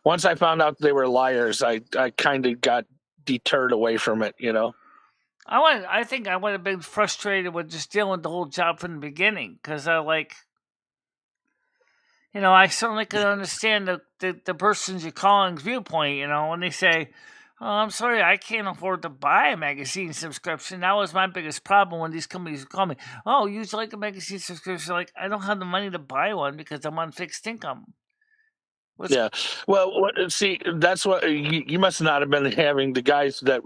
Once I found out they were liars, I kind of got deterred away from it, you know. I think I would have been frustrated with just dealing with the whole job from the beginning because I certainly could understand the person's you're calling's viewpoint, when they say, oh, I'm sorry, I can't afford to buy a magazine subscription. That was my biggest problem when these companies would call me. Oh, you'd like a magazine subscription? Like, I don't have the money to buy one because I'm on fixed income. Yeah. Well, see, that's what you must not have been having the guys that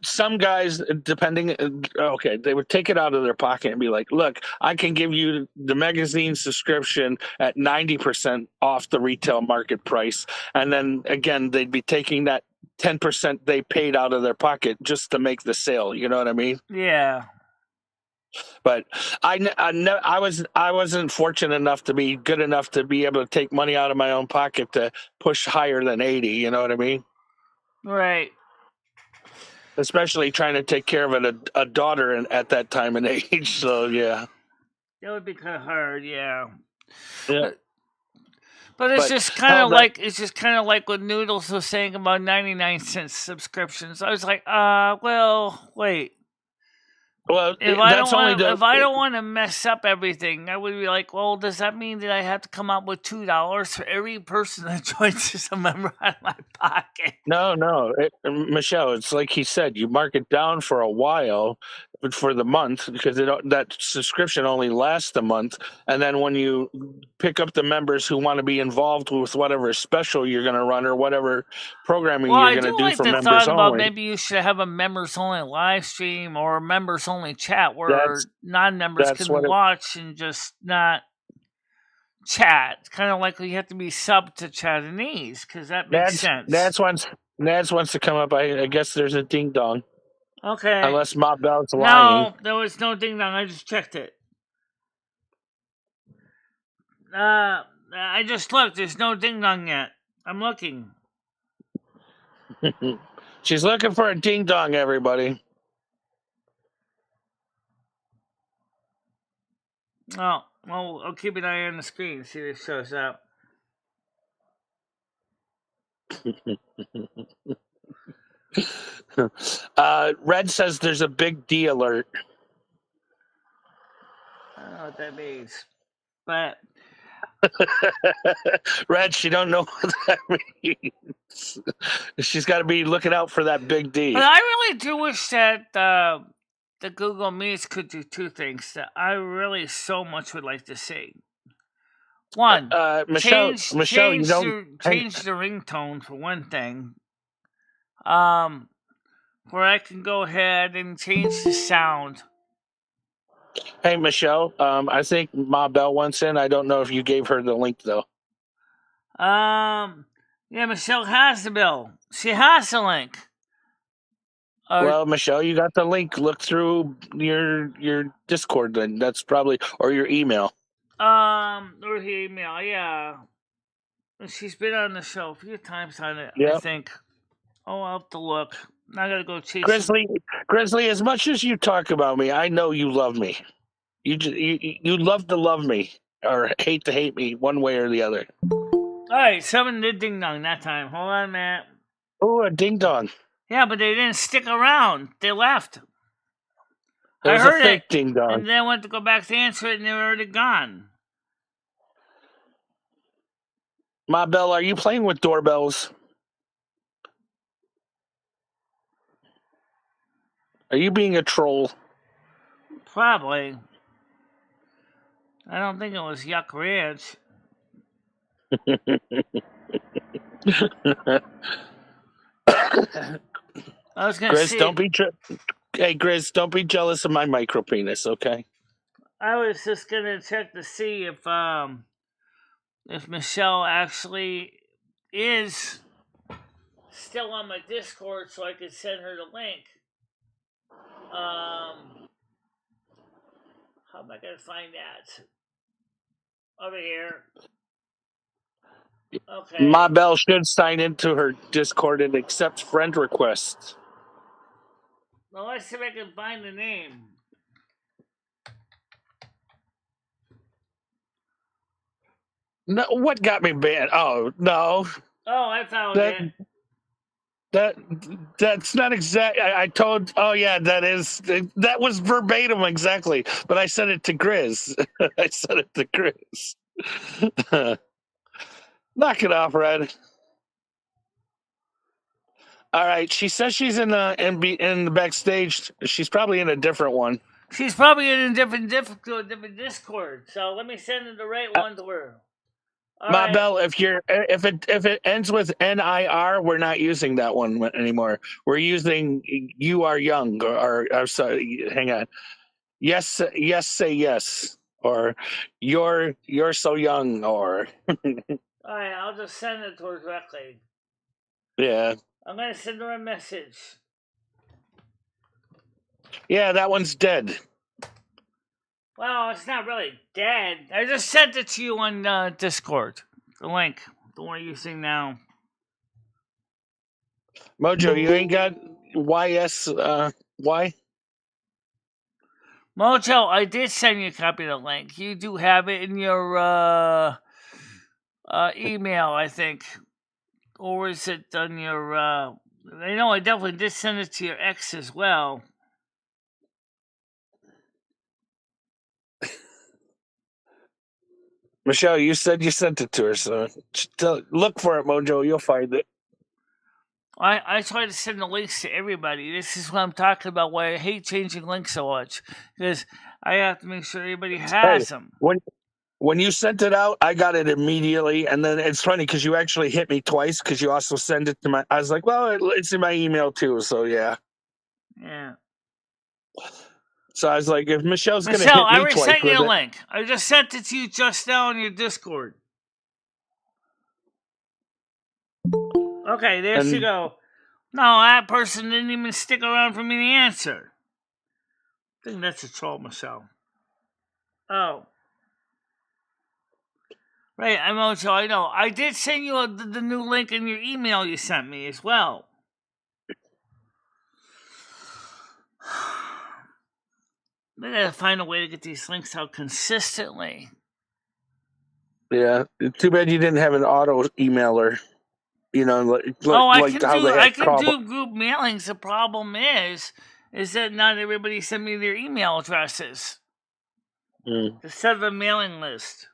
some guys, depending, okay, they would take it out of their pocket and be like, look, I can give you the magazine subscription at 90% off the retail market price. And then again, they'd be taking that 10% they paid out of their pocket just to make the sale. You know what I mean? Yeah. But I wasn't fortunate enough to be good enough to be able to take money out of my own pocket to push higher than 80. You know what I mean? Right. Especially trying to take care of a daughter at that time and age. So yeah, that would be kind of hard. Yeah. yeah. But it's just kind of like what Noodles was saying about 99-cent subscriptions. I was like, well, wait. Well, if I don't want to mess up everything, I would be like, well, does that mean that I have to come up with $2 for every person that joins as a member out of my pocket? No, Michelle, it's like he said, you mark it down for a while, for the month, because that subscription only lasts a month, and then when you pick up the members who want to be involved with whatever special you're going to run or whatever programming you're going to do for members only. Maybe you should have a members only live stream or a members only chat where non-members can watch and just not chat. It's kind of like you have to be sub to Chattanese because that makes sense. Nads wants to come up. I guess there's a ding dong. Okay. Unless Ma Bell's lying. No, there was no ding dong. I just checked it. I just looked. There's no ding dong yet. I'm looking. She's looking for a ding dong, everybody. Oh, well, I'll keep an eye on the screen, see if it shows up. Red says there's a big D alert. I don't know what that means, but Red, she don't know what that means. She's got to be looking out for that big D. But I really do wish that the Google Meets could do two things that I really so much would like to see. One, Michelle, change the ringtone for one thing. Where I can go ahead and change the sound. Hey, Michelle, I think Ma Bell wants in. I don't know if you gave her the link, though. Yeah, Michelle has the bill. She has the link. Well, Michelle, you got the link. Look through your Discord then. That's probably, or your email. Or the email, yeah. She's been on the show a few times on it, I think. Oh, I'll have to look. I gotta go chase Grizzly, as much as you talk about me, I know you love me. You love to love me or hate to hate me, one way or the other. All right, someone did ding dong that time. Hold on, Matt. Oh, a ding dong. Yeah, but they didn't stick around. They left. It was a fake ding dong. And then I went to go back to answer it, and they were already gone. Ma Bell, are you playing with doorbells? Are you being a troll? Probably. I don't think it was Yuck Ranch. I was gonna Chris, see. don't be Hey, Grizz, don't be jealous of my micro penis, okay? I was just gonna check to see if Michelle actually is still on my Discord, so I could send her the link. How am I gonna find that? Over here. Okay. Ma Bell should sign into her Discord and accept friend requests. Well, let's see if I can find the name. No, what got me banned? Oh no. Oh, I found it. That's not exact. I told. Oh yeah, that was verbatim exactly. But I sent it to Grizz. I sent it to Grizz. Knock it off, Red. All right. She says she's in the backstage. She's probably in a different one. She's probably in a different Discord. So let me send the right one to her. Ma Bell, if it ends with NIR, we're not using that one anymore. We're using "You Are Young" or sorry, hang on. Yes, say yes, or you're so young, or all right, I'll just send it to her directly. Yeah. I'm gonna send her a message. Yeah, that one's dead. Well, it's not really dead. I just sent it to you on Discord. The link, the one you're using now. Mojo, you ain't got Y? Mojo, I did send you a copy of the link. You do have it in your email, I think. Or is it on your I know I definitely did send it to your ex as well. Michelle, you said you sent it to her, so look for it, Mojo. You'll find it. I try to send the links to everybody. This is what I'm talking about. Why I hate changing links so much, because I have to make sure everybody has them. When you sent it out, I got it immediately, and then it's funny because you actually hit me twice because you also send it to my. I was like, well, it's in my email too, so yeah. Yeah. So I was like, if Michelle's going to Michelle, hit I me already twice sent you with a it, link. I just sent it to you just now on your Discord. Okay, there she go. No, that person didn't even stick around for me to answer. I think that's a troll, Michelle. Oh. Right, Mojo, I know. I did send you the new link in your email you sent me as well. We gotta find a way to get these links out consistently. Yeah, too bad you didn't have an auto emailer. You know, I can do group mailings. The problem is that not everybody sent me their email addresses. To set a mailing list.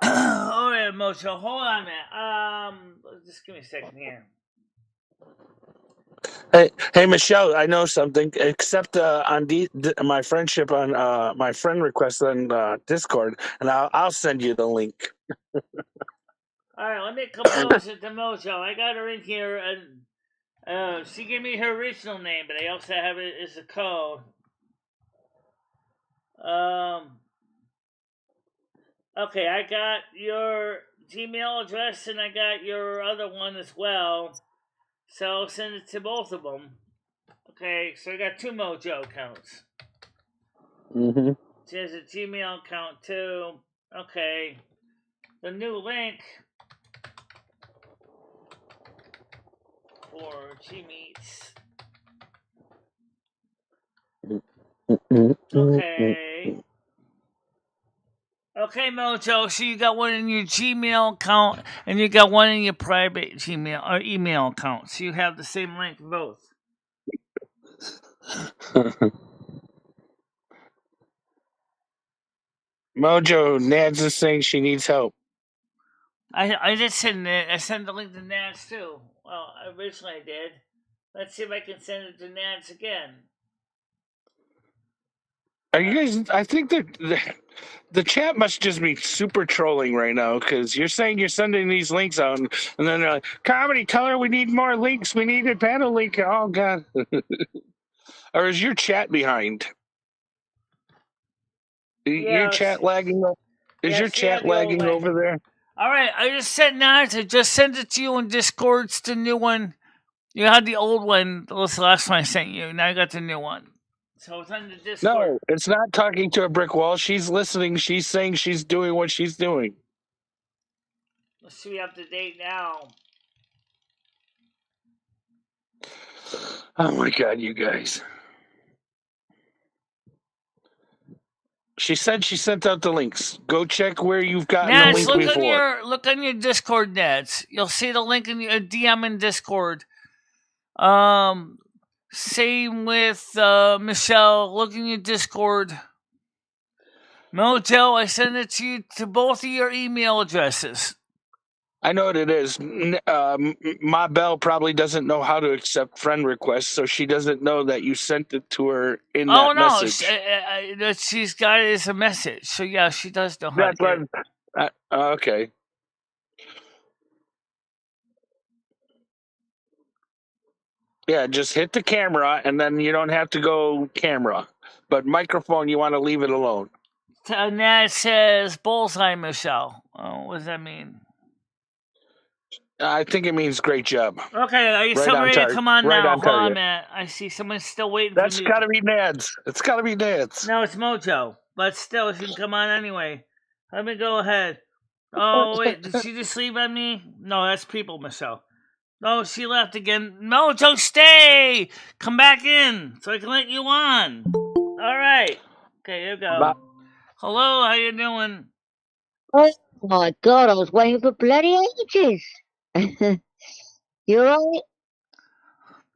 All right, Mojo, hold on a minute. Just give me a second here. Hey, Michelle, I know something. Accept on my friendship on my friend request on Discord, and I'll send you the link. All right, let me compose it to Mojo. I got her in here, and she gave me her original name, but I also have it as a code. Okay, I got your Gmail address, and I got your other one as well. So I'll send it to both of them. Okay, so I got two Mojo accounts. Mm-hmm. She has a Gmail account too. Okay. The new link for G-Meets. Okay. Okay, Mojo, so you got one in your Gmail account and you got one in your private Gmail or email account. So you have the same link for both. Mojo, Nads is saying she needs help. I did send it. I sent the link to NASQ too. Well, originally I did. Let's see if I can send it to NASQ again. Are you guys? I think that the chat must just be super trolling right now because you're saying you're sending these links out, and then they're like, "Comedy, tell her we need more links. We need a panel link." Oh god! Or is your chat behind? Your chat lagging? Is your chat lagging over there? All right, I just sent that. I just sent it to you in Discord. It's the new one. You had the old one. That was the last one I sent you. Now I got the new one. So it's on the Discord. No, it's not talking to a brick wall. She's listening. She's saying she's doing what she's doing. Let's see up to date now. Oh my god, you guys. She said she sent out the links. Go check where you've gotten the link before. Look on your Discord, Nats. You'll see the link in your DM in Discord. Same with Michelle. Look in your Discord. Motel, I sent it to you to both of your email addresses. I know what it is. Ma Bell probably doesn't know how to accept friend requests, so she doesn't know that you sent it to her in that message. She's got it as a message. So yeah, she does know how to get it. Okay. Yeah, just hit the camera, and then you don't have to go camera. But microphone, you want to leave it alone. And that says bullseye, Michelle. Oh, what does that mean? I think it means great job. Okay, are you still ready to come on now? Hold on a minute. I see someone's still waiting for me. That's got to be Nads. It's got to be Nads. No, it's Mojo. But still, she can come on anyway. Let me go ahead. Oh, wait. Did she just leave on me? No, that's people, Michelle. No, she left again. Mojo, stay! Come back in so I can let you on. All right. Okay, here we go. Bye. Hello, how you doing? Oh, my God. I was waiting for bloody ages. You alright?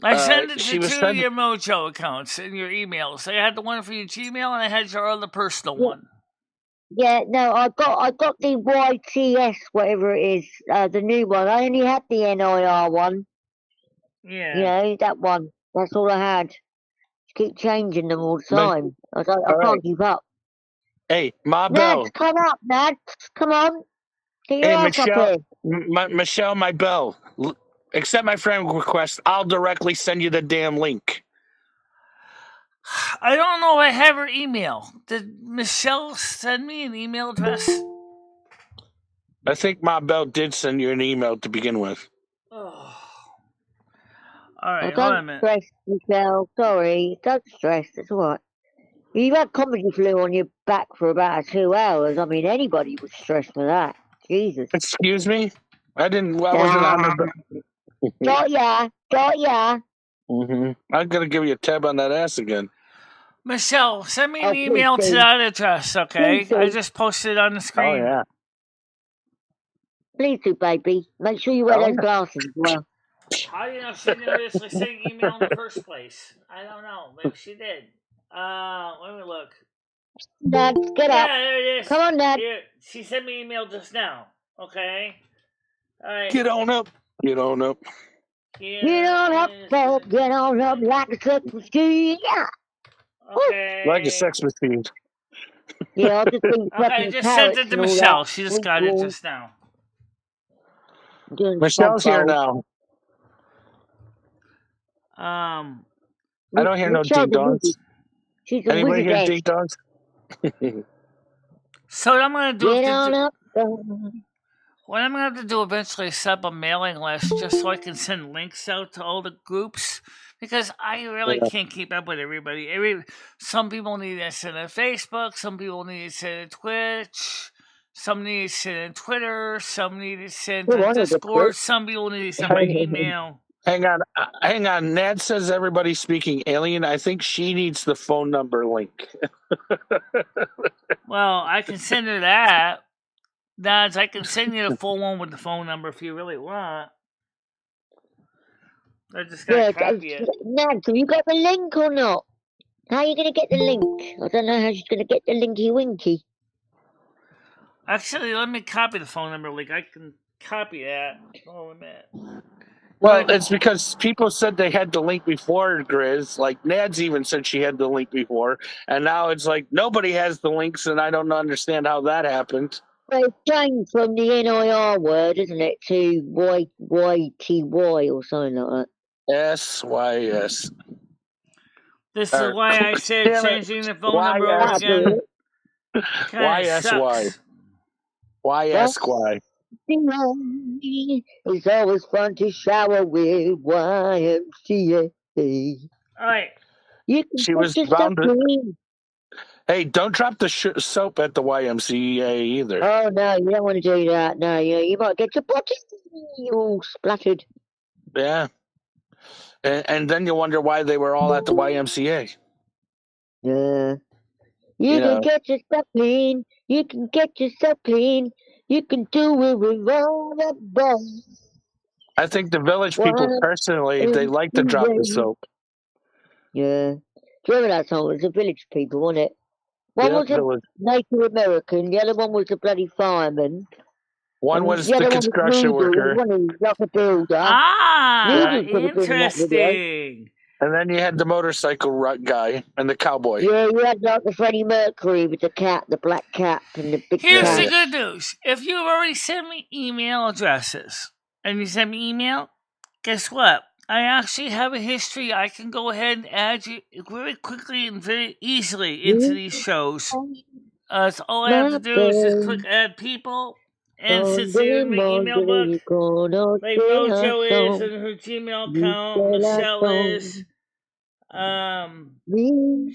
I sent it to two of your Mojo accounts in your emails. I had the one for your Gmail and I had your other personal one. Yeah, no, I got the YTS, whatever it is, the new one. I only had the NIR one. Yeah. You know, that one. That's all I had. Just keep changing them all the time. I can't keep up. Hey, Ma Bell. Nads, come up, Nads. Come on. Get your ass Michelle, up here. Michelle, my Bell. Accept my friend request. I'll directly send you the damn link. I don't know if I have her email. Did Michelle send me an email address? I think Ma Bell did send you an email to begin with. Oh. All right, hold on a minute. Stress, Michelle. Sorry. Don't stress. It's all right. You had comedy flu on your back for about 2 hours. I mean, anybody would stress for that. Jesus. Excuse me? I wasn't on the... Got ya. Mm-hmm. I'm going to give you a tab on that ass again. Michelle, send me an email to that address, okay? I just posted it on the screen. Oh, yeah. Please do, baby. Make sure you wear those glasses as well. How do you know she didn't originally send an email in the first place? I don't know. Maybe she did. Let me look. Dad, get up. Yeah, there it is. Come on, Dad. Here, she sent me an email just now. Okay? All right. Get on up. Get on up, Bob. Get on up like a sex machine. Yeah. Okay. Like a sex machine. Yeah, I'll just think I just sent it to Michelle. She just got it just now. Michelle's here now. I don't hear no ding-dongs. Anybody hear ding-dongs? So what I'm going to do... What I'm going to have to do eventually is set up a mailing list just so I can send links out to all the groups, because I really can't keep up with everybody. Some people need to send on Facebook, some people need to send on Twitch, some need to send on Twitter, some need to send on Discord, some people need to send by email. Hang on. Nad says everybody's speaking alien. I think she needs the phone number link. Well, I can send her that. Nads, I can send you the full one with the phone number if you really want. I just gotta copy it. Nads, have you got the link or not? How are you going to get the link? I don't know how she's going to get the linky winky. Actually, let me copy the phone number link. I can copy that. Oh, a minute. Well, it's because people said they had the link before, Grizz. Like, Nads even said she had the link before. And now it's like nobody has the links, and I don't understand how that happened. Well, it's changed from the NIR word, isn't it, to YYTY or something like that. SYS. This is why I said changing the phone number over again kind of sucks. YSY. It's always fun to shower with YMCA. All right. You can She was bound to. clean. Hey, don't drop the soap at the YMCA either. Oh no, you don't want to do that. No, you might get your body all splattered. Yeah. And then you wonder why they were all at the YMCA. Yeah. You can get yourself clean. You can get yourself clean. You can do it with all the balls. I think the village people, personally, they like to drop the soap. Yeah. Do you remember that song? It was the village people, wasn't it? One was a Native American, the other one was a bloody fireman. One was the construction worker. One was like a builder. Ah, interesting. And then you had the motorcycle guy and the cowboy. Yeah, you had like the Freddie Mercury with the cap, the black cap, and the big Here's cap. the good news. If you've already sent me email addresses and you send me email, guess what? I actually have a history. I can go ahead and add you very quickly and very easily into these shows. So all I have to do is just click add people. And since you're in my email book, like Mojo is in her Gmail account, Michelle is,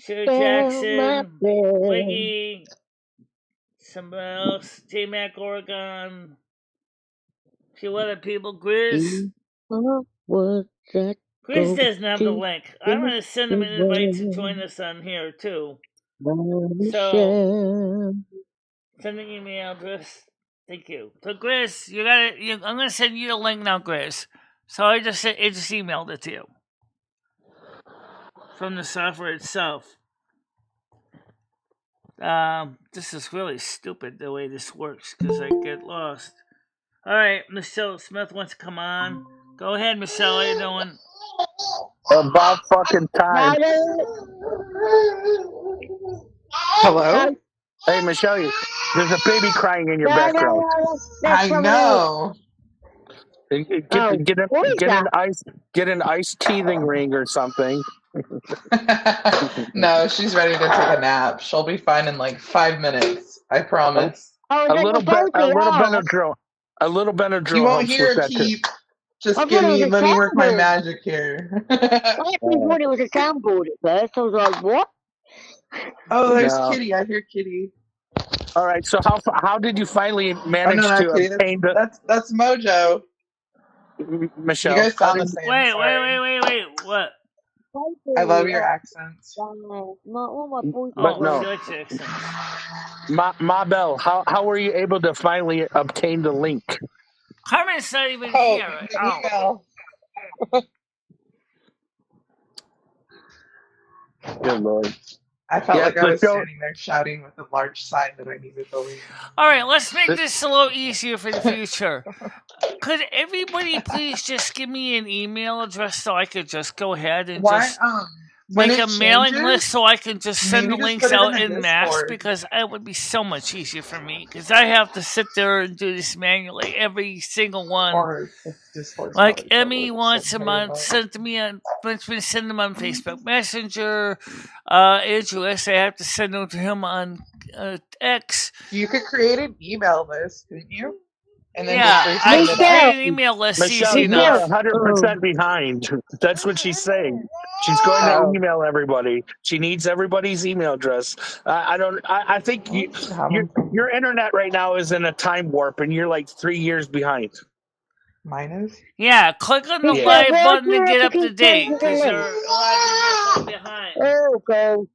Sir Jackson, Wiggy, somebody else, J-Mac Oregon, a few other people, Grizz. Grizz doesn't have the link. I'm going to send him an invite to join us on here too. So, send an email address. Thank you. So, Grizz, I'm going to send you a link now, Grizz. So I just emailed it to you from the software itself. This is really stupid the way this works because I get lost. All right, Michelle Smith wants to come on. Go ahead, Michelle. How you doing? About fucking time. Hello? Hey, Michelle, there's a baby crying in your background. I know. Get an iced teething ring or something. No, she's ready to take a nap. She'll be fine in like 5 minutes. I promise. A little Benadryl. A little Benadryl. You won't hear a keep. Just let me work my magic here. I thought it was a soundboard at first. I was like, what? Oh, there's Kitty. I hear Kitty. All right. So how did you finally manage to obtain that's Mojo. Michelle, you guys sound the same. Wait. What? I love your accents. But no. Ma Bell, how were you able to finally obtain the link? Carmen's not even here. Email. Good Lord. I felt like I was standing there shouting with a large sign that I needed the link. All right, let's make this a little easier for the future. Could everybody please just give me an email address so I could just go ahead and make a mailing list so I can just send the links out in mass, because it would be so much easier for me because I have to sit there and do this manually every single one. Like Emmy once a month sent to me on send them on Facebook Messenger. Andrew S, I have to send them to him on X. You could create an email list, couldn't you? And then I can create an email list. Michelle, you're 100% behind. That's what she's saying. She's going to email everybody. She needs everybody's email address. I think your internet right now is in a time warp, and you're like 3 years behind. Mine is? Yeah, click on the live button to get up to date, because you're a lot behind. Oh, God.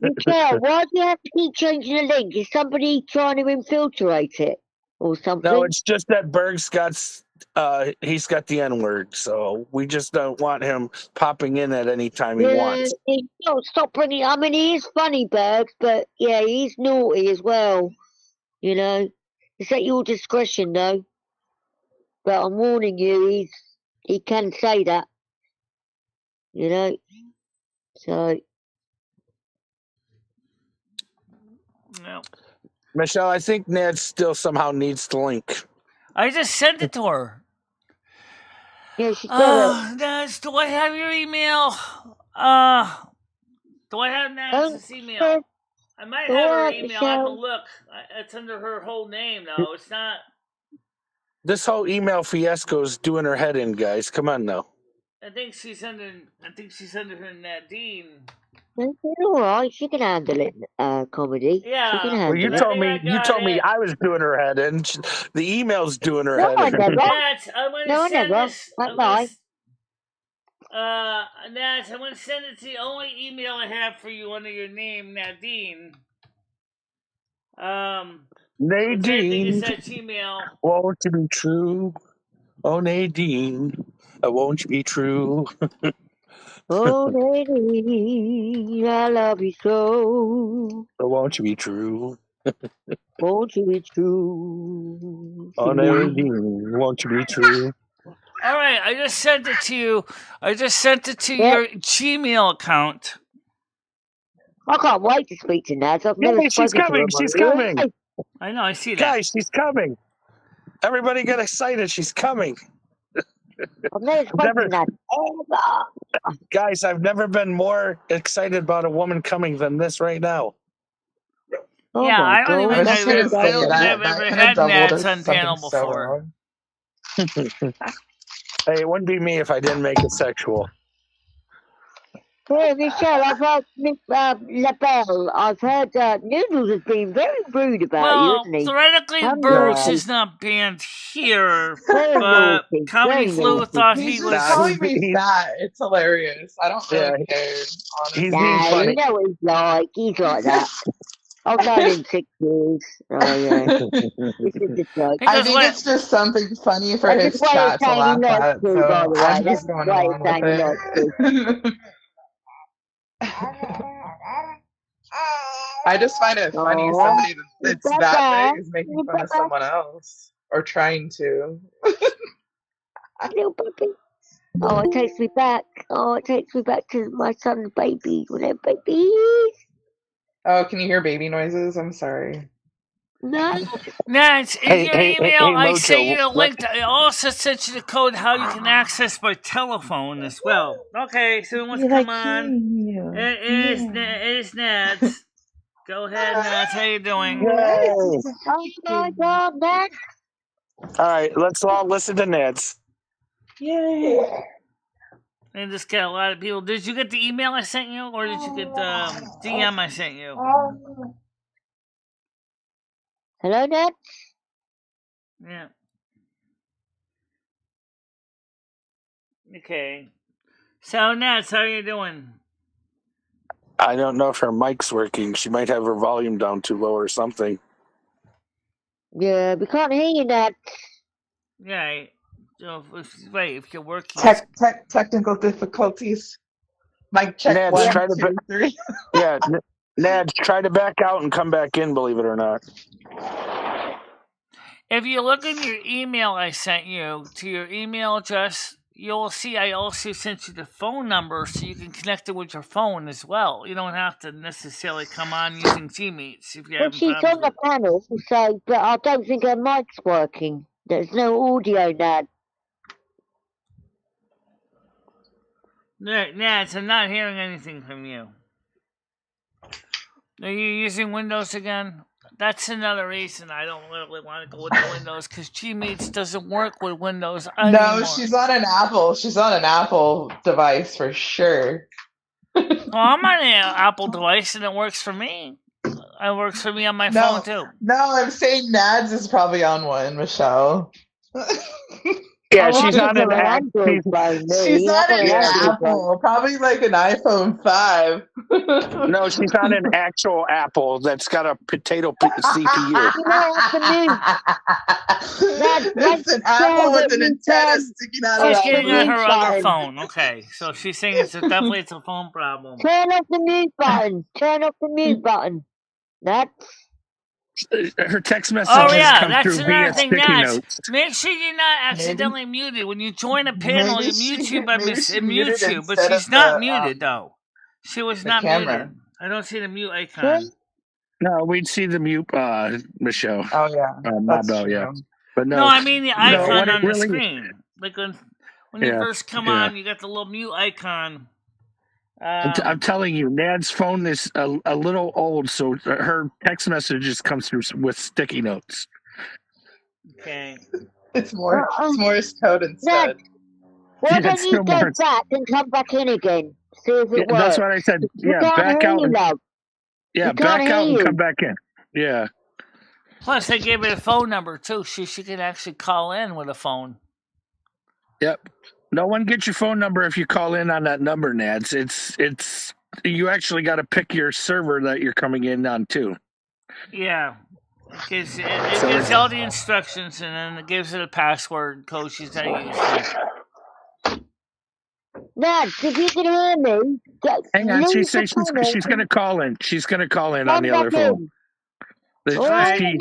Michelle, why do you have to keep changing the link? Is somebody trying to infiltrate it or something? No, it's just that Berg's got he's got the N-word, so we just don't want him popping in at any time he wants. Stop bringing. I mean, he is funny, Bergs, but yeah, he's naughty as well. You know, it's at your discretion, though. but I'm warning you, he can say that. You know? So. No. Michelle, I think Ned still somehow needs the link. I just sent it to her. Yeah, she's got it. Naz, do I have your email? Do I have Naz's email? I might have her email. I have to look. It's under her whole name, though. It's not. This whole email fiasco is doing her head in, guys. Come on now. I think she's under her Nadine. All right, she can handle it. Comedy. Yeah. She can handle you it. told me I was doing her head in. The email's doing her head in. Nats, I'm gonna send this. Nats, I'm gonna send it to the only email I have for you under your name, Nadine. Nadine, Gmail. won't you be true? Oh, Nadine, won't you be true? Oh, Nadine, I love you so. Oh, won't you be true? Won't you be true? Oh, Nadine, won't you be true? All right, I just sent it to you. I just sent it to your Gmail account. I can't wait to speak to Naz. I've never she's spoken coming. to her. She's coming. I know. I see that. Guys, she's coming. Everybody get excited. She's coming. I've never spoken to Naz. Guys, I've never been more excited about a woman coming than this right now. Oh yeah, my I don't God. even. I've never had Naz on panel before. Hey, it wouldn't be me if I didn't make it sexual. Hey, Michelle, I've heard Miss LaBelle. I've heard Noodles has been very rude about you, hasn't he? Theoretically, Birch is not banned here, but Comedy Flu thought he was. He's calling me fat. It's hilarious. I don't really care. Honestly. He's being funny. You know what he's like. He's like that. I've known him 6 years. Oh, yeah. This is a joke. I think it's just something funny for his chat to laugh at, so I'm just going along with it. I just find it funny somebody that's that big is making fun of someone else, or trying to. Little puppy. Oh, it takes me back. Oh, it takes me back to my son's babies when they're babies. Oh, can you hear baby noises? I'm sorry. No. Nats, in your email, I sent you a link. I also sent you the code how you can access by telephone as well. Okay, so who wants to come on? It is Nats. Go ahead, Nats. How you doing? Oh my God, Nats. All right, let's all listen to Nats. Yay. And just got a lot of people. Did you get the email I sent you, or did you get the DM I sent you? Hello, Nats? Yeah. Okay. So, Nats, how are you doing? I don't know if her mic's working. She might have her volume down too low or something. Yeah, we can't hear you, Nats. Right. So, if you're working. Technical difficulties. Mic check. Nads, 1, 2, 3. Yeah, Nads, try to back out and come back in, believe it or not. If you look in your email I sent you, to your email address, you'll see I also sent you the phone number so you can connect it with your phone as well. You don't have to necessarily come on using Gmeets if you have. She's on the panel, so, but I don't think her mic's working. There's no audio, Nad. Nads, I'm not hearing anything from you. Are you using Windows again? That's another reason I don't really want to go with Windows, because Gmeets doesn't work with Windows anymore. No, she's on an Apple. She's on an Apple device for sure. Well, I'm on an Apple device and it works for me. It works for me on my phone too. No, I'm saying Nads is probably on one, Michelle. Yeah, she's on an Android phone. She's on an Apple, probably like an iPhone 5. No, she's on an actual Apple that's got a potato CPU. It's an Apple with an antenna sticking out of it. She's getting on her other phone. Okay, so she's saying it's a phone problem. Turn off the mute button. Turn off the mute button. That's. Her text messages come that's through via another thing. sticky notes. Make sure you're not accidentally muted when you join a panel. Maybe It mutes you, but she it muted mutes you. But instead she's of not muted though. She was the not camera. muted. I don't see the mute icon. No, we'd see the mute, Michelle. Oh yeah, that's Mabel, true. yeah. But No, I mean the icon on the really, screen. Like when you first come on, you got the little mute icon. I'm telling you, Nad's phone is a little old, so her text messages come through with sticky notes. Okay. It's Morse code instead. Ned, why don't you go back and come back in again? See if it works. That's what I said. Back out. Back out and come back in. Yeah. Plus, they gave her a phone number too, so she can actually call in with a phone. Yep. No one gets your phone number if you call in on that number, Nads. It's you actually got to pick your server that you're coming in on too. Yeah. Because it gives all the instructions and then it gives it a password code she's got to use. Nads, if you can hear me, hang on. She's saying she's going to call in. She's going to call in on the other phone. There you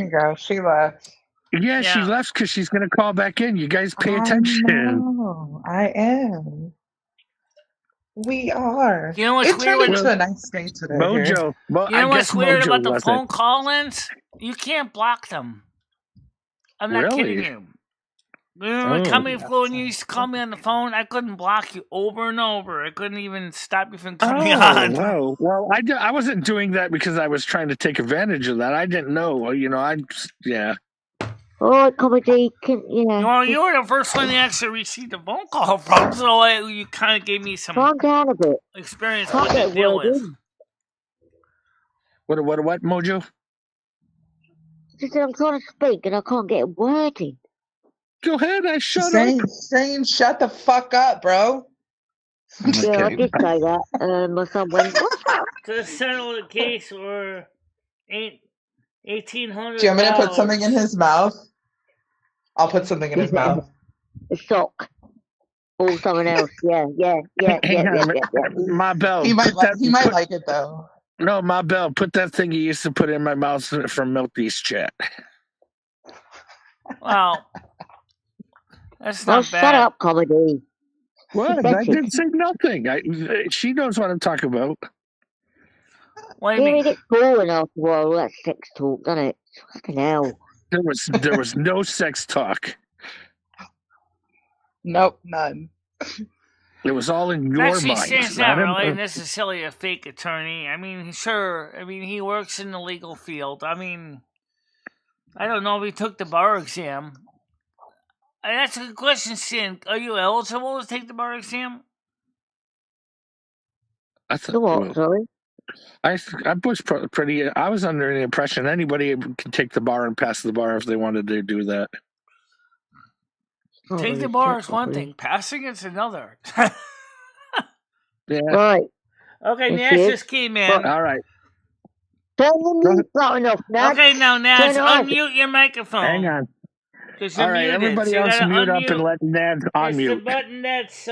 go. She left. Yeah, she left because she's going to call back in. You guys pay attention. I am. We are. You know what's weird? It's a nice day today. Mojo. Well, you know what's weird about the phone call-ins? You can't block them. I'm not kidding you. Remember Company Flu and you used to call me on the phone? I couldn't block you over and over. I couldn't even stop you from coming on. Wow. Well, I wasn't doing that because I was trying to take advantage of that. I didn't know. You know, Oh, comedy, Well, you were the first one to actually receive a phone call from, so you kind of gave me some experience what to deal with. What, Mojo? She said, I'm trying to speak and I can't get a word in. Go ahead, shut up. Saying shut the fuck up, bro. Yeah, I did say that. My son went, what's that? To settle the case for $1,800. Do you want me to put something in his mouth? I'll put something in his mouth. A sock. Or something else. Yeah. My bell. He might like it though. No, my bell. Put that thing you used to put in my mouth from Milky's chat. Well, that's not bad. Shut up, comedy. What? I didn't say nothing. She knows what I'm talking about. What do you mean? It gets boring after a while. That's sex talk, doesn't it? Fucking hell. There was no sex talk. Nope, none. It was all in your mind. She's not really necessarily a fake attorney. I mean, sure. I mean, he works in the legal field. I mean, I don't know if he took the bar exam. That's a good question, Sin. Are you eligible to take the bar exam? I thought. Sorry. I was pretty. I was under the impression anybody can take the bar and pass the bar if they wanted to do that. Take the bar is one thing. Passing it's another. Yeah. Right. Okay, Nash just came in. All right. Turn the mute button off, Nash. Okay, now Nash, unmute your microphone. Hang on. All right, everybody else mute up and let Ned unmute. It's the button that's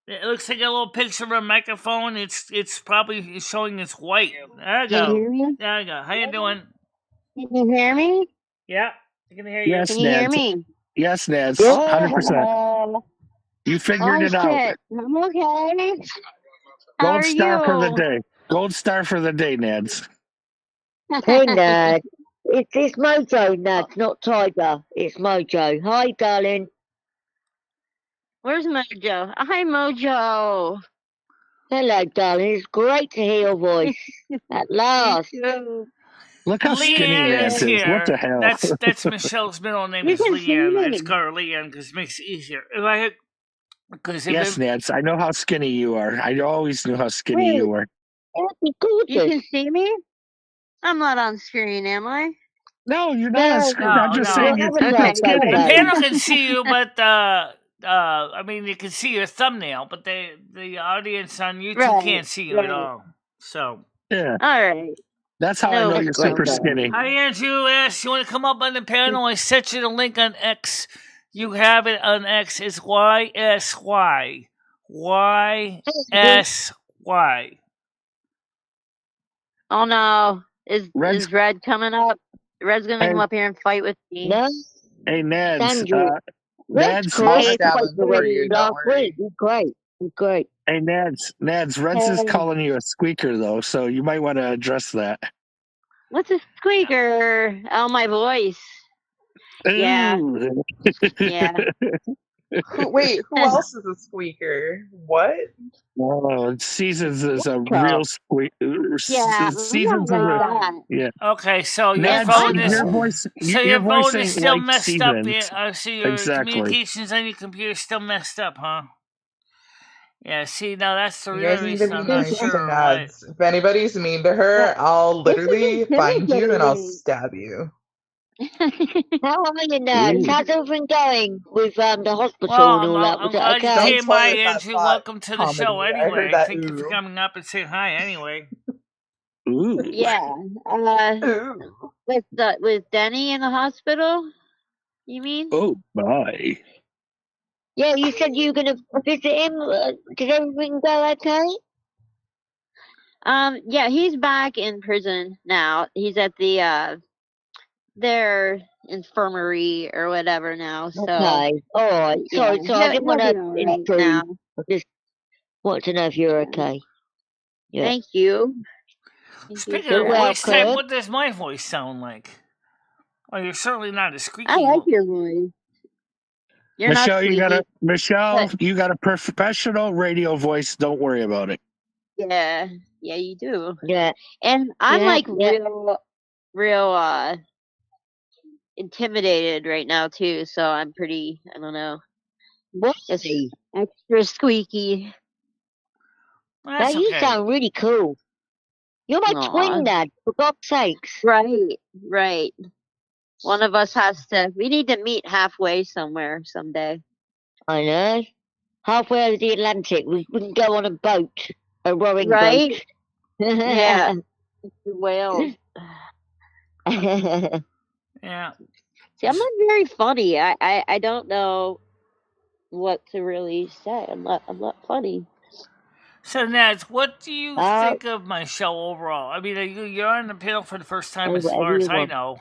it looks like a little picture of a microphone. It's probably showing it's white. There you go. Can you hear me? There you go. How you doing? Can you hear me? Yeah, I can hear you. Yes, can you hear me? Yes, Ned. 100%. You figured it out. I'm okay. Gold star for the day. Gold star for the day, Nads. Hey, Nad. It's Mojo, Nad, not Tiger. It's Mojo. Hi, darling. Where's Mojo? Hi, Mojo. Hello, darling. It's great to hear your voice. At last. Look how skinny Nads is. What the hell? That's Michelle's middle name is Leanne. I just call her Leanne because it makes it easier. Yes, Nads. I know how skinny you are. I always knew how skinny you were. You can see me? I'm not on screen, am I? No, you're not on screen. I'm just saying you're skinny. The panel can see you, but I mean, you can see your thumbnail, but the audience on YouTube can't see you at all. So yeah. All right. That's how I know you're super skinny. Hi, Andrew S. You want to come up on the panel? I sent you the link on X. You have it on X. It's YSY. YSY. Oh, no. Is Red coming up? Red's gonna come up here and fight with me. No. Hey, Nads. Red's I'll great. stab him for you. Don't worry. He's great. He's great. Hey, Nads. Reds is calling you a squeaker, though, so you might want to address that. What's a squeaker? Oh, my voice. Yeah. Yeah. Wait, who else is a squeaker? What? Oh, Seasons is a real squeaker. Yeah, Seasons is yeah. Okay, so your voice is still like messed Seasons. up. So your Exactly. communications on your computer is still messed up, huh? Yeah. See, now that's the You real guys need to reason be I'm nice not to sure. Nads. If anybody's mean to her, I'll literally find you and I'll stab you. How are you, Nads? How's everything going with the hospital Well, and all that? Was I'm it glad okay? you came by, Andrew. Welcome to the show. Comedy. I Anyway, heard that thank you for coming up and saying hi. Anyway. Ooh. Yeah. With Denny in the hospital. You mean? Oh my. Yeah, you said you were gonna visit him. Did everything go okay? Yeah, he's back in prison now. He's at the their infirmary or whatever now. So okay. All right. Sorry, yeah, I didn't want to intrude. now. I just want to know if you're okay. Yeah. Thank you. Speaking of voice type, what does my voice sound like? Oh, you're certainly not a squeaky. I like your voice. You're Michelle, not you got a professional radio voice. Don't worry about it. Yeah, you do. Yeah. And I'm real intimidated right now too, so I'm pretty, I don't know. Just extra squeaky. Now you sound really cool. You're my twin, Dad, for God's sakes. Right. One of us we need to meet halfway somewhere someday. I know. Halfway over the Atlantic, we can go on a boat, a rowing boat. Yeah. Whales. Yeah. See, I'm not very funny. I don't know what to really say. I'm not funny. So, Nads, what do you think of my show overall? I mean, you're on the panel for the first time, as far as I know.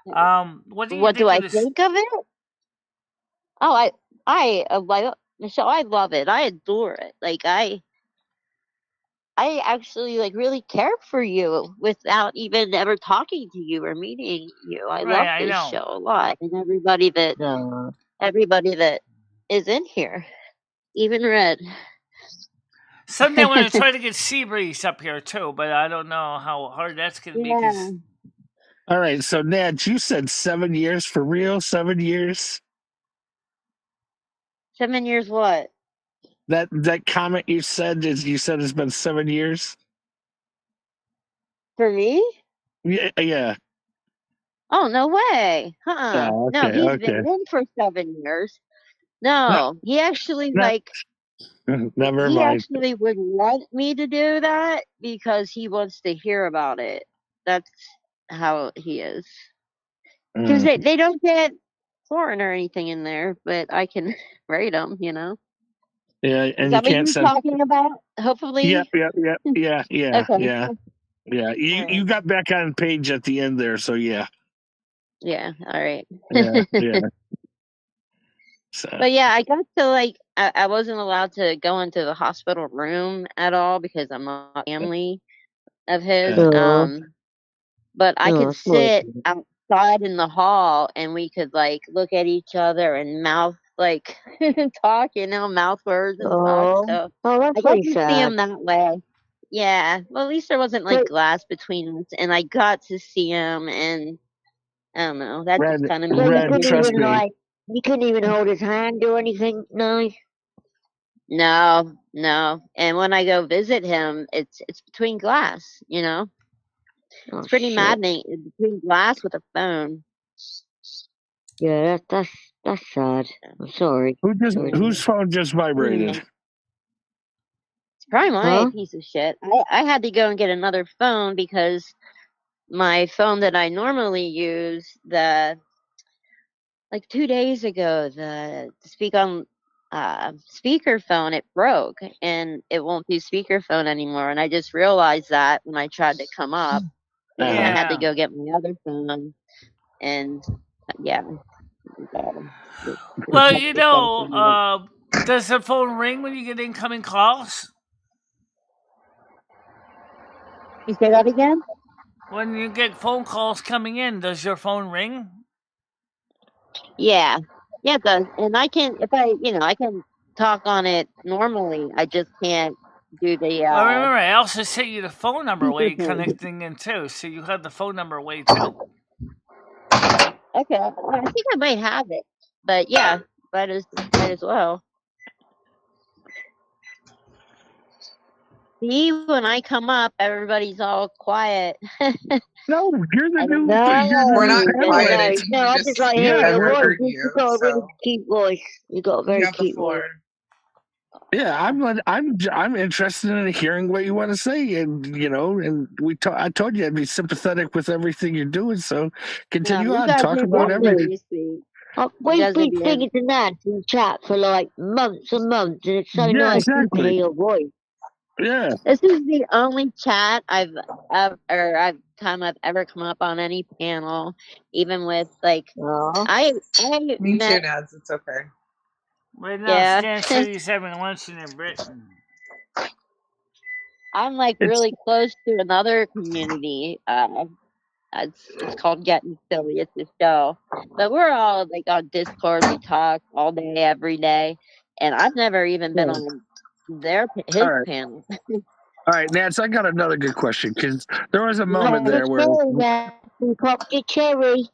What do you think of it? Oh, Michelle, I love it. I adore it. Like I actually really care for you without even ever talking to you or meeting you. I love this show a lot, and everybody that is in here, even Red. Someday I'm going to try to get Seabreeze up here too, but I don't know how hard that's going to be. All right, so Ned, you said 7 years for real? 7 years? 7 years what? That comment you said it's been 7 years? For me? Yeah. Oh, no way. Oh, okay, no, he's been in for 7 years. No, he actually never he mind. actually would want me to do that because he wants to hear about it. That's how he is. Because they don't get porn or anything in there, but I can rate them, you know. Yeah, and is that you can't what you're talking about? Hopefully. Yeah. Okay. Yeah. You got back on page at the end there, so yeah. Yeah. All right. Yeah. So. But yeah, I got to I wasn't allowed to go into the hospital room at all because I'm not family of his. But I could sit outside in the hall and we could look at each other and mouth talk, mouth words and talk. So I got to see him that way. Yeah. Well, at least there wasn't glass between us, and I got to see him, and I don't know. That just kind of made you couldn't even hold his hand or anything, no? No. And when I go visit him, it's between glass, It's pretty maddening. It's between glass with a phone. Yeah, that's sad. I'm sorry. Whose phone just vibrated? It's probably my piece of shit. I had to go and get another phone because my phone that I normally use, 2 days ago, the speak on speakerphone, it broke and it won't do speakerphone anymore. And I just realized that when I tried to come up, because I had to go get my other phone, and yeah. Well, you know, does the phone ring when you get incoming calls? You say that again? When you get phone calls coming in, does your phone ring? Yeah, it does. And I can, if I can talk on it normally. I just can't do the. Well, remember, I also sent you the phone number way connecting in too, so you have the phone number way too. Okay, I think I might have it, but yeah, might as well. See, when I come up, everybody's all quiet. No, you're the new. We're not quiet. No, I just like hearing your voice. You got a really cute voice. You got a very cute voice. Yeah, I'm interested in hearing what you want to say, and you know, and I told you I'd be sympathetic with everything you're doing. So continue on, talk about everything. We've been speaking to Nance in chat for like months and months, and it's so nice to hear your voice. Yeah, this is the only chat I've ever come up on any panel, even with like Me too, Nads. It's okay. Right now, Stan City's having lunch in Britain. I'm like really close to another community. It's called Getting Silly. It's a show, but we're all like on Discord. We talk all day, every day, and I've never even been on his panel. All right, Nance, I got another good question because there was a moment there where cherry.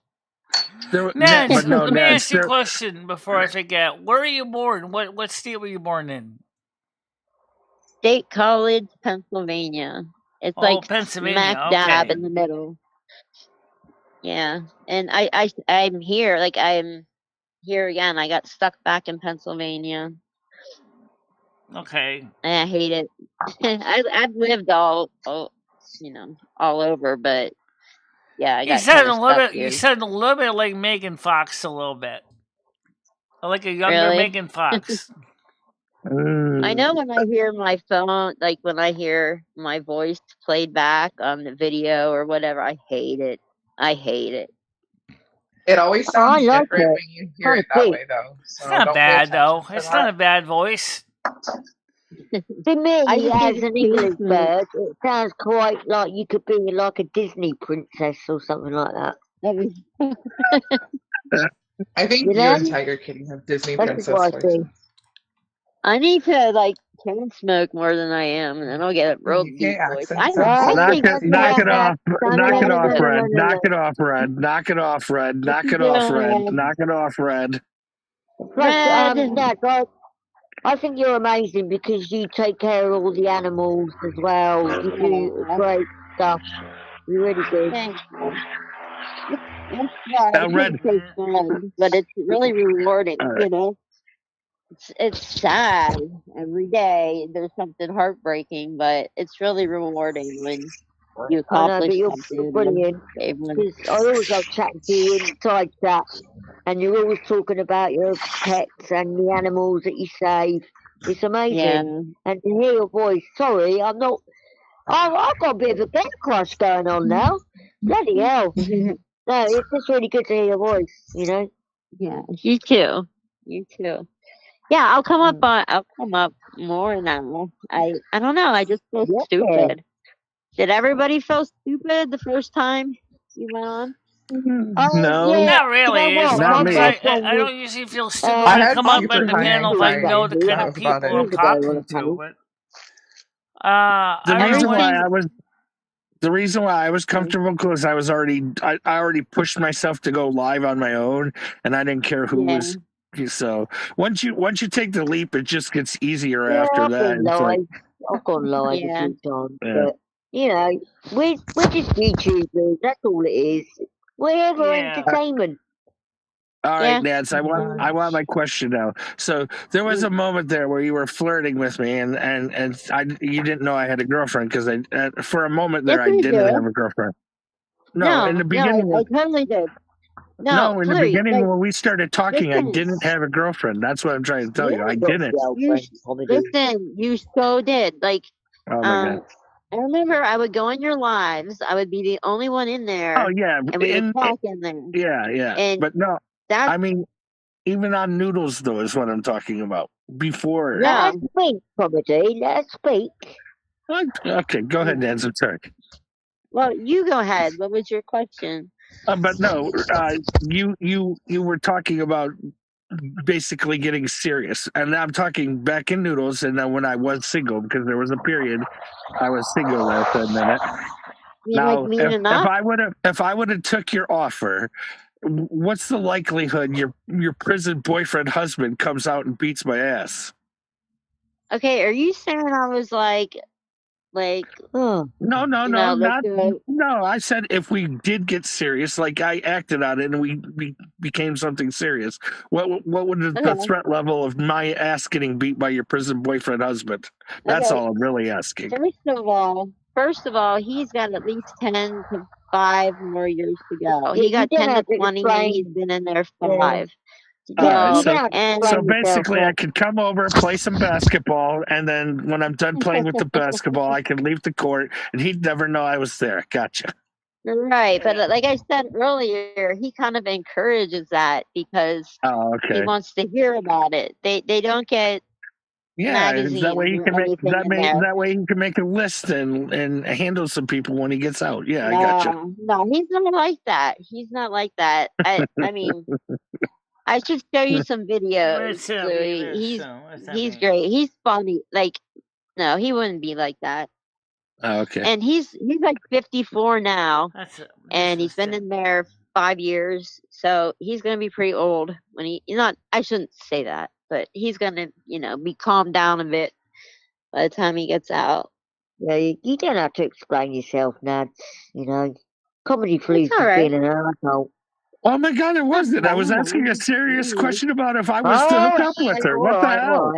Nance, let me ask you a question before I forget. Where were you born? What state were you born in? State College, Pennsylvania. It's like smack dab in the middle. Yeah, and I'm here. Like I'm here again. I got stuck back in Pennsylvania. Okay. And I hate it. I've lived all over, but yeah, I got kind of stuck here. You sound a little bit like Megan Fox, a little bit, like a younger Megan Fox. I know when I hear my phone, like when I hear my voice played back on the video or whatever, I hate it. It always sounds different when you hear it that way, though. So it's not bad, though. It's not a bad voice. To me, as an English bird, it sounds quite like you could be like a Disney princess or something like that. I think you and Tiger Kitty have Disney princess voices. I need to like can smoke more than I am, and then I'll get a real deep voice. Knock it off, Red. Knock it off, Red. Knock it off, Red. Knock it off, Red. Knock it off, Red. I think you're amazing because you take care of all the animals as well. You do great stuff. You're really good. Red. But it's really rewarding, you know. It's sad every day. There's something heartbreaking, but it's really rewarding when you accomplish something. You're brilliant. Because I always like chatting to you inside chat, and you're always talking about your pets and the animals that you save. It's amazing. Yeah. And to hear your voice, sorry, I'm not. I've got a bit of a bed crush going on now. Bloody hell. No, it's just really good to hear your voice, you know? Yeah, you too. Yeah, I'll come up more now. I don't know. I just feel stupid. Did everybody feel stupid the first time you went on? No, not really. Not me. I don't usually feel stupid when I come up on the panel if I know the kind of people I'm talking to. But the reason why I was comfortable because I already pushed myself to go live on my own, and I didn't care who was. So once you take the leap, it just gets easier after that. I've gone live a few times, but you know, we're just YouTubers. That's all it is. We're here for entertainment. All right, Nance. I want my question now. So there was a moment there where you were flirting with me, and you didn't know I had a girlfriend because for a moment there I didn't have a girlfriend. No, in the beginning, I totally did. No, in the beginning when we started talking, I didn't have a girlfriend. That's what I'm trying to tell you. I didn't. Listen, you so did. Like, oh my God. I remember I would go in your lives. I would be the only one in there. Oh yeah, and we would talk in there. Yeah. And but no, that's, I mean, even on Noodles though is what I'm talking about. Before. Let us speak, Comedy. Let us speak. Okay, go ahead, Nance. I'm sorry. Well, you go ahead. What was your question? But no, you were talking about basically getting serious, and I'm talking back in Noodles, and then when I was single, because there was a period I was single there for a minute. Now, if I would have took your offer, what's the likelihood your prison boyfriend husband comes out and beats my ass? Okay, are you saying I was like, no, not no. I said if we did get serious, like I acted on it and we became something serious, what would the threat level of my ass getting beat by your prison boyfriend husband? That's all I'm really asking. First of all, he's got at least 10 to 5 more years to go. He got 10 to 20 and he's been in there 5. So basically, I could come over, play some basketball, and then when I'm done playing with the basketball, I can leave the court, and he'd never know I was there. Gotcha. Right, but like I said earlier, he kind of encourages that because he wants to hear about it. They don't get magazines that way he can make that way he can make a list and handle some people when he gets out. Yeah, I gotcha. No, he's not like that. He's not like that. I mean. I should show you some videos, Louis. He's great. He's funny. Like, no, he wouldn't be like that. Oh, okay. And he's like 54 now, and he's been in there 5 years, so he's gonna be pretty old when he's not. I shouldn't say that, but he's gonna, be calmed down a bit by the time he gets out. Yeah, you don't have to explain yourself, Nads. Comedy flees from being an asshole. Oh my God, it wasn't. I was asking a serious question about if I was to hook up with her. What the hell?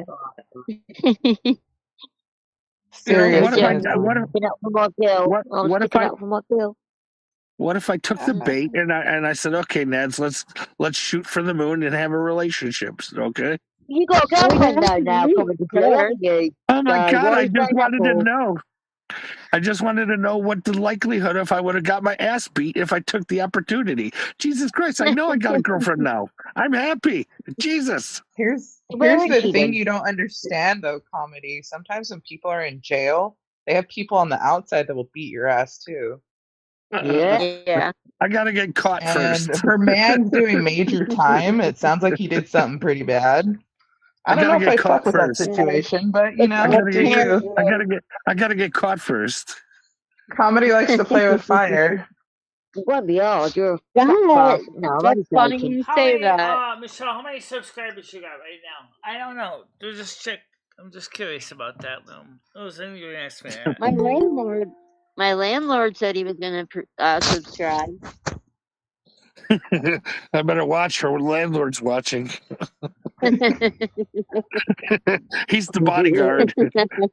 What if I took the bait and I said, okay, Nads, let's shoot for the moon and have a relationship, okay? You got a girlfriend though now, Comedy. Oh my God, I just wanted to know. I just wanted to know what the likelihood if I would have got my ass beat if I took the opportunity. Jesus Christ, I know I got a girlfriend now. I'm happy. Jesus. Here's the thing you don't understand though, Comedy. Sometimes when people are in jail, they have people on the outside that will beat your ass too. Yeah. I gotta get caught first. Her man's doing major time. It sounds like he did something pretty bad. I don't know if I fuck with that situation, but I gotta get caught first. Comedy likes to play with fire. It won't be hard. You're a that's funny you say that. Michelle, how many subscribers you got right now? I don't know. Just check. I'm just curious about that. I was going to ask me that. My landlord said he was going to subscribe. I better watch her. Landlord's watching. He's the bodyguard.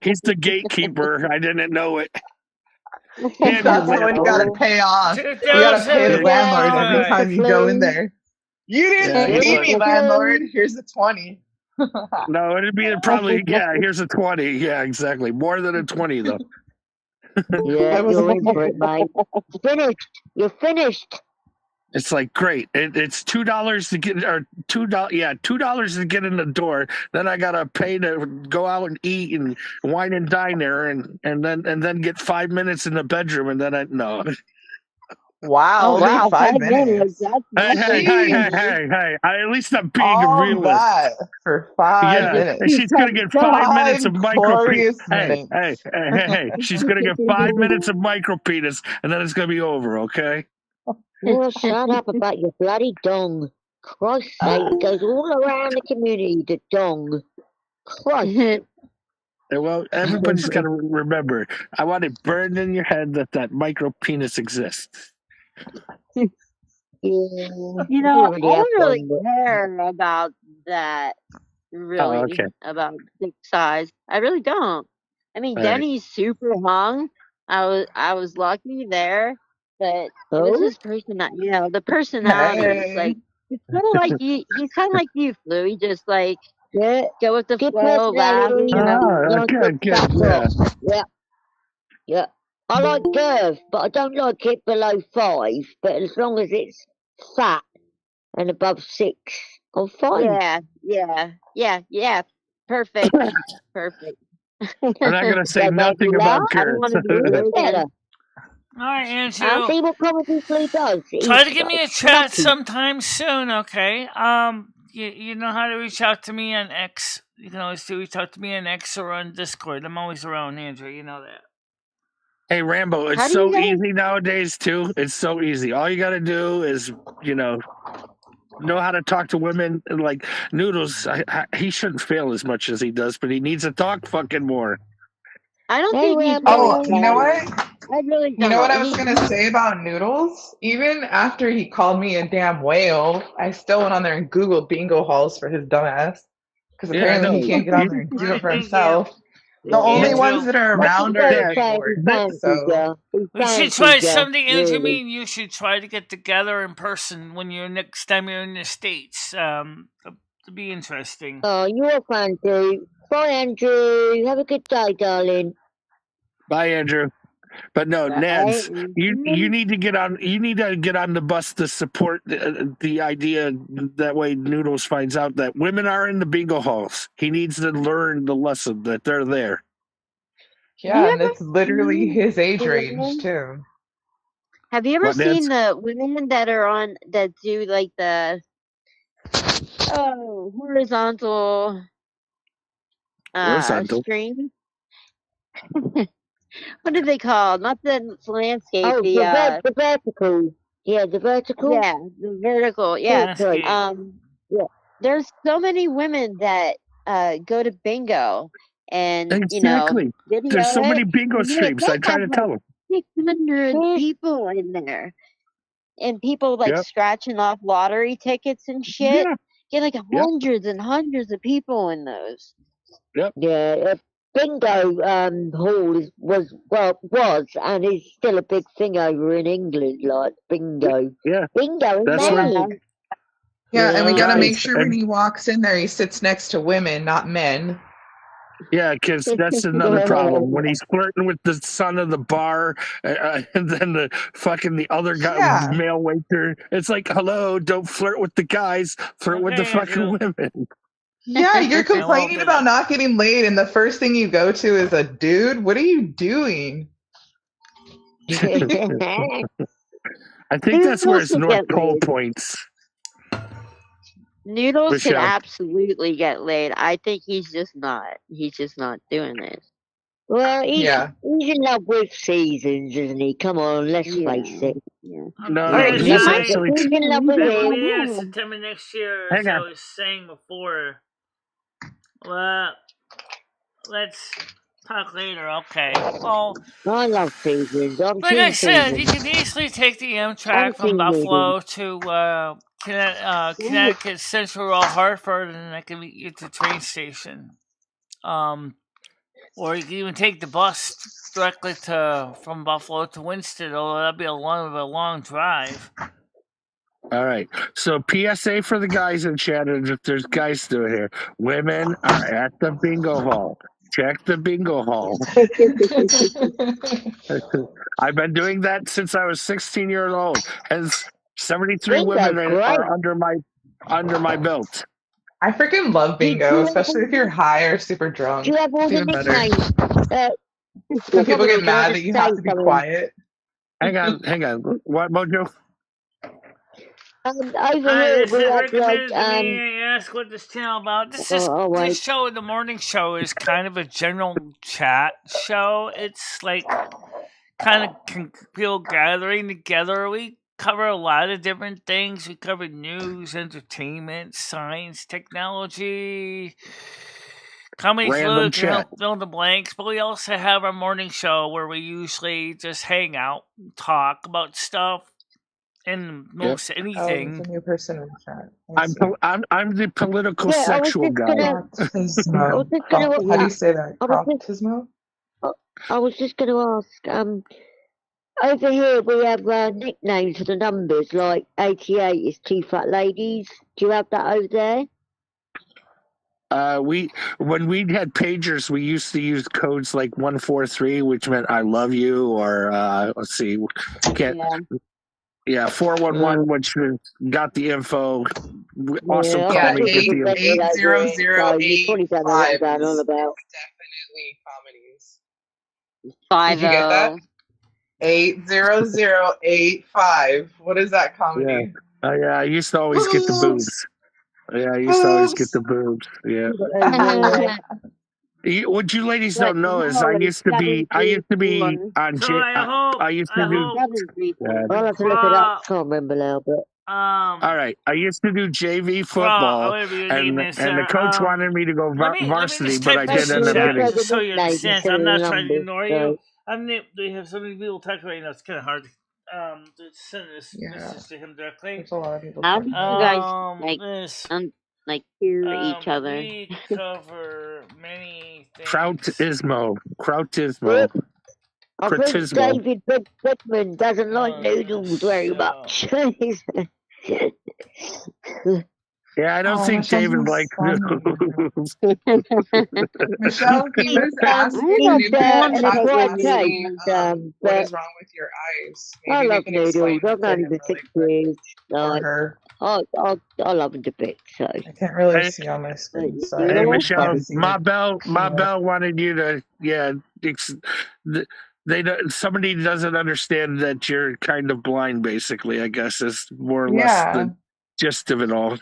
He's the gatekeeper. I didn't know it. That's what you gotta pay off. You gotta pay the landlord every time you go in there. You didn't pay me, landlord. Here's a 20. No, it'd be probably here's a 20. Yeah, exactly. More than a 20 though. Yeah, you're in for it, mate. Finished. You're finished. It's like great. It's $2 to get, or $2. Yeah, $2 to get in the door. Then I gotta pay to go out and eat and wine and dine there, and then get 5 minutes in the bedroom, and then no. Wow! 5 minutes. Hey! At least I'm being a realist. That for 5 minutes. And she's gonna get 5 minutes of micro penis. Hey! She's gonna get 5 minutes of micro penis, and then it's gonna be over. Okay. Well, shut up about your bloody dong. Christ's sake, it goes all around the community, the dong. Christ. Well, everybody's got to remember, I want it burned in your head that micro penis exists. I don't really care about that, really, about dick size. I really don't. I mean, Denny's super hung. I was lucky there. But it was his personality, the personality is like, it's kind of like you. He's kind of like you, Flu. He just like go with the flow, laugh. Good. Yeah. Yeah. I like girth, but I don't like it below 5. But as long as it's fat and above 6, I'm fine. Yeah. Perfect. Perfect. I'm not going to say That made nothing you about laugh. I don't girth. want to do it Even again. better. All right, Andrew. See what Comedy Flea does? Try He's to give me a chat snappy. sometime soon, okay? You know how to reach out to me on X. You can always reach out to me on X or on Discord. I'm always around, Andrew. You know that. Hey, Rambo, it's How do you so guys? easy nowadays, too. It's so easy. All you got to do is, know how to talk to women. Like, Noodles, he shouldn't fail as much as he does, but he needs to talk fucking more. I don't Hey, think he's Rambo. very Oh, you know talented. what? I really You know what I don't. was gonna say about Noodles? Even after he called me a damn whale, I still went on there and Googled bingo halls for his dumbass. Because Yeah, I apparently he know. can't get on there and do it for Yeah. himself. The only Yeah. ones that are Let around him are go Yeah, New say he York. fancies So you. He We should fancies try you, something, Andrew. really. You should try to get together in person when you're next time you're in the States. To be interesting. Oh, you're fun, too. Bye, Andrew. Have a good day, darling. Bye, Andrew. But no, Right? Neds, you need to get on. You need to get on the bus to support the idea. That way, Noodles finds out that women are in the bingo halls. He needs to learn the lesson that they're there. Have you yeah, and ever it's literally seen his age the range women? too. Have you ever What, Neds? seen the women that are on that do like the horizontal Horizontal. stream? What are they called? Not the landscape. Oh, The the vertical. Yeah, the vertical. yeah, the vertical. Yeah. Portrait. Yeah. There's so many women that go to bingo and Exactly. video There's so many it. bingo And streams. they I try have to like tell them. 600 people in there, and people like Yep. scratching off lottery tickets and shit. Yeah. Get like Yep. hundreds and hundreds of people in those. Yep. Yeah, bingo hall was and is still a big thing over in England, like bingo. Yeah. Bingo in That's where. Maine. Yeah, and we gotta Guys, make sure when he walks in there, he sits next to women, not men. Yeah, because that's another problem. When he's flirting with the son of the bar, and then the other guy, Yeah. male waiter, it's like, hello, don't flirt with the guys, flirt with the fucking women. Yeah, you're complaining about not getting laid, and the first thing you go to is a dude. What are you doing? I think that's where it's Noodles could North get Pole laid. points. Noodles could Michelle. absolutely get laid. I think he's just not. He's just not doing it. Well, he's Yeah. in love with seasons, isn't he? Come on, let's face it. Yeah. No, All right, he's he might. actually. He's in love with That will him. be in September next year, as Hang I on. was saying before. Well, let's talk later, okay? Well, I love seasons. I'm like I team said, you seasons. can easily take the I'm Amtrak from team Buffalo seasons. to Connecticut Central or Hartford, and I can meet you at the train station. Or you can even take the bus directly from Buffalo to Winston, although that'd be a long drive. All right. So PSA for the guys in chat, and if there's guys still here, women are at the bingo hall. Check the bingo hall. I've been doing that since I was 16 years old, and 73 women are under my belt. I freaking love bingo, especially if you're high or super drunk. Do you have all It's the even better. nicknames? When people get mad I that you have to be something? quiet. Hang on. What, Mojo? Over here This we is have recommended to me. I ask what this channel about. This show, the morning show, is kind of a general chat show. It's like kind of people gathering together. We cover a lot of different things. We cover news, entertainment, science, technology, comedy, Random chat. fill in the blanks. But we also have our morning show where we usually just hang out, and talk about stuff. And most anything. Oh, it's a new person in the chat. I'm the political sexual guy. How do you say that? Coptismo? I was just going to ask. Over here we have nicknames for the numbers, like 88 is two fat ladies. Do you have that over there? When we had pagers, we used to use codes like 143, which meant "I love you," or let's see, can't. Yeah, 411, which got the info. Also, call me with the 80085 is definitely comedies. 50. Did you get that? 80085. What is that comedy? Yeah, I used to always get the boobs. Yeah, I used to always get the boobs. Yeah. What you ladies don't know is I used to be on So I used to do. I'll have to look it up. I can't remember now, but. All right, I used to do JV football, and the coach wanted me to go varsity, but I didn't end up getting. Just so you understand, I'm not trying to ignore you. They have so many people text right now. It's kind of hard to send this message to him directly. There's a lot of people. How do you guys hear each other? We cover many things. Krautismo. I think David Beckman doesn't like noodles very much. Yeah, I don't think David likes noodles. Michelle, he was asking what is wrong with your eyes. Maybe I love noodles. I've known him for 6 years. I love him to bits, so. I can't really see on my screen. Sorry. Hey, Michelle, Ma Bell wanted you to, somebody doesn't understand that you're kind of blind, basically, I guess, is more or less the gist of it all.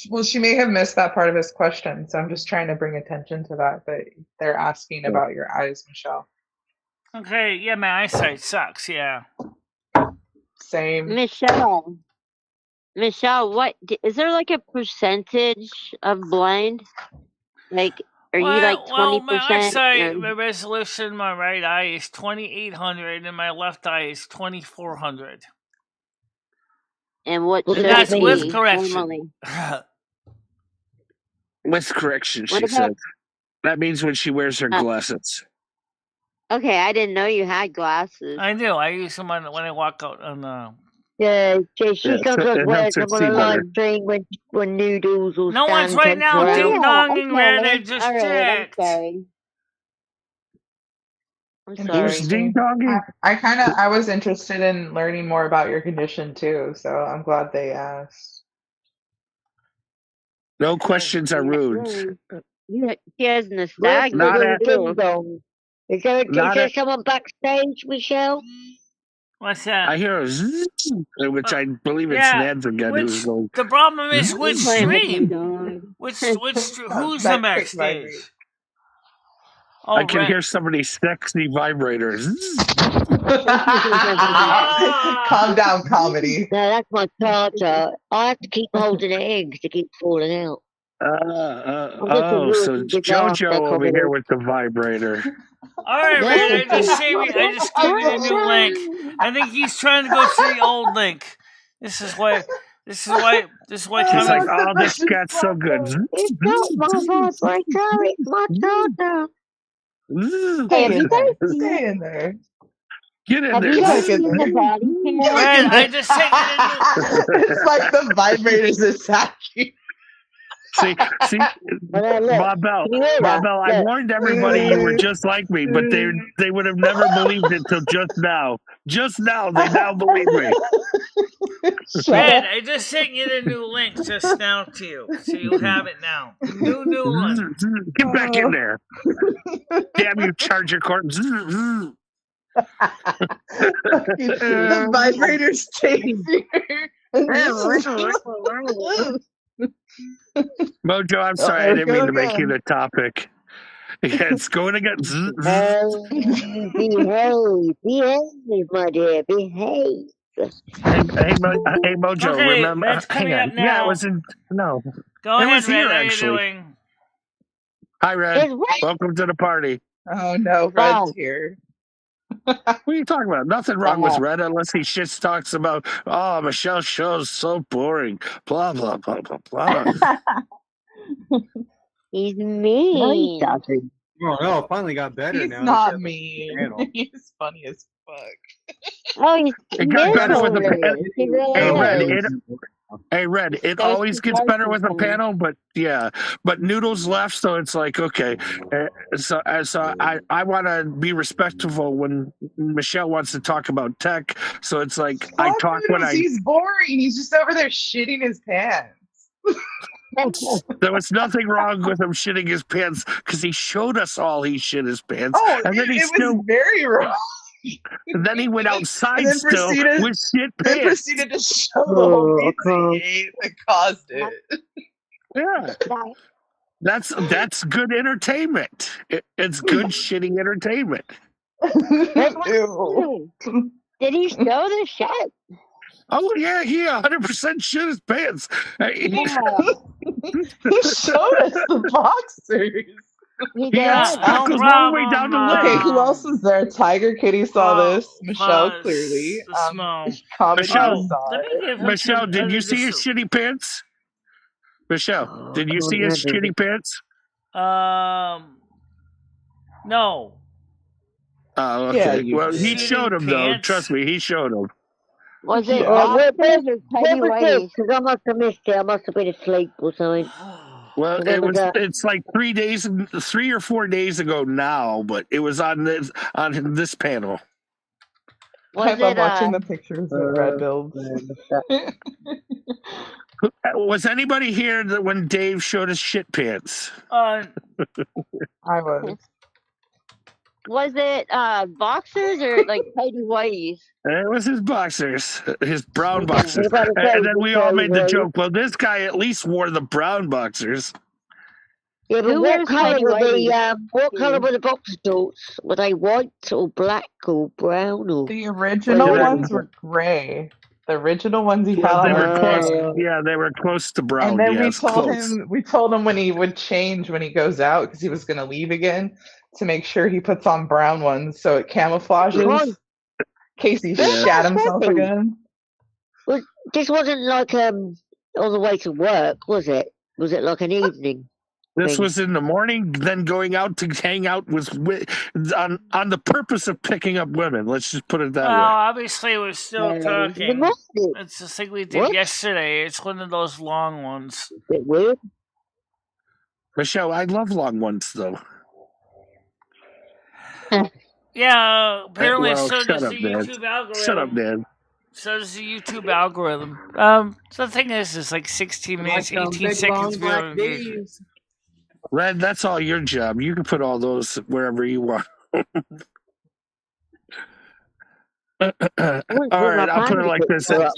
Well, she may have missed that part of his question, so I'm just trying to bring attention to that they're asking about your eyes, Michelle. Okay, yeah, my eyesight sucks, yeah. Same. Michelle, what is there like a percentage of blind? Like, are you like 20%? Well, my eyesight, my resolution, my right eye is 2800, and my left eye is 2400. And what should that's with correction. With correction, she said. That means when she wears her glasses. Okay, I didn't know you had glasses. I do. I use them when I walk out on the. Yeah, she comes up wears them on a live stream when noodles or no one's right now ding-donging where they just checked. I'm sorry. I was interested in learning more about your condition too, so I'm glad they asked. No questions are rude. She has nostalgia. Is there someone backstage, Michelle? What's that? I hear a zzz, which I believe it's Ned's again. The problem is which stream? Who's the backstage? I can hear somebody's sexy vibrators. Calm down, comedy. No, that's my charger. I have to keep holding the eggs to keep falling out. So it's JoJo over here with the vibrator. All right, Ray, I just gave you a new link. I think he's trying to go to the old link. This is why. He's like, oh, this got so good. It's not my vibrator, it's my charger. Hey, have you guys stay in there? Get in there. Red, I just said it's like the vibrators attacking. See, Bob Bell, I warned everybody you were just like me, but they would have never believed it till just now. Just now, they now believe me. Red, I just sent you the new link just now to you, so you have it now. New one. Get back in there. Damn you, charger cord. The vibrators chasing Mojo, I'm sorry, I didn't mean to make you the topic. Yeah, it's going again. Behave, my dear, behave. Hey, Mojo, okay, remember? Hang on. Now. Yeah, it wasn't. No. Go ahead, here, Red. How actually. you doing? Hi, Red. Welcome to the party. Oh, no, Red's here. What are you talking about? Nothing wrong with Red unless he shit talks about, oh, Michelle's show's so boring. Blah, blah, blah, blah, blah. He's mean. No, he doesn't. Oh, no, it finally got better now. He's not mean. He's funny as fuck. Oh, it got better with the He really Hey, Red, Hey, Red, it always gets better with a panel, but Noodles left, so it's like, okay. So I want to be respectful when Michelle wants to talk about tech, so it's like I talk when I... He's boring. He's just over there shitting his pants. There was nothing wrong with him shitting his pants because he showed us all he shit his pants. Oh, and then it was very wrong. And then he went outside with shit pants. Then proceeded to show the whole pizza he ate that caused it. Yeah. That's good entertainment. It's good shitty entertainment. Did he show the shit? Oh yeah, he 100% shit his pants. He showed us the boxers. He got stuck all the way down the leg. Okay, who else was there? Tiger Kitty saw this. Michelle clearly. Michelle, did you see his shitty pants? Michelle, did you see his shitty pants? No. Oh, okay. Yeah, well, he showed him though. Trust me, he showed him. Was it boxers or tidy whities? Because I must have missed it. I must have been asleep or something. Well, it's like 3 or 4 days ago now, but it was on this panel. I'm watching the pictures of Red Builds. Was anybody here when Dave showed his shit pants? I was. Was it boxers or like tidy whities? It was his boxers, his brown boxers. And then we all made the joke, well, this guy at least wore the brown boxers. Yeah, but what colour were the boxer shorts? Were they white or black or brown? Or the original ones were gray. The original ones he had they on were close. Yeah, they were close to brown. And then we told him when he would change when he goes out because he was going to leave again to make sure he puts on brown ones so it camouflages in case he shat himself again. Well, this wasn't like on the way to work, was it? Was it like an evening? This was in the morning, then going out to hang out on the purpose of picking up women. Let's just put it that way. Obviously, we're still talking. It's the thing we did yesterday. It's one of those long ones. Bit weird. Michelle, I love long ones, though. Yeah, apparently so does the YouTube algorithm. Shut up, man. So does the YouTube algorithm. So the thing is, it's like 16 minutes, 18 seconds video engagement. Red, that's all your job. You can put all those wherever you want. All right, I'll put it like this. He likes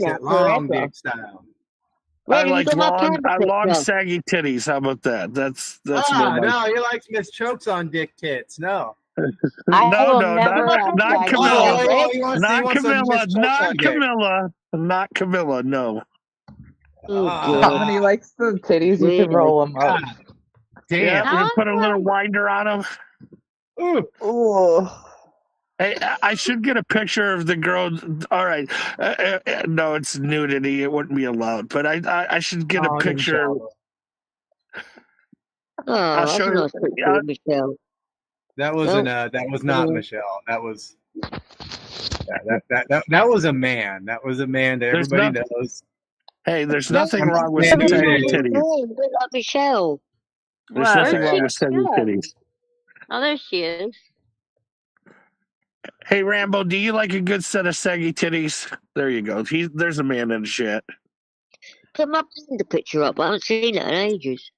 it long dick style. I like long saggy titties. How about that? That's no, he likes Miss Chokes on dick tits. No. Not Camilla. Not Camilla. No. When he likes the titties, you can roll them up. Damn. Yeah, we put a little winder on them. Ooh. Hey, I should get a picture of the girl. All right. No, it's nudity. It wouldn't be allowed. But I should get a picture. I'll show you. Michelle. That wasn't. That was not Michelle. That was. That was a man. That was a man that everybody knows. Hey, there's nothing wrong with saggy titties. Like Michelle. There's nothing wrong with saggy titties. Oh, there she is. Hey, Rambo, do you like a good set of saggy titties? There you go. There's a man in the shit. Put my picture up. I haven't seen it in ages.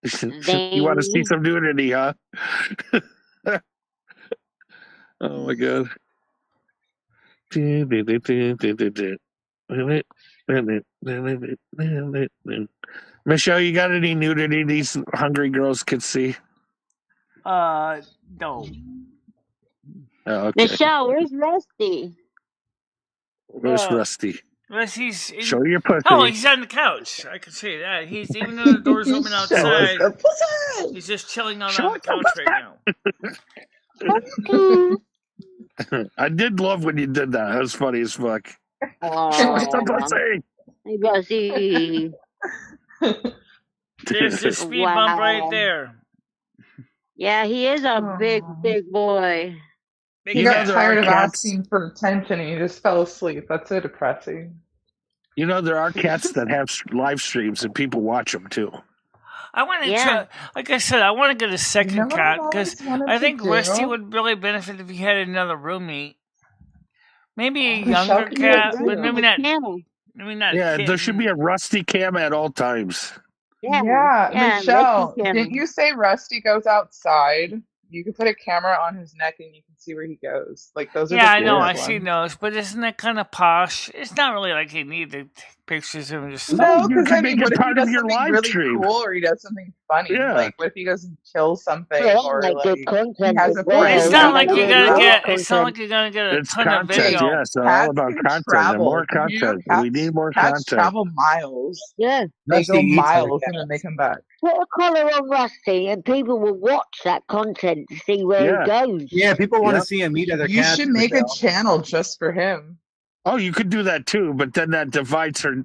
You want to see some nudity, huh? Oh, my God. Michelle, you got any nudity these hungry girls could see? No. Oh, okay. Michelle, where's Rusty? Where's Rusty? Rusty's show your pussy. Oh, he's on the couch. I can see that. He's even though the door's open outside. He's just chilling on the couch right now. I did love when you did that. That was funny as fuck. Show us the pussy. Hey, Rusty. There's the speed bump right there. Yeah, he is a big boy. He got tired of asking for attention and he just fell asleep. That's so depressing. You know, there are cats that have live streams and people watch them too. I want to try, like I said, I want to get a second cat because I think Rusty would really benefit if he had another roommate. Maybe a younger cat, but maybe not. Maybe not. Yeah, there should be a Rusty cam at all times. Yeah, Michelle, didn't you say Rusty goes outside? You can put a camera on his neck and you can see where he goes. Like those are Yeah, the I know, I ones. see those, but isn't that kind of posh? It's not really like you need to take pictures of him. Just no, because I mean, what if he part of does your something live really stream. cool or he does something funny? Yeah. Like, what if he goes and kills something or like content he has a well. friend? It's not like you're gonna get. It's not like you're gonna get a It's ton content, of video. yeah. It's all about content and more content. We need more Cats content. travel miles. Yeah. They go miles and then they come back. Put a collar on Rusty and people will watch that content to see where he goes. Yeah, people want to see him eat other cats. You should make a channel just for him. Oh, you could do that too, but then that divides her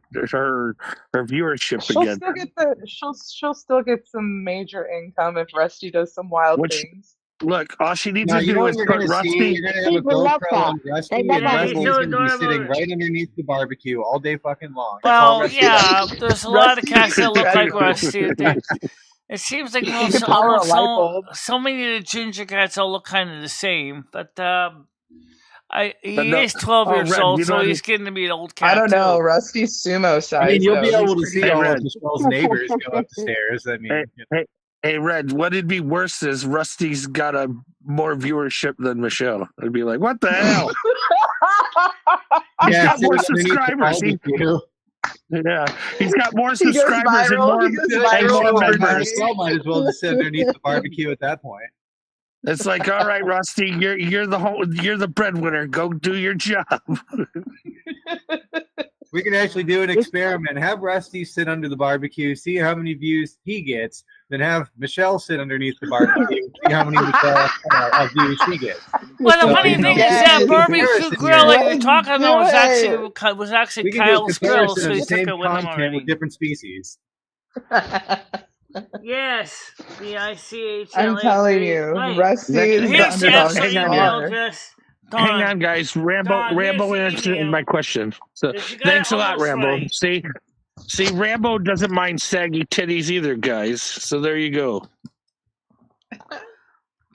viewership She'll again. still get she'll still get some major income if Rusty does some wild things. Look, all she needs to do is put Rusty. You're gonna have a GoPro on Rusty, and Rusty's gonna be sitting right underneath the barbecue all day fucking long. Well, yeah, there's a lot of cats that look like Rusty. It seems like so many of the ginger cats all look kind of the same, but he is 12 years old, so he's getting to be an old cat. I don't know. Rusty's sumo size. I mean, you'll be though. able to He's see pretty all big. of Michelle's neighbors go up the stairs. I mean, Hey, Red, what'd be worse is Rusty's got a more viewership than Michelle. I'd be like, what the hell? He's got more subscribers. He's got more subscribers and more members. Michelle might as well just sit underneath the barbecue at that point. It's like, all right, Rusty, you're the breadwinner. Go do your job. We can actually do an experiment. Have Rusty sit under the barbecue, see how many views he gets, then have Michelle sit underneath the barbecue, see how many views she gets. Well, the funny thing is that barbecue grill that you're talking about was actually Kyle's grill, so he took it with him already. With different species. Yes, BICHLA. I'm telling you, Rusty is the underdog. Hang on, guys. Rambo answered my question. So thanks a lot, Rambo. See, Rambo doesn't mind saggy titties either, guys. So there you go.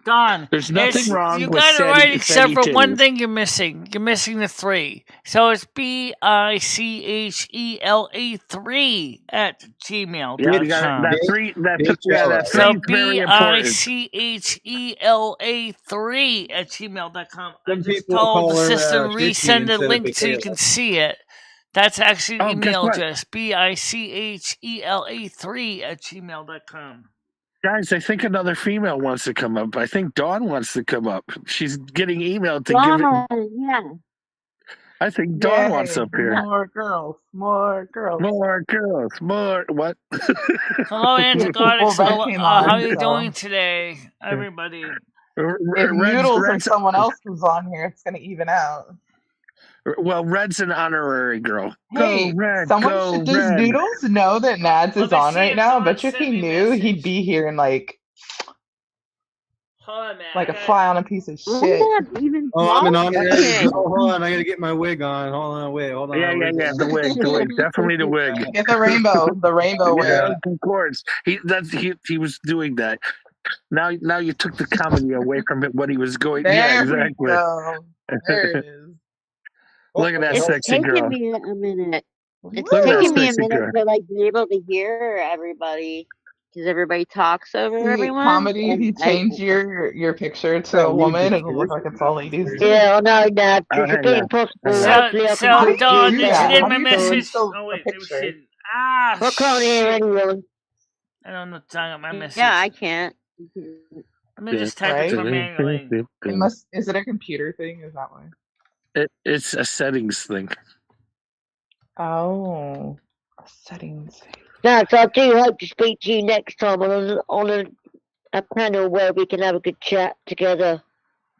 Don, there's nothing wrong you with got it right except for titties. one thing you're missing. You're missing the 3. So it's BICHELA3 at gmail.com. Yeah, that 3. So BICHELA3 at gmail.com. I just told the system resend the link so you can see it. That's actually the email address. BICHELA3 at gmail.com. Guys, I think another female wants to come up. I think Dawn wants to come up. She's getting emailed to give it. Yeah. I think Dawn wants up here. More girls. What? Hello, Antagonics. How are you doing today, everybody? If Noodles and someone else was on here, it's going to even out. Well, Red's an honorary girl. Hey, go, Red, does Noodles know that Nads is on right now? Bet you if he knew, he'd be here in like a fly on a piece of shit. I'm an honorary. Hold on, I gotta get my wig on. Hold on. Yeah, the wig, definitely the wig. Get the rainbow wig. Yeah, of course. He was doing that. Now you took the comedy away from it. What he was going. There exactly. We go. There it is. Look at that sexy girl. It's taking me a minute. It's taking me a minute to be able to hear everybody because everybody talks over everyone. Comedy, if you change your picture to a woman, it'll look like it's all ladies. Yeah, no, Dad. It's getting possible. So Dawn, did you get my message? Oh wait, I can't hear anyone. I don't know my message. Yeah, I can't. Let me just type it manually. Is it a computer thing? Is that why? It's a settings thing. Oh, a settings thing. No, so I do hope to speak to you next time on a panel where we can have a good chat together.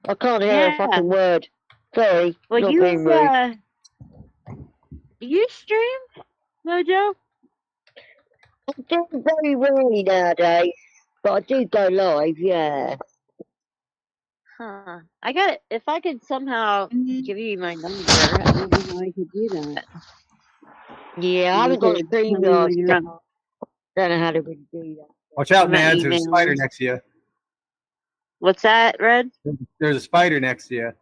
I can't hear a fucking word. Sorry. Well, not being rude. Do you stream, Mojo? I do very rarely nowadays, but I do go live, yeah. Huh. I got it. If I could somehow give you my number, I don't know how I could do that. Yeah, I haven't got a StreamYard set up. Don't know how to really do that. Watch out, I'm gonna Nads. There's a email spider you. next to you. What's that, Red? There's a spider next to you.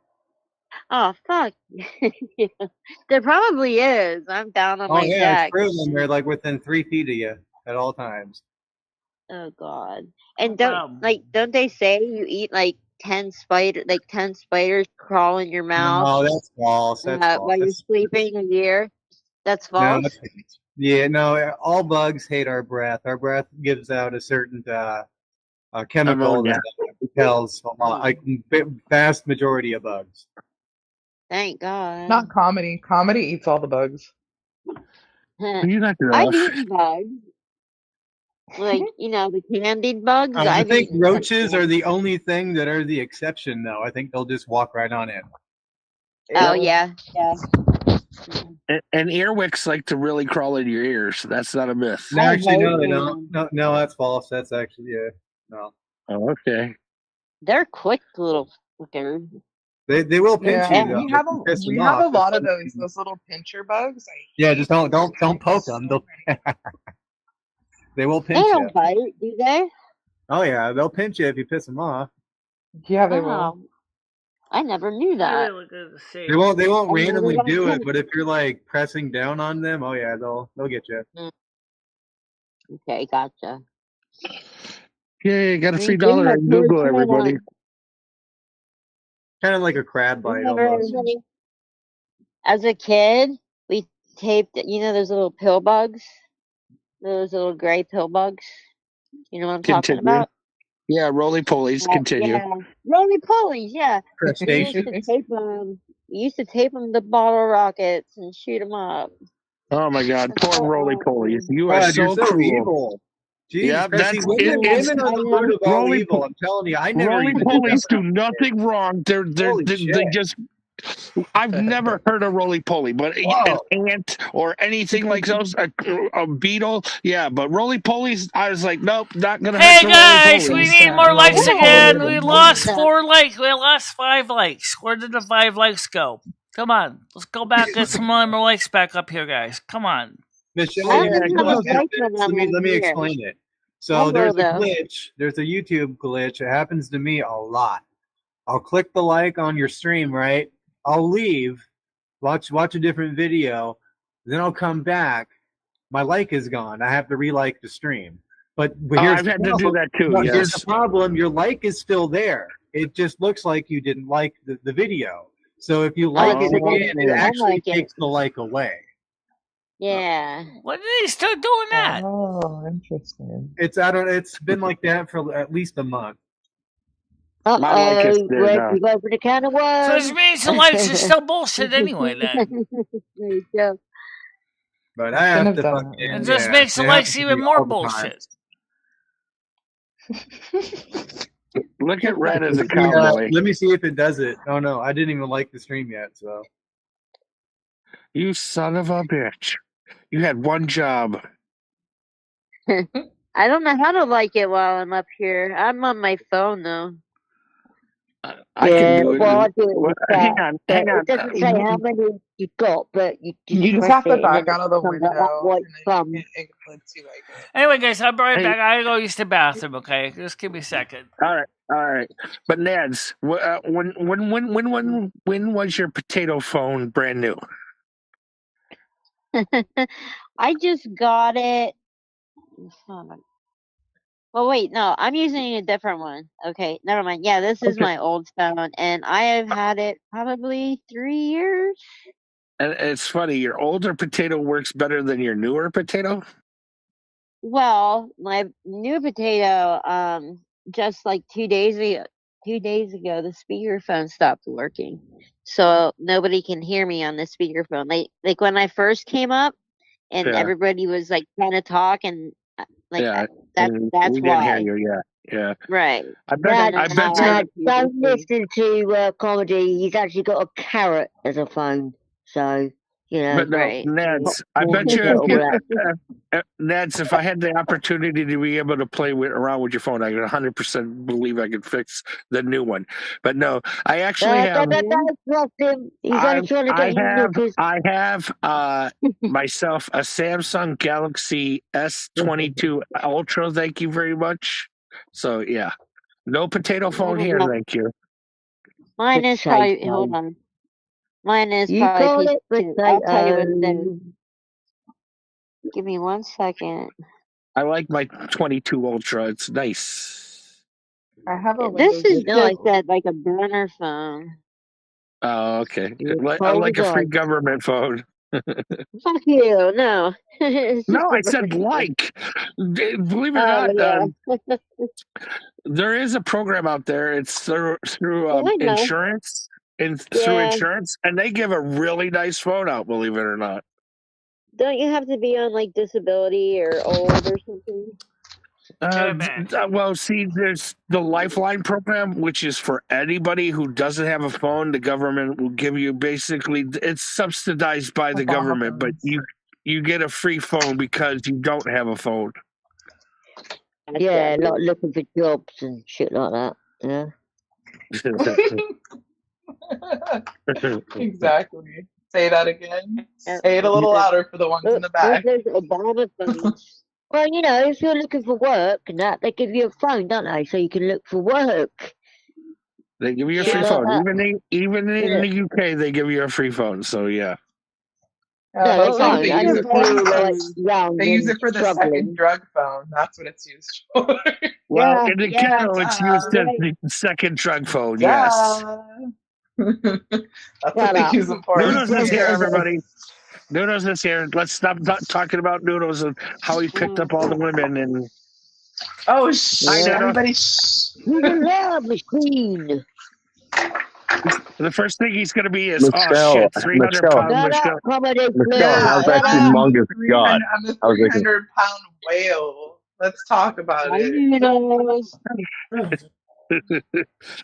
Oh, fuck. There probably is. I'm down on Oh my yeah, it's deck. proven they're like within 3 feet of you at all times. Oh god. And Wow. don't they say you eat like 10 spiders crawl in your mouth? No, that's false. That's false. While you're sleeping a year? That's No, false? that's yeah, no, all bugs hate our breath. Our breath gives out a certain chemical Ammonia. that repels a lot, like vast majority of bugs. Thank God. Not comedy. Comedy eats all the bugs. You knock it I've off. eaten bugs. Like, the candied bugs. I I've think eaten roaches are the only thing that are the exception, though. I think they'll just walk right on in. Oh, yeah. And earwicks like to really crawl into your ears. That's not a myth. No, actually, no, they hate don't. No, that's false. That's actually, no. Oh, okay. They're quick little fuckers. They will pinch Yeah, you, though. we have If you piss we them have a off, lot it's of like- those little pincher bugs. Yeah, just don't poke them. They will They pinch you. don't bite, do they? Oh yeah, they'll pinch you if you piss them off. Yeah, they will. Wow. I never knew that. They won't Oh, randomly they do don't it, but if you're like pressing down on them, oh yeah, they'll get you. Okay, gotcha. Yay, got a Me free too, dollar my on Google, poor everybody. son. Kind of like a crab bite Never almost. really- As a kid, we taped, those little pill bugs? Those little gray pill bugs? You know what I'm talking Continue. about? Yeah, roly polies. Continue. Yeah. Roly polies, yeah. We used Crustacean. to tape them. We used to tape them to bottle rockets and shoot them up. Oh my God, poor roly polies. You are God, you're so so cruel. evil. Jeez, Yeah, Chrissy, that's women are the root of all roly evil. I'm telling you, I never roly even did polies that do when I was a kid. nothing wrong. Holy They shit. just. I've never heard a roly poly, but an ant or anything like those, a beetle, yeah. But roly polies, I was like, nope, not gonna Hey hurt the guys, roly we polies. need more likes Roly again. poly. We lost 4 likes. We lost 5 likes. Where did the 5 likes go? Come on, let's go back, get some more likes back up here, guys. Come on. Michelle, I you don't know know what how much happens? likes Let me here. explain it. I So will, there's a though. glitch. There's a YouTube glitch. It happens to me a lot. I'll click the like on your stream, right? I'll leave, watch a different video, then I'll come back. My like is gone. I have to re-like the stream. But here's I've had to do that too. Here's Yes. the problem. Your like is still there. It just looks like you didn't like the video. So if you like it again, it actually takes the like away. Yeah. When did they start doing that? Oh, interesting. It's been like that for at least a month. Uh-oh, Red, you go for the can of worms. So this means the likes is still bullshit anyway then. There you go. But I have to done fucking. It just makes the it likes happens to even me more all the time. bullshit. Look at Red as a Let me, cowboy. let me see if it does it. Oh no, I didn't even like the stream yet. So You son of a bitch! You had one job. I don't know how to like it while I'm up here. I'm on my phone, though. I can do it. Well, I do it with Hang that. on, But hang on. it doesn't say how many you've got, but you You just press have to it and back then out of the comes up that window, white and then thumb. it lets you like it. Anyway, guys, I'll be right Hey. back. I gotta go use the bathroom, okay? Just give me a second. All right. But Nads, when was your potato phone brand new? I just got it. Well, wait, no, I'm using a different one. Okay, never mind. Yeah, this is Okay. my old phone, and I have had it probably 3 years. And it's funny, your older potato works better than your newer potato. Well, my new potato, just like 2 days ago, the speakerphone stopped working, so nobody can hear me on the speakerphone. Like when I first came up, and Yeah. everybody was like trying to talk, and Yeah, that's we why. didn't hear you. Yeah. Right. I bet. Dad, don't listen to comedy. He's actually got a carrot as a phone, so You know, But no, Right. Neds, I more bet to you, get all that. Neds, if I had the opportunity to be able to play around with your phone, I could 100% believe I could fix the new one. But no, I actually have. Don't trust him. He's only trying to get you knickers. I have myself a Samsung Galaxy S22 Ultra. Thank you very much. So yeah, no potato phone here. Thank you. Mine is probably, hold on. Mine is You probably call piece it two. I'll tell you what it potato. is. Give me 1 second. I like my 22 Ultra. It's nice. I have a This is Windows like that, like a burner phone. Oh, okay. You're I like a cold free on. government phone. Fuck you, no. It's just No, a I said burner phone. like. Believe it or Oh, not, yeah. there is a program out there. It's through Oh, I know. insurance, through Yeah. insurance, and they give a really nice phone out. Believe it or not. Don't you have to be on like disability or old or something? Well, see, there's the Lifeline program, which is for anybody who doesn't have a phone. The government will give you basically, it's subsidized by the government, but you get a free phone because you don't have a phone. Yeah, like looking for jobs and shit like that. Yeah. Exactly. Say that again. Say it a little louder for the ones in the back. There's Obama phones. Well, you know, if you're looking for work and that, they give you a phone, don't they? So you can look for work. They give you a Shit free like phone. that. Even in the UK, they give you a free phone. So yeah. No, not They right. use it for young they use and it for the struggling. second drug phone. That's what it's used for. Well, in the ghetto, it's used as the second drug phone. Yes. That's what they use them for. Noodles is here, everybody. Noodles is here. Let's stop talking about Noodles and how he picked up all the women and. Oh, shh! Everybody, shh! He's a love machine. The first thing he's going to be is, Michelle, oh shit, 300-pound Michelle. Michelle, how's that humongous gut? I'm a 300-pound whale. Let's talk about it.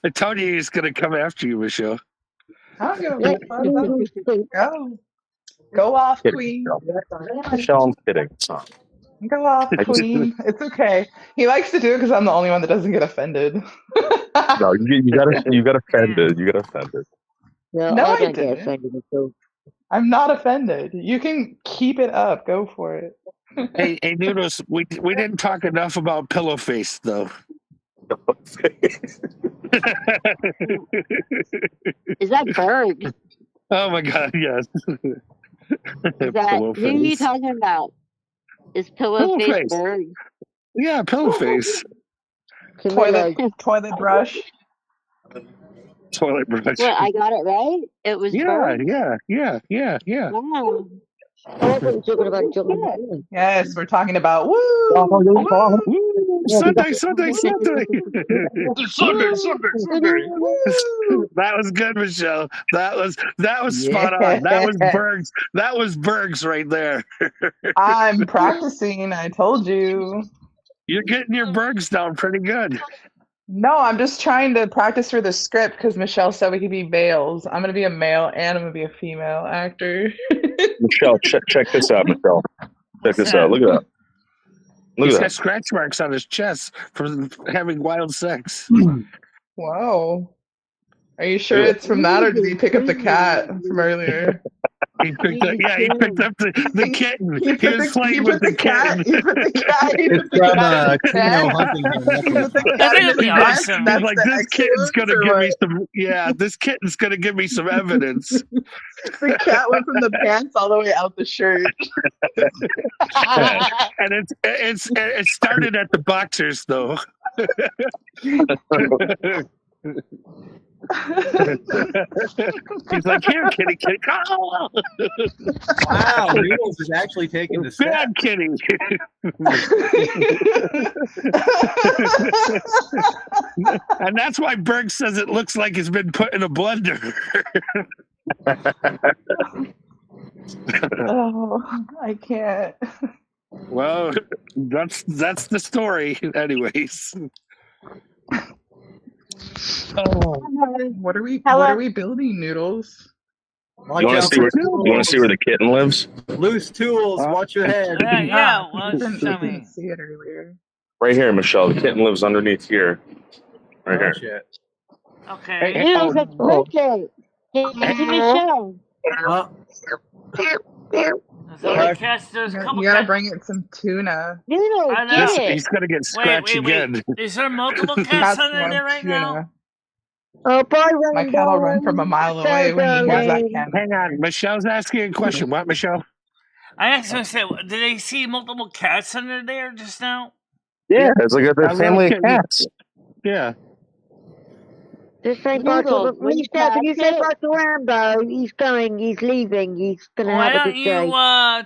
I told you he's going to come after you, Michelle. I don't give a fuck. Go off, Queen. Michelle, I'm kidding. Go off, Queen. It's okay. He likes to do it because I'm the only one that doesn't get offended. No, you got offended. You got offended. No, No, I I don't get didn't. offended at all. I'm not offended. You can keep it up. Go for it. Hey, Noodles, we didn't talk enough about Pillow Face, though. Is that Berg? Oh my God, yes. Is that, who are you talking about? Is Pillow Face Berg? Yeah, Pillow Face. Toilet brush. Toilet brush. What, I got it right? It was Berg? Yeah. Wow. Yes, we're talking about woo! Sunday. Sunday. That was good, Michelle. That was spot on. That was Berg's right there. I'm practicing. I told you. You're getting your Bergs down pretty good. No, I'm just trying to practice for the script because Michelle said we could be males. I'm gonna be a male and I'm gonna be a female actor. Michelle, check this out, Michelle. Check this out. Look at that. He's got scratch marks on his chest from having wild sex. Wow. Are you sure it's from that, or did he pick up the cat from earlier? He picked up the kitten. He was playing with the kitten. He put the cat in the awesome. He's like, this kitten's gonna give me some. Yeah, this kitten's gonna give me some evidence. The cat went from the pants all the way out the shirt. And it started at the boxers though. He's like, here, kitty. Oh! Wow, Noodles is actually taking the step. Bad kitty. And that's why Berg says it looks like it's been put in a blender. Oh, I can't. Well, that's the story, anyways. Oh. What are we building, Noodles? Watch You want out to see for where the kitten lives? loose tools. Watch your head. Yeah, I didn't see it earlier. Right here, Michelle. The kitten lives underneath here. Right here. Shit. Okay. Noodles, that's perfect. Hey, Michelle. There's a couple You gotta bring it some tuna. Noodles, get it. He's gonna get scratched again. Is there multiple cats under there right now? Oh, bye, My cat will run from a mile away when he hears that cat. Hang on, Michelle's asking a question. What, Michelle? I actually said, did they see multiple cats under there just now? Yeah, it's like a family of cats. Yeah. Just say bye to Michelle. Can you say bye to Rambo? He's going. He's leaving. He's gonna Why have a don't good you day.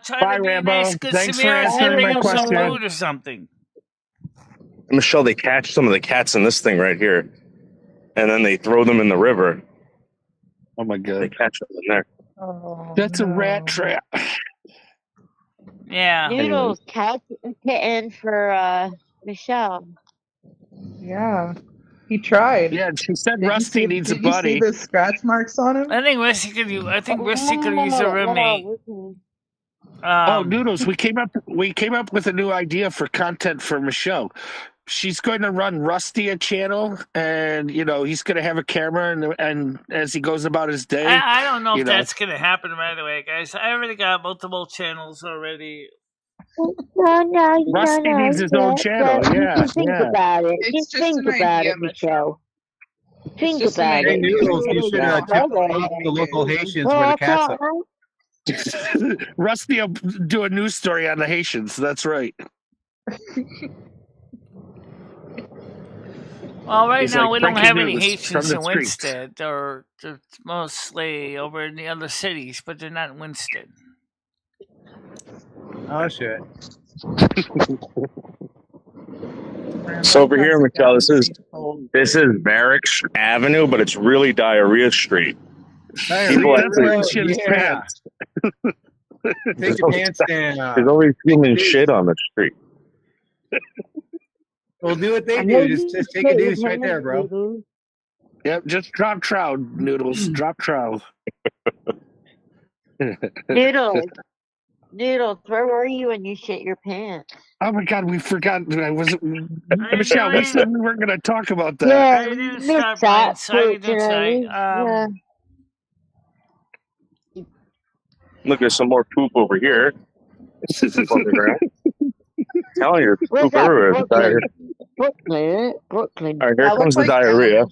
try to be nice, good Samaritan, bring him some food or something? Michelle, they catch some of the cats in this thing right here, and then they throw them in the river. Oh my god! They catch them in there. Oh, That's a rat trap. Yeah. Noodles, kitten for Michelle. Yeah. He tried. Yeah, she said Rusty needs a buddy. Did you see the scratch marks on him? I think Rusty could use a roommate. Noodles, we came up with a new idea for content for Michelle. She's going to run Rusty a channel, and he's going to have a camera, and as he goes about his day. I don't know if that's going to happen right away, guys. I already got multiple channels already. No, Rusty needs his own channel. Yeah, think about it. It's just think about it, Michelle. Think about it. Noodles, you should tip the local Haitians where the cats are. Rusty will do a news story on the Haitians. That's right. Well, right now we don't have any Haitians in Winsted. They're mostly over in the other cities, but they're not in Winsted. Oh shit. So over here, Michelle, this is Barracks Avenue, but it's really Diarrhea Street. People actually pants. Take your pants down. There's always human shit on the street. Well, do what they do. Just take a deuce right there, bro. Yep, just drop trout, Noodles. Drop trout. Noodles, where were you when you shit your pants? Oh my god, we forgot. Michelle, we said we weren't going to talk about that. Yeah, I didn't start by inside. Look, there's some more poop over here. Poop on the ground. Telling you, poop everywhere. Brooklyn. All right, here comes the diarrhea. All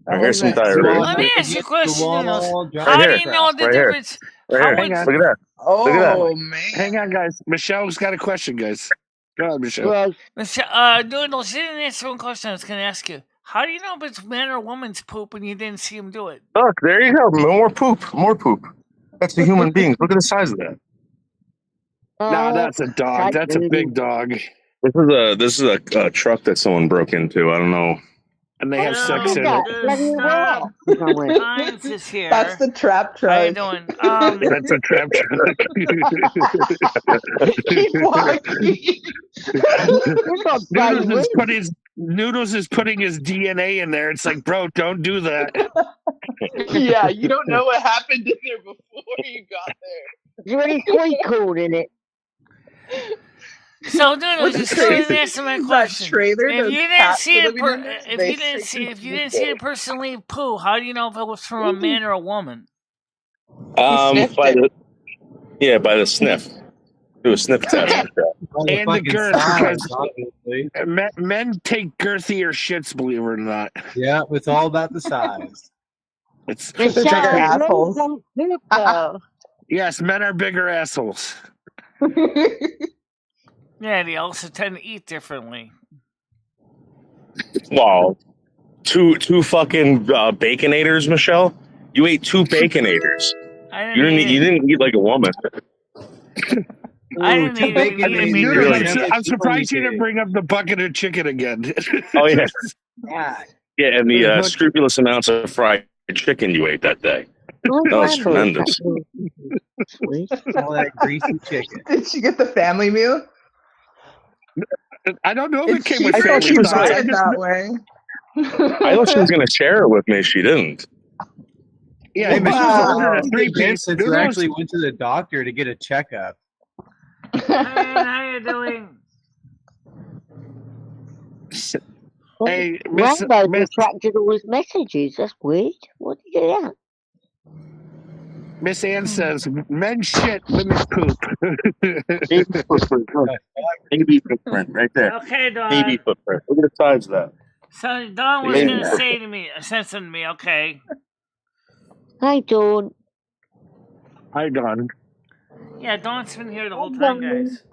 right, here's some diarrhea. Let me ask you a question. How do you know the difference? Right here. Look at that. Oh, Look at that. Man. Hang on, guys. Michelle's got a question, guys. Go on, Michelle. Noodles, you didn't answer one question I was going to ask you. How do you know if it's man or woman's poop when you didn't see him do it? Look, there you go. More poop. More poop. That's the human beings. Look at the size of that. No, that's a dog. That's a big dog. This is a truck that someone broke into. I don't know. And they have sex in it. Science is here. That's the trap truck. How you doing? That's a trap truck. Noodles is putting his DNA in there. It's like, bro, don't do that. Yeah, you don't know what happened in there before you got there. There's already sweet corn in it. So, Noodles, you still didn't answer my question. If you didn't see the person leave poo, how do you know if it was from a man or a woman? By the sniff. Do a sniff test. And the girth, because men take girthier shits, believe it or not. Yeah, it's all about the size. It's bigger assholes. Yes, men are bigger assholes. Yeah, they also tend to eat differently. Wow. Two fucking baconators, Michelle? You ate 2 baconators. You didn't eat like a woman. I didn't eat I'm surprised you didn't bring up the bucket of chicken again. Oh, yeah. Yeah, and the scrupulous amounts of fried chicken you ate that day. That was tremendous. All that greasy chicken. Did she get the family meal? I don't know if it came with family. I thought she was that way. I thought she was going to share it with me. She didn't. Yeah, Hey, this was Wow. under a Michelle, three-piece. since you actually went to the doctor to get a checkup. Man, how you doing? Hey, Rambo Miss retracted all his messages. That's weird. What did he do that? Miss Ann says, men shit, women poop. Baby footprint. Look. Baby footprint right there. Okay, Don. Baby footprint. Look at the size of that. So Don was gonna say to me, said something to me. Okay. Hi, Dawn. Hi, Don. Yeah, Don's been here the whole time, guys.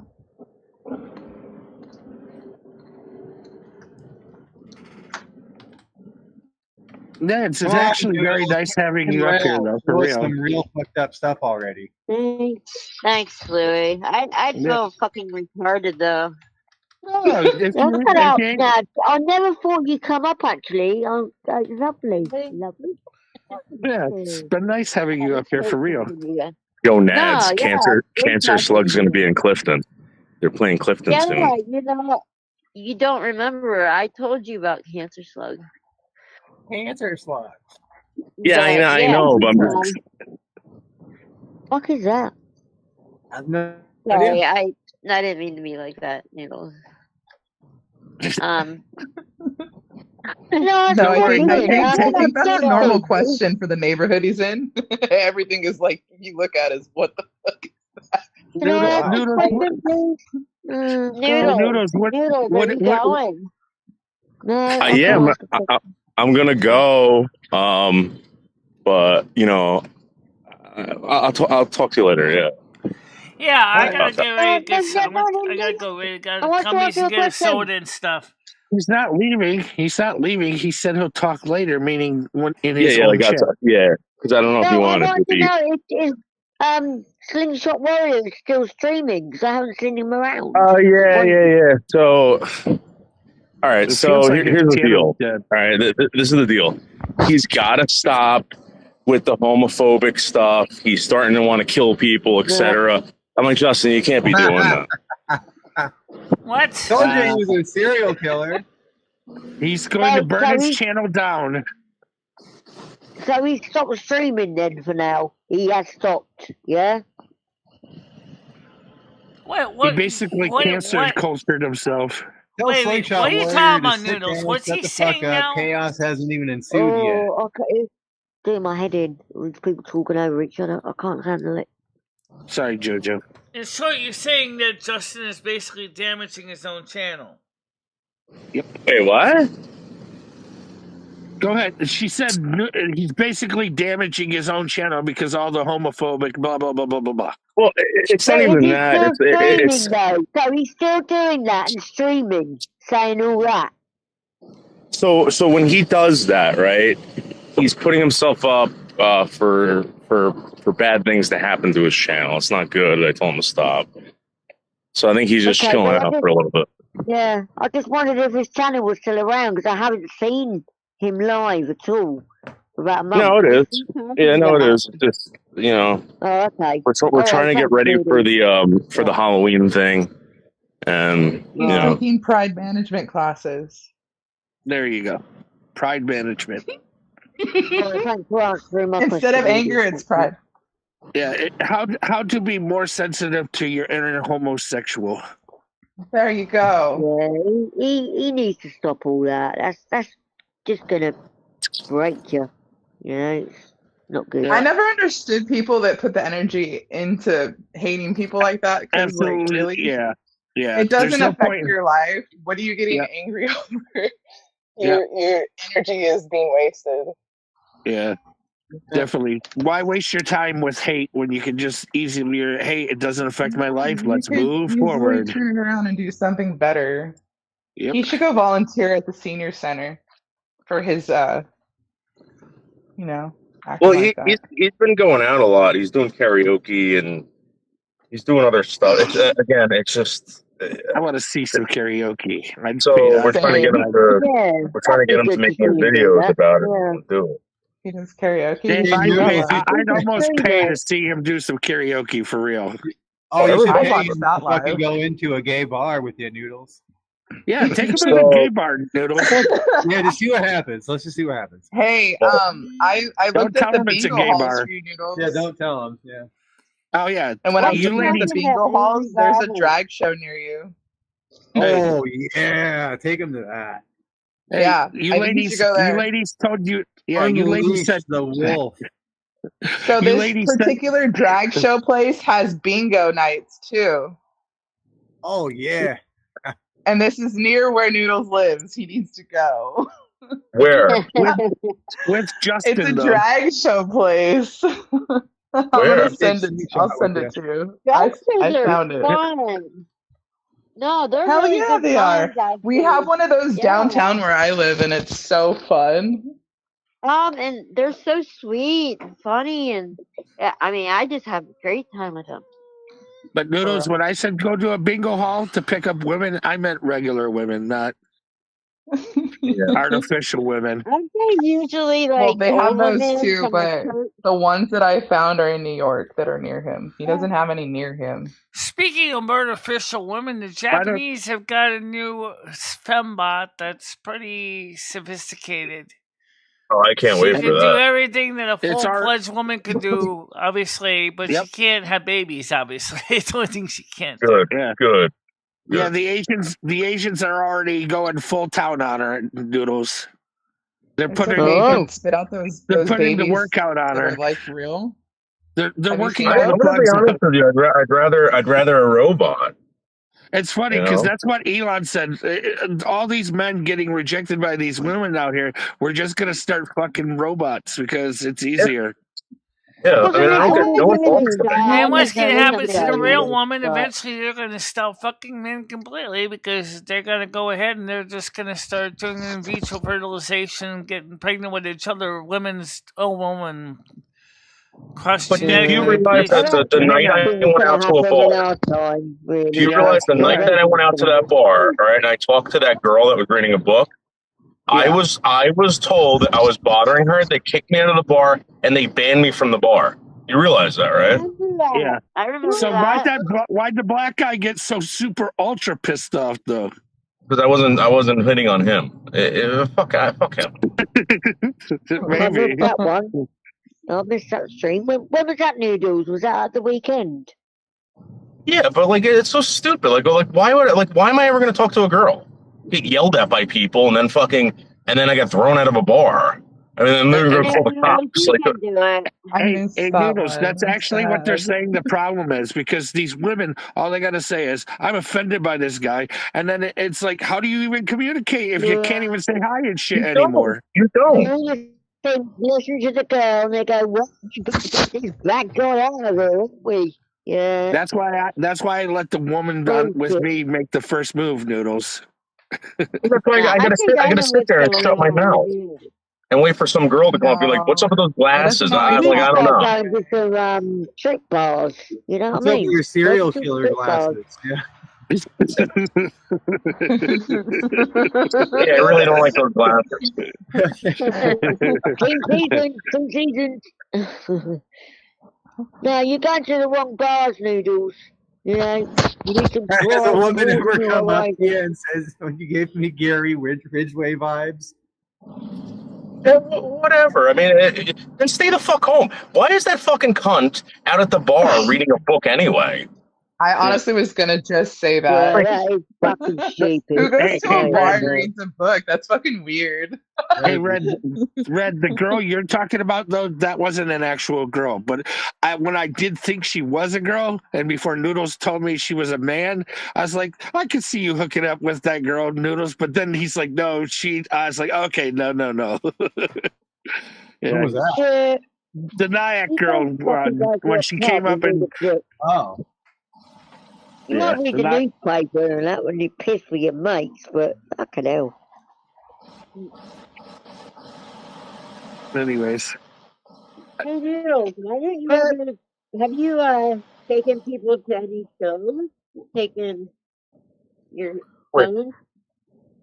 Yeah, it's actually very nice having you up here, though, for real. Some real fucked up stuff already. Thanks, Louie. I feel fucking retarded though. Oh, if Well, you, shut up. if you, No, I never thought you'd come up, actually. Oh, lovely. Lovely. yeah, it's been nice having you up here, for real. Yo, Nads, No, Cancer yeah, Slug's going to be in Clifton. They're playing Clifton Yeah, soon. you know, you don't remember. I told you about Cancer Slug. Cancer Slug. Yeah, I know, but Fuck is that? I've no Sorry, idea. I didn't mean to be like that, Noodles. No, No, I think that's a normal nothing. question for the neighborhood he's in. Everything is like you look at is what the fuck is that? Noodles, what are you going? No, I yeah, can't ask a question. I'm gonna go. But you know, I'll talk to you later. Yeah. Yeah, I gotta get ready to get some. I gotta go ready. I Gotta want to come ask you to a get a question. soda and stuff. He's not leaving. He's not leaving. He said he'll talk later, meaning when in his Yeah, own like chat. because I don't know if you No, I want want to to be. know is Slingshot Warrior still streaming? Because I haven't seen him around. Oh yeah. So, all right. It So feels like here's his the channel's deal. dead. All right, this is the deal. He's got to stop with the homophobic stuff. He's starting to want to kill people, etc. I'm like, Justin, you can't be doing that. What? Told you he was a serial killer. He's going to burn his channel down. So he stopped streaming then for now. He has stopped, yeah? What? He basically cancer cultured himself. Tell Slingshot what are you Warrior talking to about, sit Noodles? down, What's shut he the fuck saying up. now? Chaos hasn't even ensued yet. Oh, okay. It's doing my head in with people talking over each other. I can't handle it. Sorry, Jojo. In short, you're saying that Justin is basically damaging his own channel. Yep. Wait, what? Go ahead. She said he's basically damaging his own channel because all the homophobic blah blah blah blah blah blah. Well, it's not even that. It's though. So he's still doing that and streaming, saying all that. so when he does that, right? He's putting himself up for bad things to happen to his channel. It's not good. I told him to stop. So I think he's just chilling out for a little bit. Yeah, I just wondered if his channel was still around because I haven't seen him live at all for about a month. No, it is. Yeah, no, it is. Just Oh, okay. we're trying to get ready for the Halloween thing, and taking pride management classes. There you go, pride management. Thanks for answering my Instead of anger, it's pride. Yeah, how to be more sensitive to your inner homosexual. There you go. Yeah, he needs to stop all that. That's just gonna break you. You know, it's not good. I never understood people that put the energy into hating people like that. Absolutely, like, really, yeah. It doesn't affect your life. What are you getting angry over? Your energy is being wasted. Yeah. Definitely. Why waste your time with hate when you can just easily, hey, it doesn't affect my life. Let's move forward. Turn it around and do something better. Yep. He should go volunteer at the senior center for his, Well, he's been going out a lot. He's doing karaoke and he's doing other stuff. It's just. I want to see some karaoke. We're trying to get him to make more videos about it. And do it. He does karaoke. I'd almost pay to see him do some karaoke for real. Oh, you should watch that fucking go into a gay bar with your Noodles. Yeah, take him to the gay bar, Noodles. Yeah, just see what happens. Let's just see what happens. Hey, I Don't looked at tell the him it's a bingo gay halls bar. for you, Noodles. Yeah, don't tell him. Yeah. Oh yeah. And when I'm you looking at ladies, the bingo halls, there's a drag show near you. Oh yeah, take him to that. Hey, Yeah, you I think you should go there. You ladies told you. Yeah, you Unleash ladies said the wolf. So you this ladies particular drag show place has bingo nights too. Oh yeah. And this is near where Noodles lives. He needs to go. Where? with Justin. It's a though. drag show place. I'm gonna send it. I'll send it to you. I found it. Fun. No, they're Hell really yeah, good they fun, are. We have one of those downtown where I live, and it's so fun. And they're so sweet and funny, and I mean, I just have a great time with them. But Noodles, when I said go to a bingo hall to pick up women, I meant regular women, not artificial women. Aren't they usually like? Well, they have old those women too, from but church? the ones that I found are in New York that are near him. He doesn't have any near him. Speaking of artificial women, the Japanese have got a new fembot that's pretty sophisticated. Oh, I can't wait She for can do that. everything that a full-fledged woman could do, obviously, but she can't have babies, obviously. It's the only thing she can't do. Good. Yeah, the Asians are already going full town on her, Noodles. They're putting spit out those putting babies the workout on that her. are like real. They're Have you working seen all those? the I'm gonna be bugs honest out. with you. I'd rather a robot. It's funny because that's what Elon said. All these men getting rejected by these women out here, we're just gonna start fucking robots because it's easier. Yeah, I mean, I don't get no faults. And what's going to happen to the real woman, eventually they're going to stop fucking men completely because they're going to go ahead and they're just going to start doing in vitro fertilization, getting pregnant with each other, women's ovum, and But do you realize that the night I went out to a bar, do you realize the night that I went out to that bar, all right, and I talked to that girl that was reading a book, I was told that I was bothering her. They kicked me out of the bar and they banned me from the bar. You realize that, right? Yeah, I remember so that. why'd the black guy get so super ultra pissed off though? Because I wasn't hitting on him. Fuck him. Maybe that one. I missed that stream. When was that, Noodles? Was that at the weekend? Yeah, but like it's so stupid. Like why am I ever going to talk to a girl? Get yelled at by people and then I get thrown out of a bar. I mean, then they're going to call the cops. Hey, Noodles, that's actually what they're saying the problem is, because these women, all they got to say is, I'm offended by this guy. And then it's like, how do you even communicate if you can't even say hi and shit anymore? You don't. They listen to the girl and they go, "What? You got to get this black guy out of there, haven't we?" Yeah. That's why I let the woman with me make the first move, Noodles. That's why I gotta sit there and shut my mouth and wait for some girl to come up and be like, "What's up with those glasses?" I'm like, I don't know. With the trick bars, you know what I mean? Your serial killer glasses. Yeah. Yeah, I really don't like those glasses. Two seasons. No, you're going to the wrong bars, Noodles. You know, you need some. Has a woman ever come up to you and says, "When you gave me Gary Ridgway vibes"? Yeah, whatever. I mean, then stay the fuck home. Why is that fucking cunt out at the bar reading a book anyway? I honestly was gonna just say that. Yeah, that is fucking stupid. Who goes to a bar and reads a book? That's fucking weird. Hey, Red, the girl you're talking about, though, that wasn't an actual girl. But when I did think she was a girl, and before Noodles told me she was a man, I was like, I could see you hooking up with that girl, Noodles. But then he's like, no, I was like, okay, no. Yeah. Who was that? The NASQ girl, when she came up and... Oh. You might read the newspaper and that when you piss with your mates, but fucking hell. Anyways. Hey, Noodles, have you taken people to any shows? Taken your phone?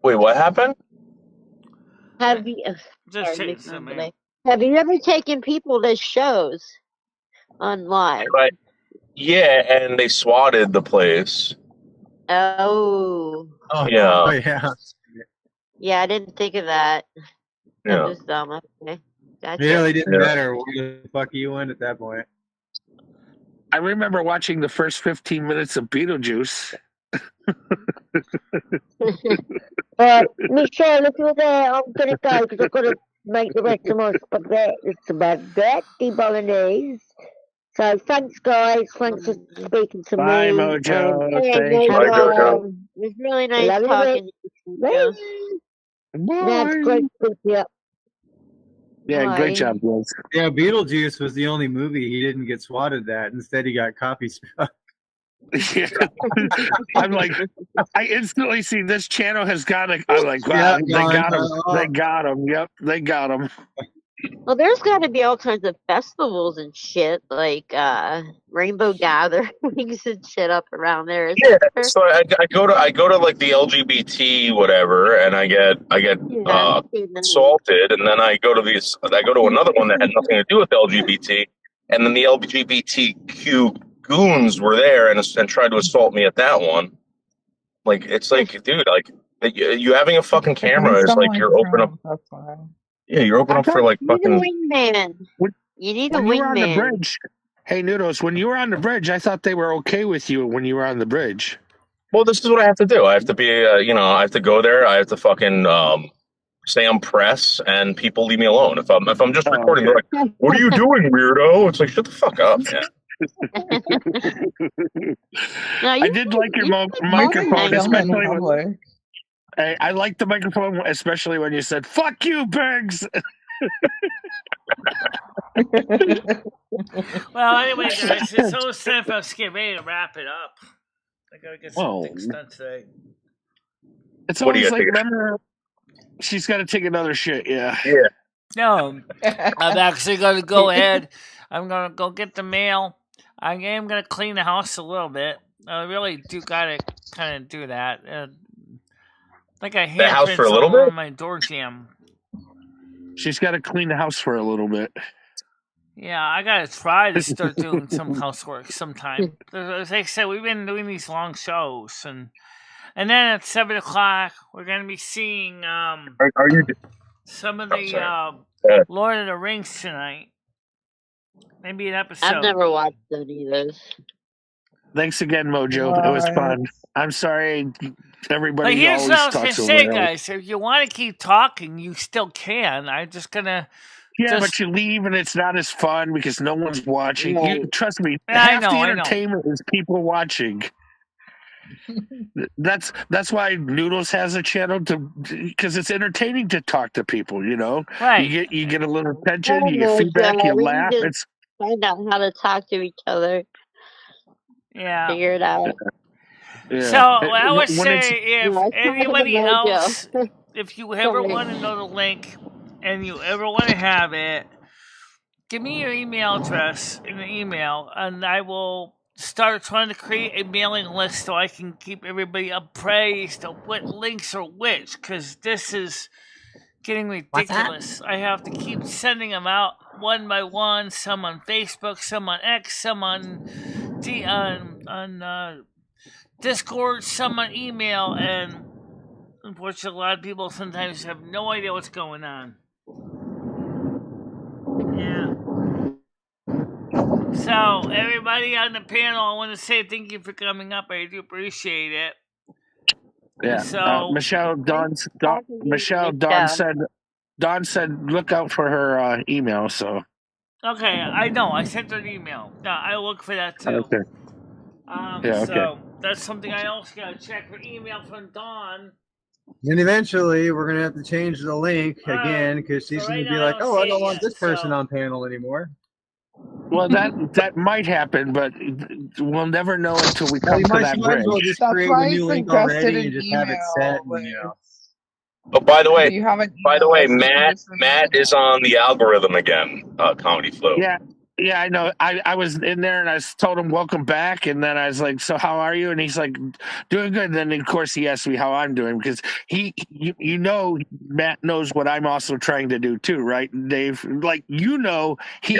Wait, what happened? Have you? Have you ever taken people to shows on live? Yeah, and they swatted the place. Oh. Oh Yeah. yeah. Yeah, I didn't think of that. Yeah. I'm just dumb. Okay. Gotcha. Really didn't Yeah. matter where the fuck you went at that point. I remember watching the first 15 minutes of Beetlejuice. Michelle, if you're there, I'm going to go because I've got to make the rest of my spaghetti bolognese. So thanks, guys. Thanks for speaking to Bye, me. Mojo. Hey, Thank you. Bye, Jojo. It was really nice Love you, talking to you. Jojo. That's great to speak to you. Yeah, great Bye. job, guys. Yeah, Beetlejuice was the only movie he didn't get swatted at. Instead, he got copy struck. Yeah. I'm like, I instantly see this channel has got it. I'm like, wow, Yeah, they got him. oh. They got him. Yep, they got him. Well, there's got to be all kinds of festivals and shit, like Rainbow Gatherings and shit up around there. Yeah, so I go to like the LGBT whatever, and I get assaulted, and then I go to another one that had nothing to do with LGBT, and then the LGBTQ goons were there and tried to assault me at that one. Like it's like, dude, like you having a fucking camera is like you're open up. That's why. Yeah, you're open up for like You need a fucking. wingman. You need a When you were on the wingman. bridge, hey Noodles, when you were on the bridge, I thought they were okay with you when you were on the bridge. Well, this is what I have to do. I have to be, I have to go there. I have to fucking stay on press, and people leave me alone. If I'm just recording, they're like, "What are you doing, weirdo?" It's like, shut the fuck up, man. I did like your microphone, especially when I like the microphone, especially when you said "fuck you, Bergs." Well, anyway, guys, it's almost time for us to get ready to wrap it up. I gotta get some things done today. It's always like, remember, she's got to take another shit. Yeah. No, I'm actually gonna go ahead. I'm gonna go get the mail. I am gonna clean the house a little bit. I really do gotta kind of do that. Like I The house for a little bit? My door jamb. She's got to clean the house for a little bit. Yeah, I gotta try to start doing some housework sometime. As I said, we've been doing these long shows, and then at 7:00 we're gonna be seeing some of the Lord of the Rings tonight. Maybe an episode. I've never watched any of those. Thanks again, Mojo. It was fun. I'm sorry, everybody. But here's always what I was talks gonna over say, guys. If you want to keep talking, you still can. I'm just gonna. Yeah, but you leave and it's not as fun because no one's watching. Trust me, half the entertainment is people watching. That's why Noodles has a channel because it's entertaining to talk to people. You know, right? You get a little attention, you get feedback, you laugh. It's find out how to talk to each other. Yeah, figure it out. Yeah. So I would say if anybody else, if you ever want to know the link and you ever want to have it, give me your email address in the email, and I will start trying to create a mailing list so I can keep everybody appraised of what links are which, because this is getting ridiculous. I have to keep sending them out one by one, some on Facebook, some on X, some on Discord, some on email, and unfortunately a lot of people sometimes have no idea what's going on. Yeah. So, everybody on the panel, I want to say thank you for coming up. I do appreciate it. Yeah. So, Don said look out for her email. So. Okay, I know. I sent her an email. I'll look for that too. Okay. So that's something I also gotta check for email from Dawn. And eventually, we're gonna have to change the link again because she's gonna be like, "Oh, I don't want this person on panel anymore." Well, that might happen, but we'll never know until we come to that bridge. Well just create a new link already and just have it set. Oh, by the way, Matt is on the algorithm again. Comedy Flow. Yeah, I know. I was in there and I told him welcome back, and then I was like, "So how are you?" And he's like, "Doing good." And then of course he asked me how I'm doing because Matt knows what I'm also trying to do too, right, Dave? Like he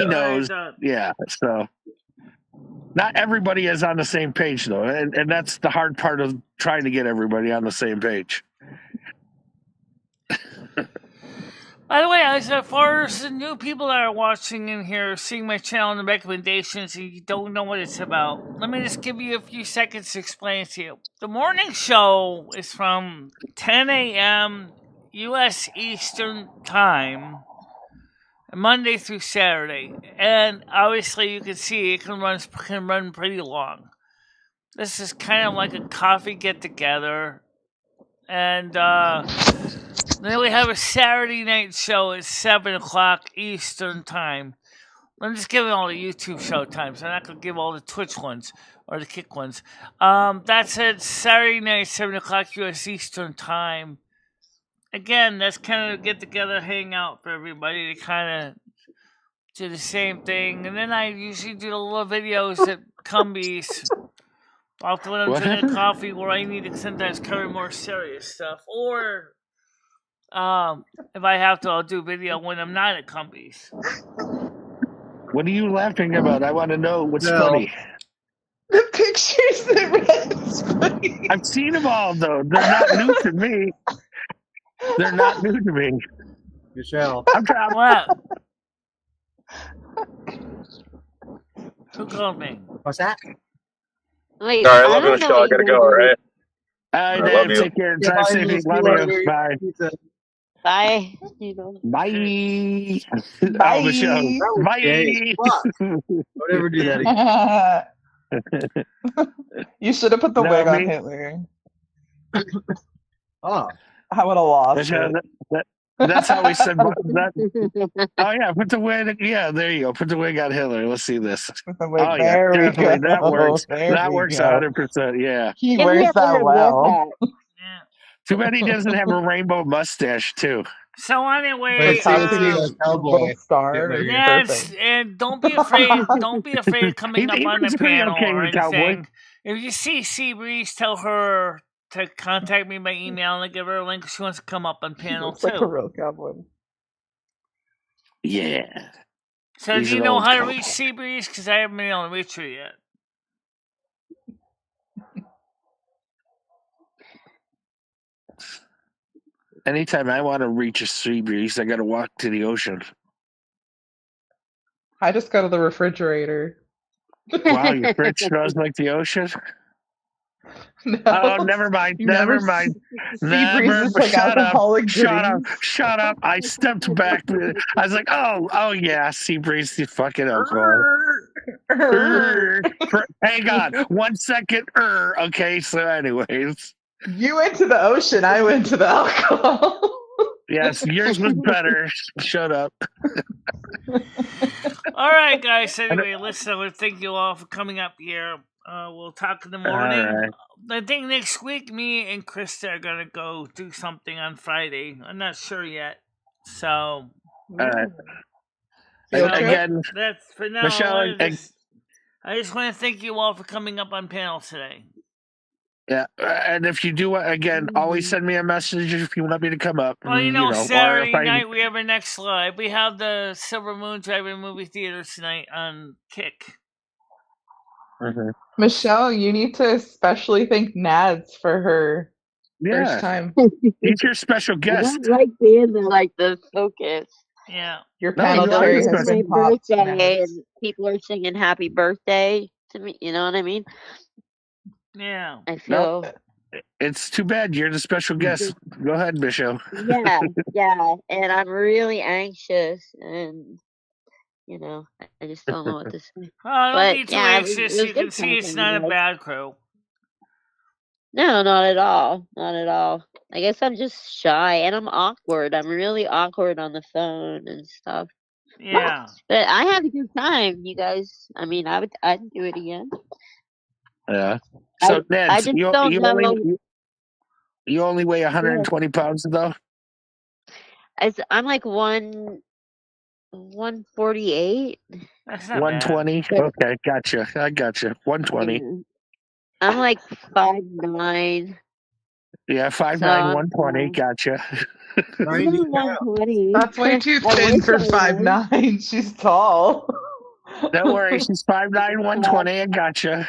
knows. Yeah. So Not everybody is on the same page, though, and that's the hard part of trying to get everybody on the same page. By the way, as far as the new people that are watching in here, seeing my channel and the recommendations, and you don't know what it's about, let me just give you a few seconds to explain it to you. The morning show is from 10 a.m. U.S. Eastern Time, Monday through Saturday, and obviously you can see it can run pretty long. This is kind of like a coffee get-together, and then we have a Saturday night show at 7 o'clock Eastern Time. I'm just giving all the YouTube show times. I'm not going to give all the Twitch ones or the Kick ones. That's at Saturday night, 7 o'clock U.S. Eastern Time. Again, that's kind of a get-together hangout for everybody to kind of do the same thing. And then I usually do the little videos at Cumbies after when I'm drinking coffee where I need to sometimes cover more serious stuff. Or if I have to, I'll do video when I'm not at Cumbies. What are you laughing about? I want to know what's funny. The pictures that Red's funny. I've seen them all, though. They're not new to me. They're not new to me. Michelle. I'm trying. What? Who called me? What's that? Wait, Sorry, I love you, Michelle. I gotta go, all right? I love you. Take care. Drive safe. Love you. Bye. Bye. Bye. Bye. Oh, Michelle. Bye. Don't ever do that again. You should have put the wig on Hitler. Oh. I would have lost Michelle, it. that's how we said that. Oh, yeah. Put the wig. Yeah, there you go. Put the wig on Hitler. Let's see this. The wig. Oh, yeah. There we Definitely. go. That works. There That we works go. 100%. Yeah. He wears that well. Too bad he doesn't have a rainbow mustache, too. So anyway, yes, and don't be afraid. Don't be afraid of coming up on the panel or anything. If you see Seabreeze, tell her to contact me by email and I give her a link if she wants to come up on panel too. Like a real cowboy. Yeah. So do you know how to reach Seabreeze? Because I haven't been able to reach her yet. Anytime I want to reach a sea breeze, I got to walk to the ocean. I just go to the refrigerator. Wow, your fridge smells like the ocean? No, oh, never mind. Never mind. Never. Shut up. Shut up. I stepped back. I was like, oh yeah, sea breeze, the fucking alcohol. Hang on. 1 second. Okay, so anyways. You went to the ocean, I went to the alcohol. Yes, yours was better. Shut up. All right, guys. Anyway, listen, I want to thank you all for coming up here. We'll talk in the morning. Right. I think next week, me and Krista are going to go do something on Friday. I'm not sure yet. So, all right. Again, that's for now. Michelle, I just want to thank you all for coming up on panel today. Yeah, and if you do, again, always send me a message if you want me to come up. Well, you know Saturday night we have our next live. We have the Silver Moon Drive-In movie theater tonight on Kick. Mm-hmm. Michelle, you need to especially thank Nads for her first time. He's your special guest. I like being the focus. Yeah. Your panel cherry has been popped. Birthday and people are singing happy birthday to me. You know what I mean? Yeah. I feel. No, it's too bad. You're the special guest. Go ahead, Michelle. Yeah. And I'm really anxious and, I just don't know what to say. Oh, don't be too anxious. You can see it's not a bad crew. No, not at all. Not at all. I guess I'm just shy and I'm awkward. I'm really awkward on the phone and stuff. Yeah. But I had a good time, you guys. I mean, I'd do it again. Yeah. So, Ned, I just don't know. You only weigh 120 pounds, though? I'm like 148. That's not 120? bad. Okay, gotcha. I gotcha. 120. I'm like 5'9". Yeah, 5'9", 120. Gotcha. 120. That's way too thin for 5'9". She's tall. Don't worry, she's 5'9", 120. I gotcha.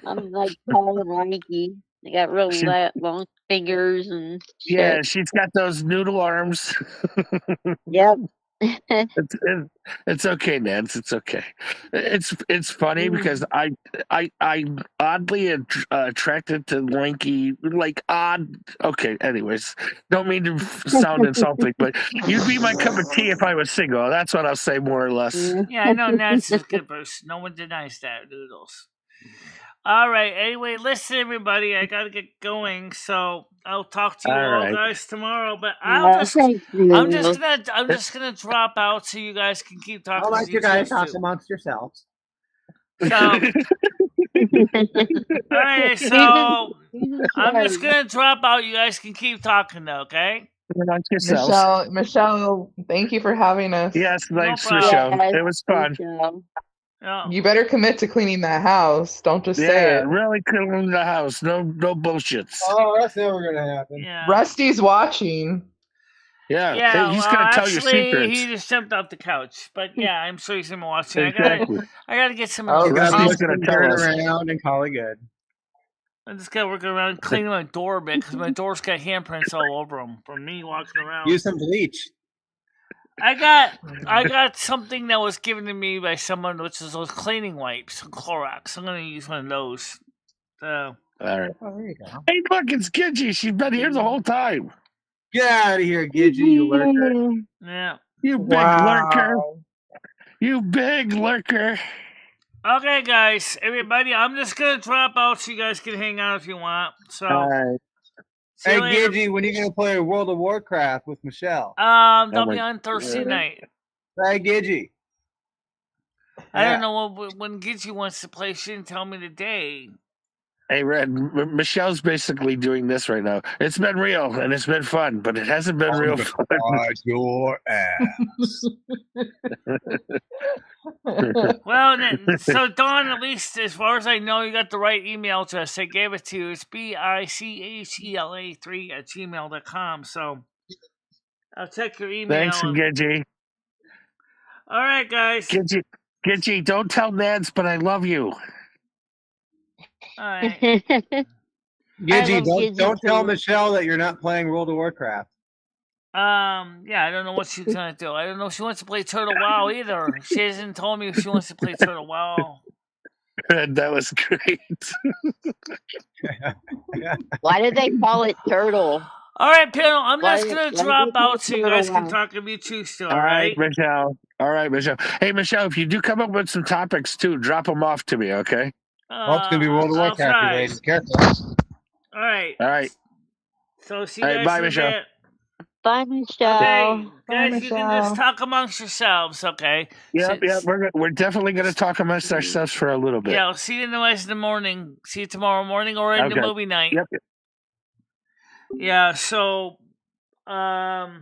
I'm like tall and lanky. I got real She, long fingers and yeah, shit. she's got those noodle arms. Yep. It's okay, Nance. It's okay. It's funny because I'm oddly attracted to lanky, like odd. Okay, anyways, don't mean to sound insulting, but you'd be my cup of tea if I was single. That's what I'll say, more or less. Yeah, I know Nance is a good person. No one denies that, Noodles. All right. Anyway, listen, everybody. I gotta get going, so I'll talk to you all right. guys tomorrow. But Thanks, I'm Noodles. just gonna drop out so you guys can keep talking. I'll let as you guys choose talk to. amongst yourselves. So, all right. So I'm just gonna drop out. You guys can keep talking though. Okay. Amongst yourselves. Michelle, thank you for having us. Yes, thanks, problem. Michelle. Yes, It was fun. Michelle. No. You better commit to cleaning that house. Don't just say Yeah, it. really clean the house. No bullshits. Oh, that's never gonna happen. Yeah. Rusty's watching. Yeah, Yeah, he's well, gonna tell your actually, secrets. he just jumped off the couch. But yeah, I'm sure he's been watching. Exactly. I gotta get some. Oh, You gotta Rusty's push gonna some tell dirt us. around and call it good. I just gotta work around cleaning my door a bit because my door's got handprints all over them from me walking around. Use some bleach. I got something that was given to me by someone, which is those cleaning wipes, Clorox. I'm gonna use one of those. All right. Oh, there you go. Hey, look, it's Gidgy. She's been here the whole time. Get out of here, Gidgy, you lurker. Yeah. You big lurker. You big lurker. Okay, guys, everybody, I'm just gonna drop out so you guys can hang out if you want. So. All right. See you Hey, later. Gidgy, when are you gonna play World of Warcraft with Michelle? That'll be on Thursday night. Hey, Gidgy. I don't know when Gidgy wants to play. She didn't tell me the day. Hey, Red, Michelle's basically doing this right now. It's been real and it's been fun, but it hasn't been real fun. Your ass. Well, so Dawn, at least as far as I know, you got the right email address. I gave it to you. It's BICHELA3@gmail.com. So I'll check your email. Thanks, Gidgy. All right, guys. Gidgy, don't tell Nance, but I love you. All right. Gidgy, don't tell Michelle that you're not playing World of Warcraft. Yeah, I don't know what she's gonna do. I don't know if she wants to play Turtle WoW either. She hasn't told me if she wants to play Turtle WoW. That was great. Why did they call it turtle? All right, panel. I'm just gonna drop out so you guys can talk if you choose to. All right, Michelle. All right, Michelle. Hey, Michelle, if you do come up with some topics too, drop them off to me, okay? Well, it's gonna be World of Warcraft related. Careful. All right. All right. So see you guys bye, in a Michelle. bit. Bye, Michelle. Okay, Bye, guys, you can just talk amongst yourselves, okay? Yep. We're definitely going to talk amongst ourselves for a little bit. Yeah, I'll see you in the morning. See you tomorrow morning or in the movie night. Yep. Yeah, so, let's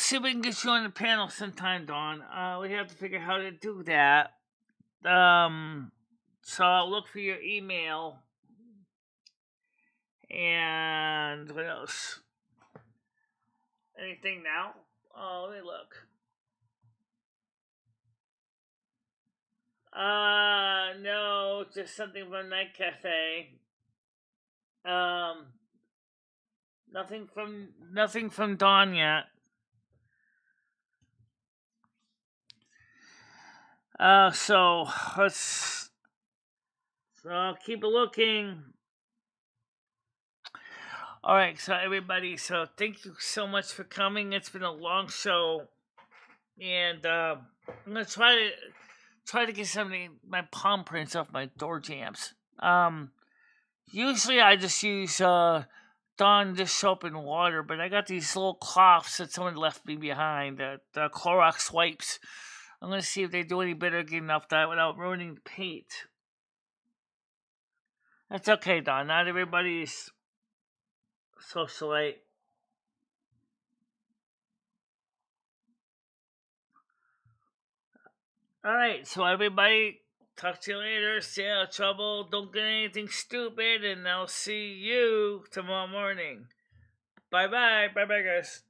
see if we can get you on the panel sometime, Dawn. We have to figure out how to do that. So I'll look for your email. And what else? Anything now? Oh, let me look. No, just something from Night Cafe. Nothing from Dawn yet. So I'll keep looking. All right, so everybody, so thank you so much for coming. It's been a long show, and I'm gonna try to get some of my palm prints off my door jams. Usually I just use Dawn dish soap and water, but I got these little cloths that someone left me behind, the Clorox wipes. I'm gonna see if they do any better getting off that without ruining the paint. That's okay, Dawn. Not everybody's socialite. Alright, so everybody, talk to you later. Stay out of trouble. Don't get anything stupid, and I'll see you tomorrow morning. Bye-bye. Bye-bye, guys.